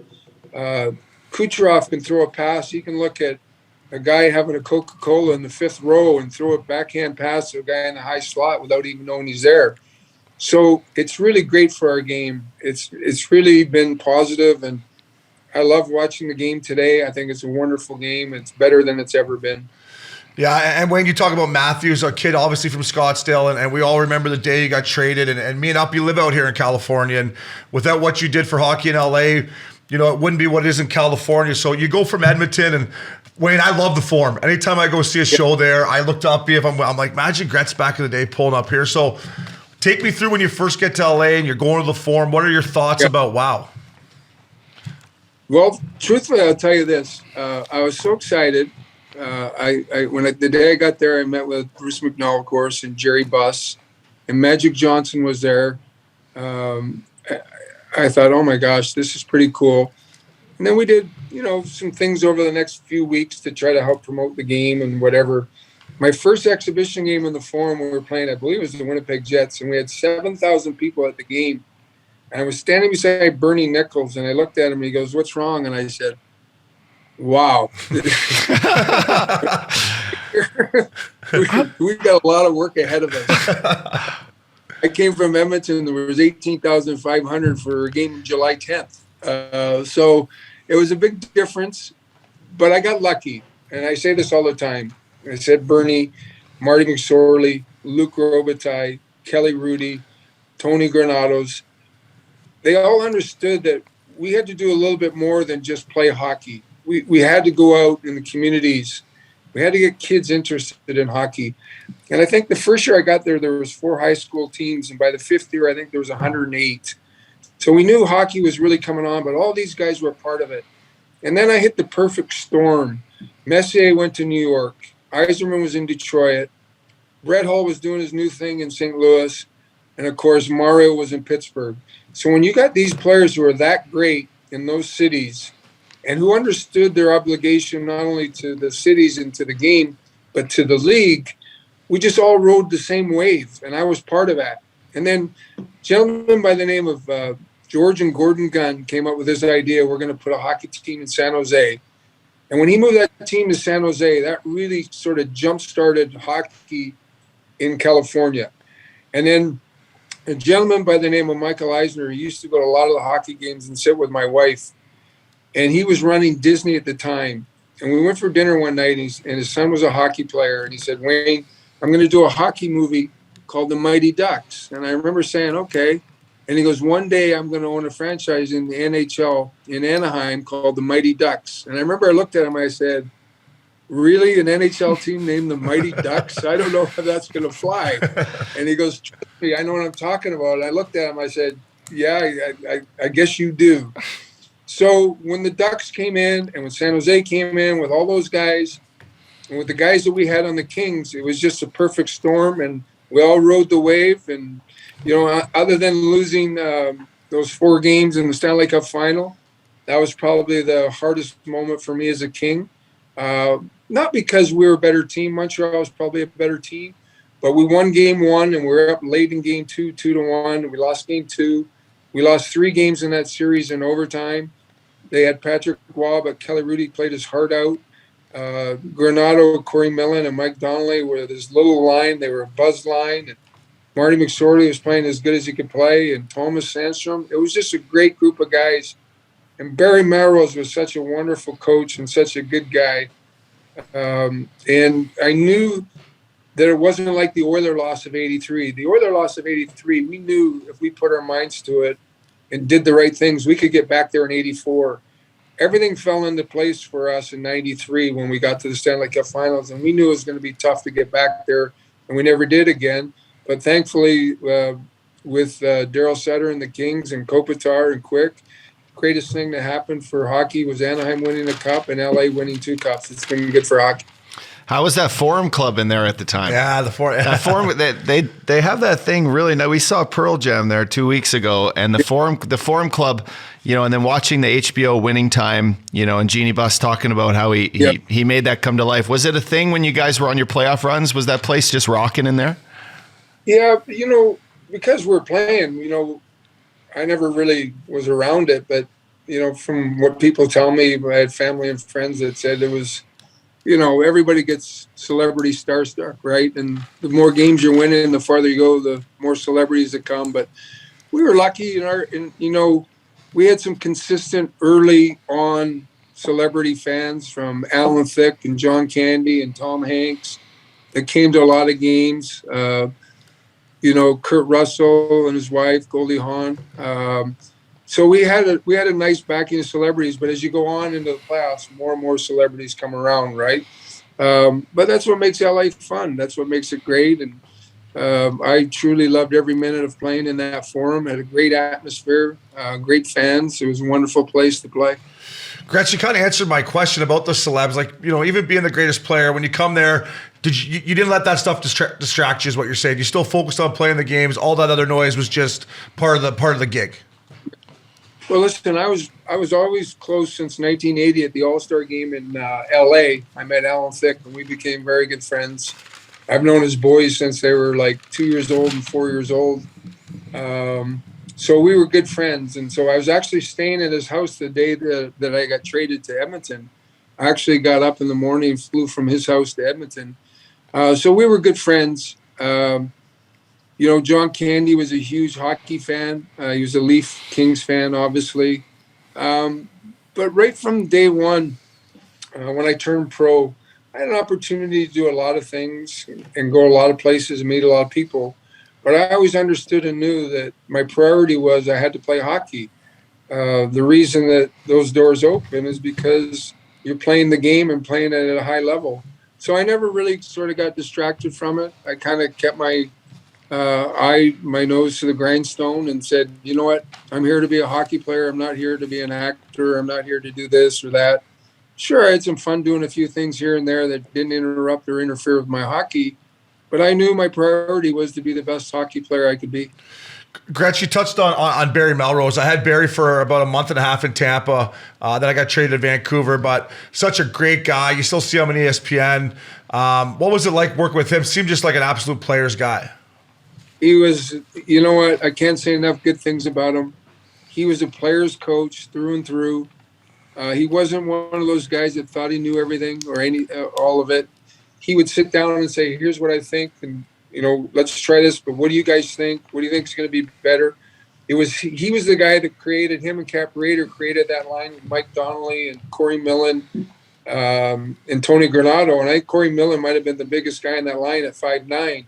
Kucherov can throw a pass. He can look at a guy having a Coca-Cola in the fifth row and throw a backhand pass to a guy in the high slot without even knowing he's there. So it's really great for our game. It's really been positive, and I love watching the game today. I think it's a wonderful game. It's better than it's ever been. Yeah, and when you talk about Matthews, a kid obviously from Scottsdale, and we all remember the day you got traded, and me and Uppy live out here in California, and without what you did for hockey in LA, it wouldn't be what it is in California. So you go from Edmonton, and Wayne, I love the Forum. Anytime I go see a show there, I looked up if I'm like, imagine Gretz back in the day pulling up here. So take me through when you first get to LA and you're going to the Forum. What are your thoughts about WOW? Well, truthfully, I'll tell you this. I was so excited. The day I got there, I met with Bruce McNall, of course, and Jerry Buss, and Magic Johnson was there. I thought, oh my gosh, this is pretty cool. And then we did, some things over the next few weeks to try to help promote the game and whatever. My first exhibition game in the Forum we were playing, I believe it was the Winnipeg Jets, and we had 7,000 people at the game. And I was standing beside Bernie Nichols, and I looked at him, and he goes, "What's wrong?" And I said, "Wow." we got a lot of work ahead of us. I came from Edmonton. There was 18,500 for a game July 10th. So it was a big difference, but I got lucky. And I say this all the time. I said Bernie, Marty McSorley, Luke Robitaille, Kelly Rudy, Tony Granados, they all understood that we had to do a little bit more than just play hockey. We had to go out in the communities. We had to get kids interested in hockey. And I think the first year I got there was 4 high school teams. And by the 5th year, I think there was 108. So we knew hockey was really coming on, but all these guys were a part of it. And then I hit the perfect storm. Messier went to New York. Yzerman was in Detroit. Brett Hull was doing his new thing in St. Louis. And, of course, Mario was in Pittsburgh. So when you got these players who are that great in those cities and who understood their obligation not only to the cities and to the game, but to the league, we just all rode the same wave, and I was part of that. And then a gentleman by the name of George and Gordon Gunn came up with this idea, we're going to put a hockey team in San Jose. And when he moved that team to San Jose, that really sort of jump-started hockey in California. And then a gentleman by the name of Michael Eisner. He used to go to a lot of the hockey games and sit with my wife. And he was running Disney at the time. And we went for dinner one night, and his son was a hockey player. And he said, Wayne, I'm going to do a hockey movie called The Mighty Ducks. And I remember saying, okay. And he goes, one day I'm going to own a franchise in the NHL in Anaheim called The Mighty Ducks. And I remember I looked at him, I said, really, an NHL team named the Mighty Ducks? I don't know if that's going to fly. And he goes, trust me, I know what I'm talking about. And I looked at him, I said, yeah, I guess you do. So when the Ducks came in and when San Jose came in with all those guys and with the guys that we had on the Kings, it was just a perfect storm, and we all rode the wave. And, other than losing those 4 games in the Stanley Cup final, that was probably the hardest moment for me as a King. Not because we were a better team. Montreal was probably a better team, but we won game 1 and we were up late in game 2, 2-1. We lost game 2. We lost 3 games in that series in overtime. They had Patrick Waugh, but Kelly Rudy played his heart out. Granato, Corey Millen, and Mike Donnelly were this little line. They were a buzz line. And Marty McSorley was playing as good as he could play, and Thomas Sandstrom. It was just a great group of guys. And Barry Melrose was such a wonderful coach and such a good guy. And I knew that it wasn't like the Oiler loss of 83. The Oiler loss of 83, we knew if we put our minds to it and did the right things, we could get back there in 84. Everything fell into place for us in 93 when we got to the Stanley Cup Finals, and we knew it was going to be tough to get back there, and we never did again. But thankfully, with Darryl Sutter and the Kings and Kopitar and Quick, greatest thing to happen for hockey was Anaheim winning the Cup and LA winning 2 Cups. It's been good for hockey. How was that Forum Club in there at the time? Yeah, the Forum. That Forum, they have that thing really. Now we saw Pearl Jam there 2 weeks ago, and the Forum Club, and then watching the HBO Winning Time, and Jeannie Buss talking about how he made that come to life. Was it a thing when you guys were on your playoff runs? Was that place just rocking in there? Yeah, because we're playing, I never really was around it, but from what people tell me, I had family and friends that said it was. Everybody gets celebrity starstruck, right? And the more games you're winning, the farther you go, the more celebrities that come. But we were lucky we had some consistent early on celebrity fans from Alan Thicke and John Candy and Tom Hanks that came to a lot of games. Kurt Russell and his wife, Goldie Hawn. So we had a nice backing of celebrities, but as you go on into the playoffs, more and more celebrities come around, right? But that's what makes LA fun. That's what makes it great. And I truly loved every minute of playing in that Forum. Had a great atmosphere, great fans. It was a wonderful place to play. Gretz, you kind of answered my question about the celebs. Like, even being the greatest player, when you come there, you didn't let that stuff distract you, is what you're saying. You still focused on playing the games. All that other noise was just part of the gig. Well, listen, I was always close since 1980 at the All-Star game in L.A. I met Alan Thicke, and we became very good friends. I've known his boys since they were like 2 years old and 4 years old. So we were good friends. And so I was actually staying at his house the day that I got traded to Edmonton. I actually got up in the morning and flew from his house to Edmonton. So we were good friends. John Candy was a huge hockey fan. He was a Leaf Kings fan, obviously. But right from day one, when I turned pro, I had an opportunity to do a lot of things and go a lot of places and meet a lot of people. But I always understood and knew that my priority was I had to play hockey. The reason that those doors open is because you're playing the game and playing it at a high level. So I never really sort of got distracted from it. I kind of kept my nose to the grindstone and said, you know what, I'm here to be a hockey player. I'm not here to be an actor. I'm not here to do this or that. Sure, I had some fun doing a few things here and there that didn't interrupt or interfere with my hockey, but I knew my priority was to be the best hockey player I could be. Gretz, you touched on Barry Melrose. I had Barry for about a month and a half in Tampa. Then I got traded to Vancouver, but such a great guy. You still see him on ESPN. What was it like working with him? Seemed just like an absolute player's guy. He was, you know what, I can't say enough good things about him. He was a player's coach through and through. He wasn't one of those guys that thought he knew everything or all of it. He would sit down and say, here's what I think, and let's try this, but what do you guys think? What do you think is going to be better? He was the guy that created, him and Cap Rader created that line with Mike Donnelly and Corey Millen and Tony Granato. And I think Corey Millen might have been the biggest guy in that line at 5'9",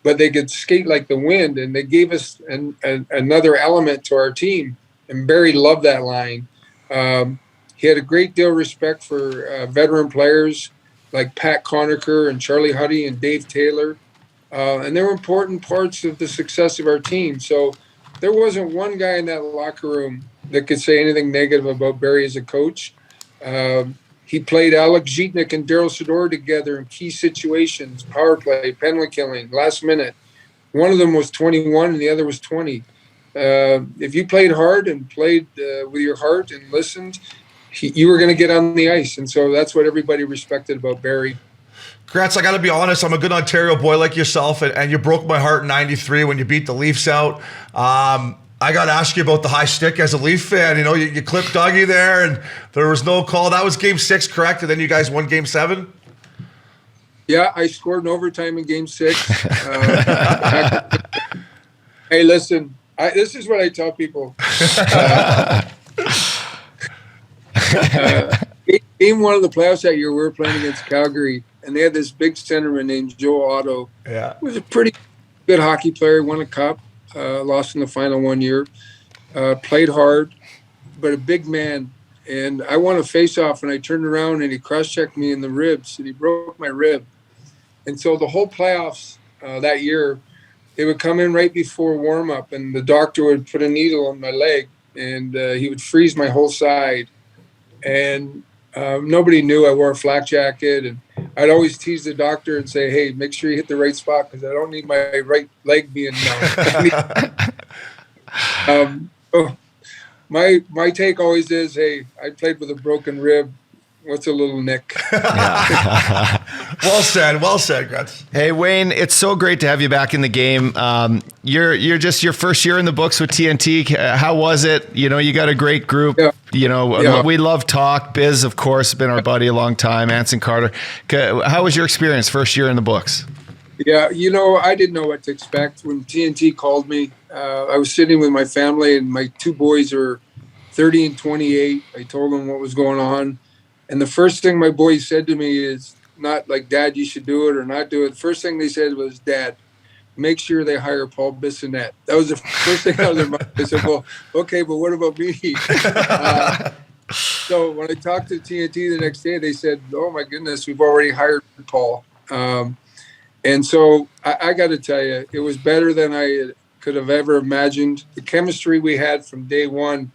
but they could skate like the wind, and they gave us another element to our team. And Barry loved that line. He had a great deal of respect for veteran players like Pat Conacher and Charlie Huddy and Dave Taylor. And they were important parts of the success of our team. So there wasn't one guy in that locker room that could say anything negative about Barry as a coach. He played Alex Zhitnik and Daryl Sador together in key situations, power play, penalty killing, last minute. One of them was 21 and the other was 20. If you played hard and played with your heart and listened, you were going to get on the ice. And so that's what everybody respected about Barry. Gretz, I got to be honest, I'm a good Ontario boy like yourself, and you broke my heart in '93 when you beat the Leafs out. I got to ask you about the high stick as a Leaf fan. You clipped Dougie there, and there was no call. That was Game 6, correct? And then you guys won Game 7? Yeah, I scored in overtime in Game 6. Hey, listen, this is what I tell people. Game 1 of the playoffs that year, we were playing against Calgary, and they had this big centerman named Joe Otto. Yeah. He was a pretty good hockey player, won a cup, lost in the final one year, played hard, but a big man. And I won a face-off, and I turned around, and he cross-checked me in the ribs, and he broke my rib. And so the whole playoffs that year, they would come in right before warm-up, and the doctor would put a needle in my leg, and he would freeze my whole side. And nobody knew I wore a flak jacket, and I'd always tease the doctor and say, hey, make sure you hit the right spot because I don't need my right leg being my take always is, hey, I played with a broken rib. What's a little nick? Well said, Gretz. Hey, Wayne, it's so great to have you back in the game. You're just your first year in the books with TNT. How was it? You got a great group. Yeah. We love talk. Biz, of course, been our buddy a long time. Anson Carter. How was your experience first year in the books? Yeah, I didn't know what to expect. When TNT called me, I was sitting with my family, and my two boys are 30 and 28. I told them what was going on. And the first thing my boys said to me is not like, Dad, you should do it or not do it. The first thing they said was, Dad, make sure they hire Paul Bissonnette. That was the first thing out of their mouth. I said, well, okay, but what about me? So when I talked to TNT the next day, they said, oh, my goodness, we've already hired Paul. And so I got to tell you, it was better than I could have ever imagined. The chemistry we had from day one.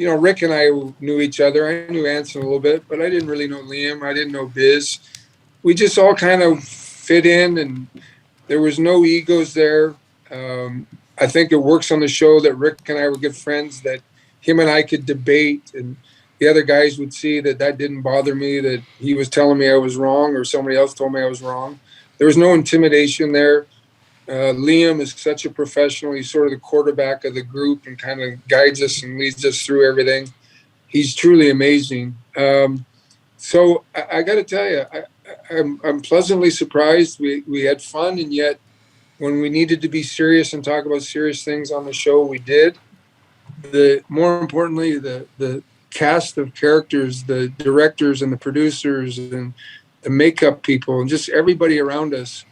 Rick and I knew each other. I knew Anson a little bit, but I didn't really know Liam. I didn't know Biz. We just all kind of fit in, and there was no egos there. I think it works on the show that Rick and I were good friends, that him and I could debate, and the other guys would see that didn't bother me, that he was telling me I was wrong or somebody else told me I was wrong. There was no intimidation there. Liam is such a professional. He's sort of the quarterback of the group and kind of guides us and leads us through everything. He's truly amazing. So I got to tell you, I'm pleasantly surprised. We had fun, and yet when we needed to be serious and talk about serious things on the show, we did. More importantly, the cast of characters, the directors and the producers and the makeup people and just everybody around us.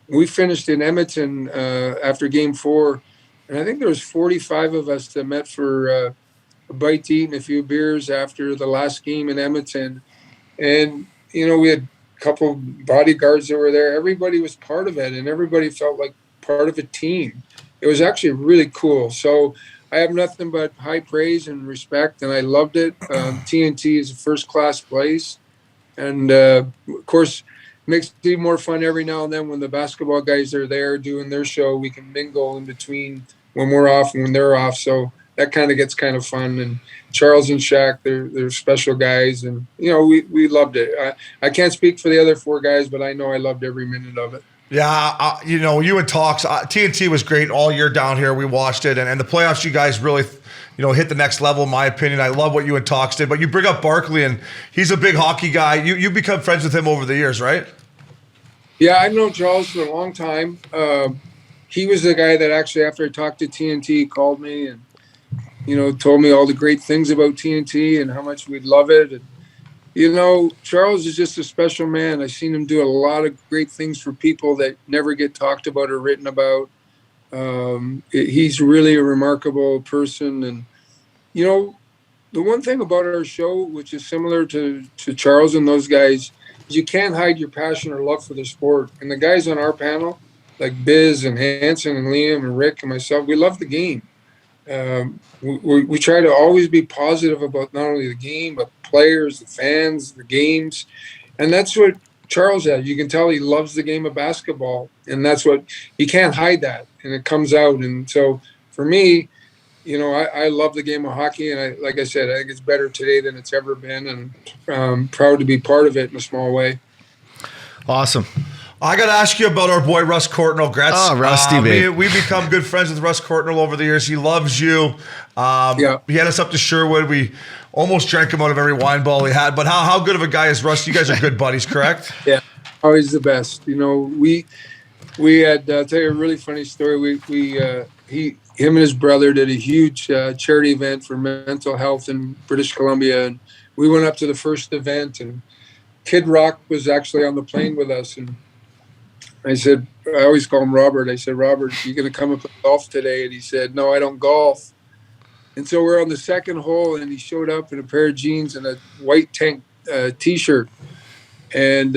We finished in Edmonton after Game 4, and I think there was 45 of us that met for a bite to eat and a few beers after the last game in Edmonton. And, we had a couple bodyguards that were there. Everybody was part of it, and everybody felt like part of a team. It was actually really cool. So I have nothing but high praise and respect, and I loved it. TNT is a first-class place. And, of course, makes it even more fun every now and then when the basketball guys are there doing their show. We can mingle in between when we're off and when they're off. So that kind of gets kind of fun. And Charles and Shaq, they're special guys. And, we loved it. I can't speak for the other four guys, but I know I loved every minute of it. Yeah, you and Talks, TNT was great all year down here. We watched it. And the playoffs, you guys really hit the next level, in my opinion. I love what you and Talks did. But you bring up Barkley, and he's a big hockey guy. You become friends with him over the years, right? Yeah, I've known Charles for a long time. He was the guy that actually, after I talked to TNT, called me and, told me all the great things about TNT and how much we'd love it. And, Charles is just a special man. I've seen him do a lot of great things for people that never get talked about or written about. He's really a remarkable person. And, the one thing about our show, which is similar to Charles and those guys, is you can't hide your passion or love for the sport. And the guys on our panel, like Biz and Hanson and Liam and Rick and myself, we love the game. We try to always be positive about not only the game, but players, the fans, the games. And that's what Charles has. You can tell he loves the game of basketball. And that's what, you can't hide that. And it comes out. And so for me, I love the game of hockey. And like I said, I think it's better today than it's ever been. And I'm proud to be part of it in a small way. Awesome. I got to ask you about our boy Russ Courtnall, Gretz. Oh, Rusty, babe. We've become good friends with Russ Courtnall over the years. He loves you. He had us up to Sherwood. We almost drank him out of every wine bottle he had. But how good of a guy is Russ? You guys are good buddies, correct? Yeah, always the best. We had, I'll tell you a really funny story. Him and his brother did a huge charity event for mental health in British Columbia. And we went up to the first event, and Kid Rock was actually on the plane with us. And I said, I always call him Robert. I said, Robert, you going to come and play golf today? And he said, no, I don't golf. And so we're on the second hole, and he showed up in a pair of jeans and a white tank T-shirt. And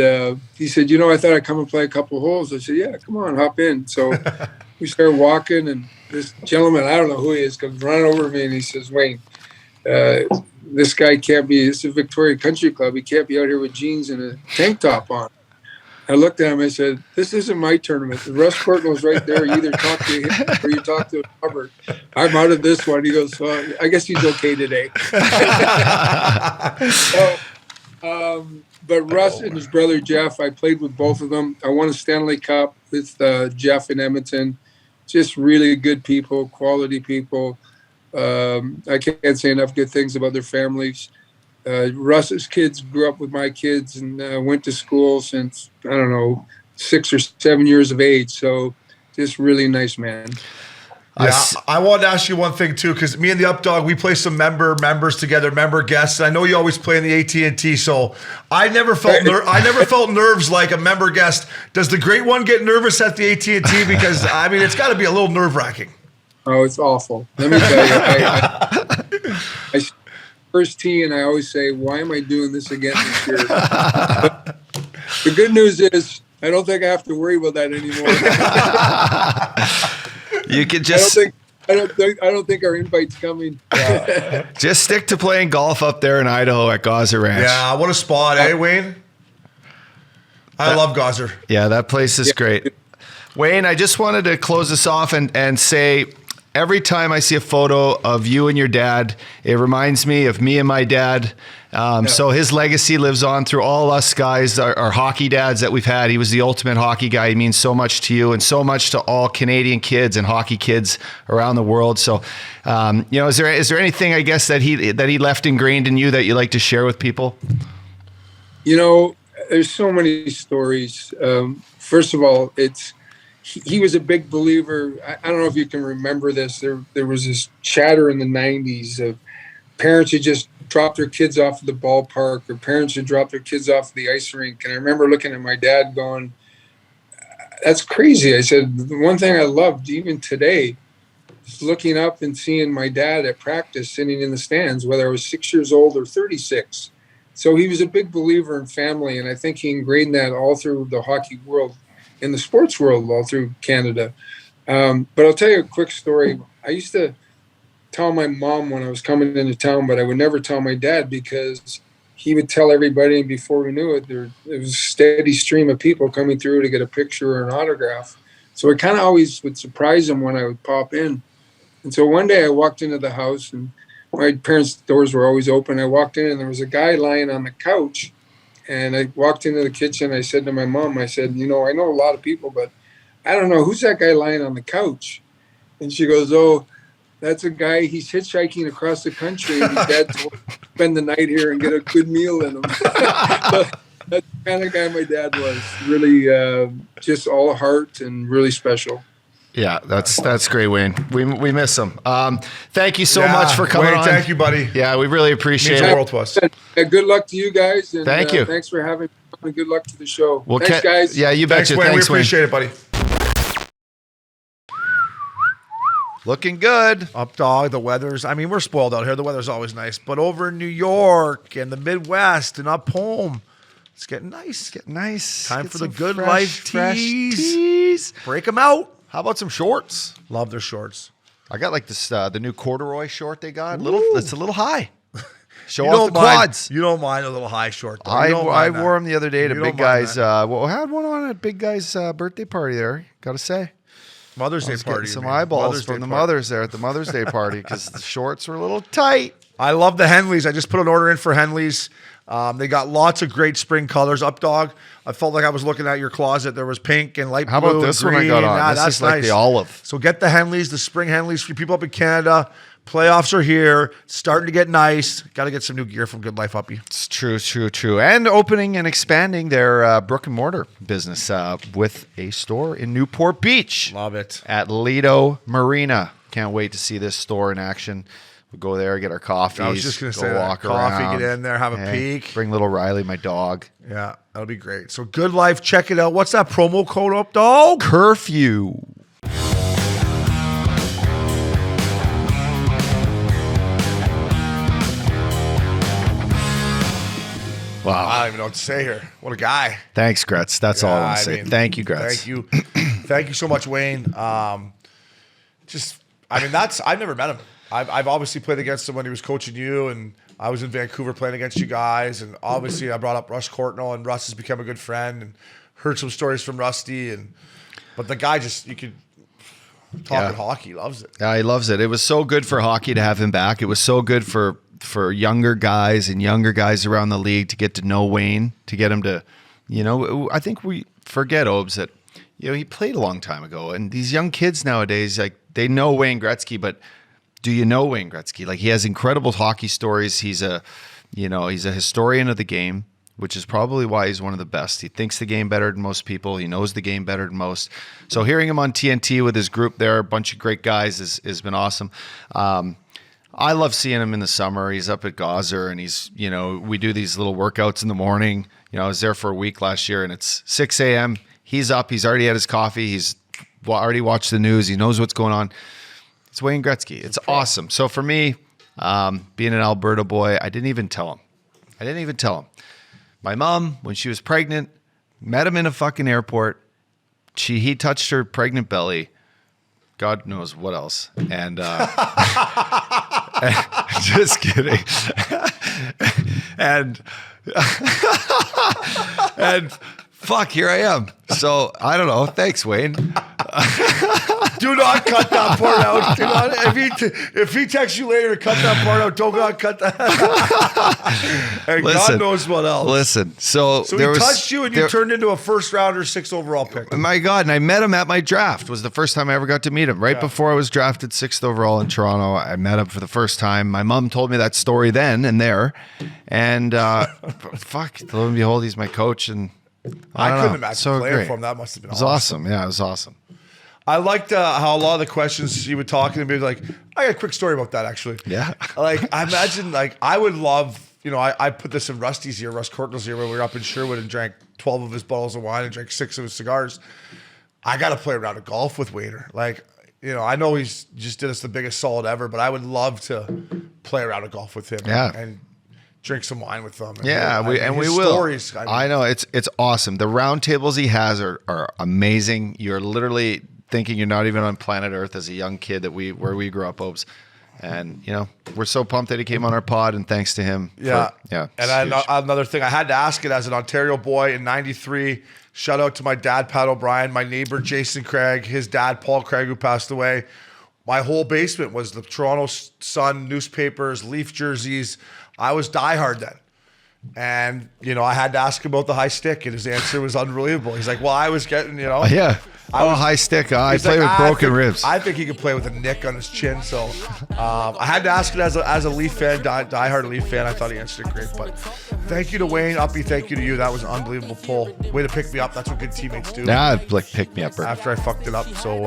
he said, I thought I'd come and play a couple holes. I said, yeah, come on, hop in. So we started walking, and this gentleman, I don't know who he is, comes running over to me, and he says, Wayne, this guy can't be, this is Victoria Country Club. He can't be out here with jeans and a tank top on. I looked at him, I said, this isn't my tournament. Russ Courtnall's right there. You either talk to him or you talk to Robert. I'm out of this one. He goes, well, I guess he's okay today. But Russ and his brother Jeff, I played with both of them. I won a Stanley Cup with Jeff in Edmonton. Just really good people, quality people. I can't say enough good things about their families. Russ's kids grew up with my kids and went to school since, 6 or 7 years of age. So just really nice man. Yeah, I wanted to ask you one thing too, because me and the Updogg, we play some members together, member guests. I know you always play in the AT&T, so I never felt nerves like a member guest. Does the Great One get nervous at the AT&T? Because it's got to be a little nerve-wracking. Oh, it's awful. Let me tell you, I first tee, and I always say, why am I doing this again this year? But the good news is I don't think I have to worry about that anymore. You could just I don't think our invite's coming. just stick to playing golf up there in Idaho at Gaza Ranch. Yeah, what a spot, eh, Wayne? I love Gaza. Yeah, that place is great. Wayne, I just wanted to close this off and say, every time I see a photo of you and your dad, it reminds me of me and my dad. So his legacy lives on through all us guys, our hockey dads that we've had. He was the ultimate hockey guy. He means so much to you and so much to all Canadian kids and hockey kids around the world. So, is there anything, I guess, that he left ingrained in you that you like to share with people? There's so many stories. First of all, he was a big believer. I don't know if you can remember this. There was this chatter in the 90s of parents who just dropped their kids off at the ballpark, or parents who dropped their kids off at the ice rink. And I remember looking at my dad going, that's crazy. I said, the one thing I loved even today is looking up and seeing my dad at practice sitting in the stands, whether I was 6 years old or 36. So he was a big believer in family. And I think he ingrained that all through the hockey world, in the sports world, all through Canada. But I'll tell you a quick story. I used to tell my mom when I was coming into town, but I would never tell my dad because he would tell everybody, and before we knew it, there was a steady stream of people coming through to get a picture or an autograph. So it kind of always would surprise him when I would pop in. And so one day I walked into the house, and my parents' doors were always open. I walked in, and there was a guy lying on the couch. And I walked into the kitchen. I said to my mom, I said, I know a lot of people, but I don't know, who's that guy lying on the couch? And she goes, oh, that's a guy, he's hitchhiking across the country, and his dad told him to spend the night here and get a good meal in him. kind of guy my dad was. Really, just all heart and really special. Yeah, that's great, Wayne. We miss him. Thank you so much for coming Wayne, on. thank you, buddy. Yeah, we really appreciate Means the it. world to us. Good luck to you guys. And, Thank you. Thanks for having me. And good luck to the show. Well, thanks, guys. Yeah, you Thanks, betcha. Wayne. Thanks, We appreciate it, buddy. Looking good. Updogg, the weather's, I mean, we're spoiled out here. The weather's always nice. But over in New York and the Midwest and up home, it's getting nice. Nice. Time Get for the some Good fresh, Life fresh tees. tees. Break them out. How about some shorts? Love their shorts. I got like this the new corduroy short they got. It's a little high. Show You off don't the mind- quads. You don't mind a little high short, though. I You don't I mind wore that. them the other day to You Big don't mind Guy's. that. Well, I had one on at Big Guy's birthday party there. Got to say. Mother's I Day was party. getting some you mean. eyeballs Mother's from Day the party. mothers there at the Mother's Day party because the shorts were a little tight. I love the Henleys. I just put an order in for Henleys. They got lots of great spring colors. Updogg. I felt like I was looking at your closet. There was pink and light How blue. about and this one I green. got on? Yeah, This that's is like nice. the olive. So get the Henleys, the spring Henleys for you people up in Canada. Playoffs are here. Starting to get nice. Got to get some new gear from Good Life Uppy. It's true. And opening and expanding their brick and mortar business with a store in Newport Beach. Love it. At Lido Marina. Can't wait to see this store in action. We'll go there, get our coffees. I was just going to say walk that. Coffee, around. get in there, have a peek. Bring little Riley, my dog. Yeah, that'll be great. So Good Life, check it out. What's that promo code, Updogg? Curfew. Wow. I don't even know what to say here. What a guy. Thanks, Gretz. That's all I want I to say. mean, Thank you, Gretz. Thank you. Thank you so much, Wayne. I've never met him. I've obviously played against him when he was coaching you, and I was in Vancouver playing against you guys. And obviously I brought up Russ Courtnall, and Russ has become a good friend, and heard some stories from Rusty. But the guy just, you could talk hockey. He loves it. Yeah, he loves it. It was so good for hockey to have him back. It was so good for younger guys and younger guys around the league to get to know Wayne, to get him to, I think we forget, Obs, that, he played a long time ago. And these young kids nowadays, like, they know Wayne Gretzky, but do you know Wayne Gretzky? Like, he has incredible hockey stories. He's a historian of the game, which is probably why he's one of the best. He thinks the game better than most people. He knows the game better than most. So hearing him on TNT with his group there, a bunch of great guys, has been awesome. I love seeing him in the summer. He's up at Gazer, and he's, we do these little workouts in the morning. I was there for a week last year, and it's 6 a.m. He's up. He's already had his coffee. He's already watched the news. He knows what's going on. It's Wayne Gretzky. It's awesome. So for me, being an Alberta boy, I didn't even tell him. My mom, when she was pregnant, met him in a fucking airport. He touched her pregnant belly. God knows what else. And just kidding. and fuck, here I am. So I don't know. Thanks, Wayne. Do not cut that part out. If he texts you later to cut that part out, don't not cut that. And God knows what else. Listen, so he touched you, and you turned into a first rounder, 6th overall pick. My God, and I met him at my draft. It was the first time I ever got to meet him. Right before I was drafted 6th overall in Toronto, I met him for the first time. My mom told me that story then and there. And fuck, lo and behold, he's my coach. And I couldn't imagine so playing great. for him. That must have been awesome. Yeah, it was awesome. I liked how a lot of the questions he would talk and be like, I got a quick story about that, actually. Yeah. Like, I imagine, like, I would love, I put this in Rusty's ear, Russ Courtnall's ear, when we were up in Sherwood and drank 12 of his bottles of wine and drank 6 of his cigars. I got to play a round of golf with Waiter. Like, I know he's just did us the biggest solid ever, but I would love to play a round of golf with him. Yeah. And drink some wine with them. Yeah, we his will. Stories, I know, it's awesome. The round tables he has are amazing. You're literally thinking you're not even on planet Earth as a young kid where we grew up, Obs. And we're so pumped that he came on our pod, and thanks to him. Yeah. And another thing, I had to ask it as an Ontario boy in '93. Shout out to my dad, Pat O'Brien, my neighbor, Jason Craig, his dad, Paul Craig, who passed away. My whole basement was the Toronto Sun newspapers, Leaf jerseys. I was diehard then. And, I had to ask him about the high stick, and his answer was unbelievable. He's like, well, I was getting, Yeah. high stick. I He's play like, with broken ribs. I think he could play with a nick on his chin. So I had to ask it as a Leaf fan, diehard Leaf fan. I thought he answered it great. But thank you to Wayne. Uppy, thank you to you. That was an unbelievable pull. Way to pick me up. That's what good teammates do. Yeah, like pick me up. After I fucked it up. So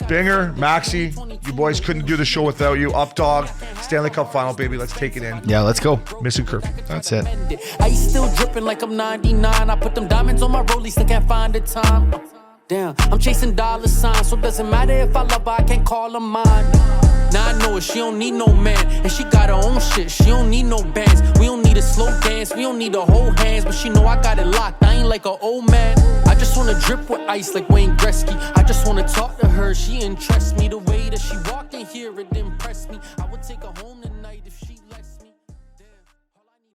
Binger, Maxi, you boys couldn't do the show without you. Updogg, Stanley Cup Final, baby. Let's take it in. Yeah, let's go. Missin Curfew. That's it. I still dripping like I'm 99. I put them diamonds on my rollies, still can't find the time. Damn, I'm chasing dollar signs, so it doesn't matter if I love her, I can't call her mine. Now I know it, she don't need no man, and she got her own shit, she don't need no bands. We don't need a slow dance, we don't need to hold hands, but she know I got it locked, I ain't like an old man. I just wanna drip with ice like Wayne Gretzky. I just wanna talk to her, she interests me. The way that she walked in here, it impressed me.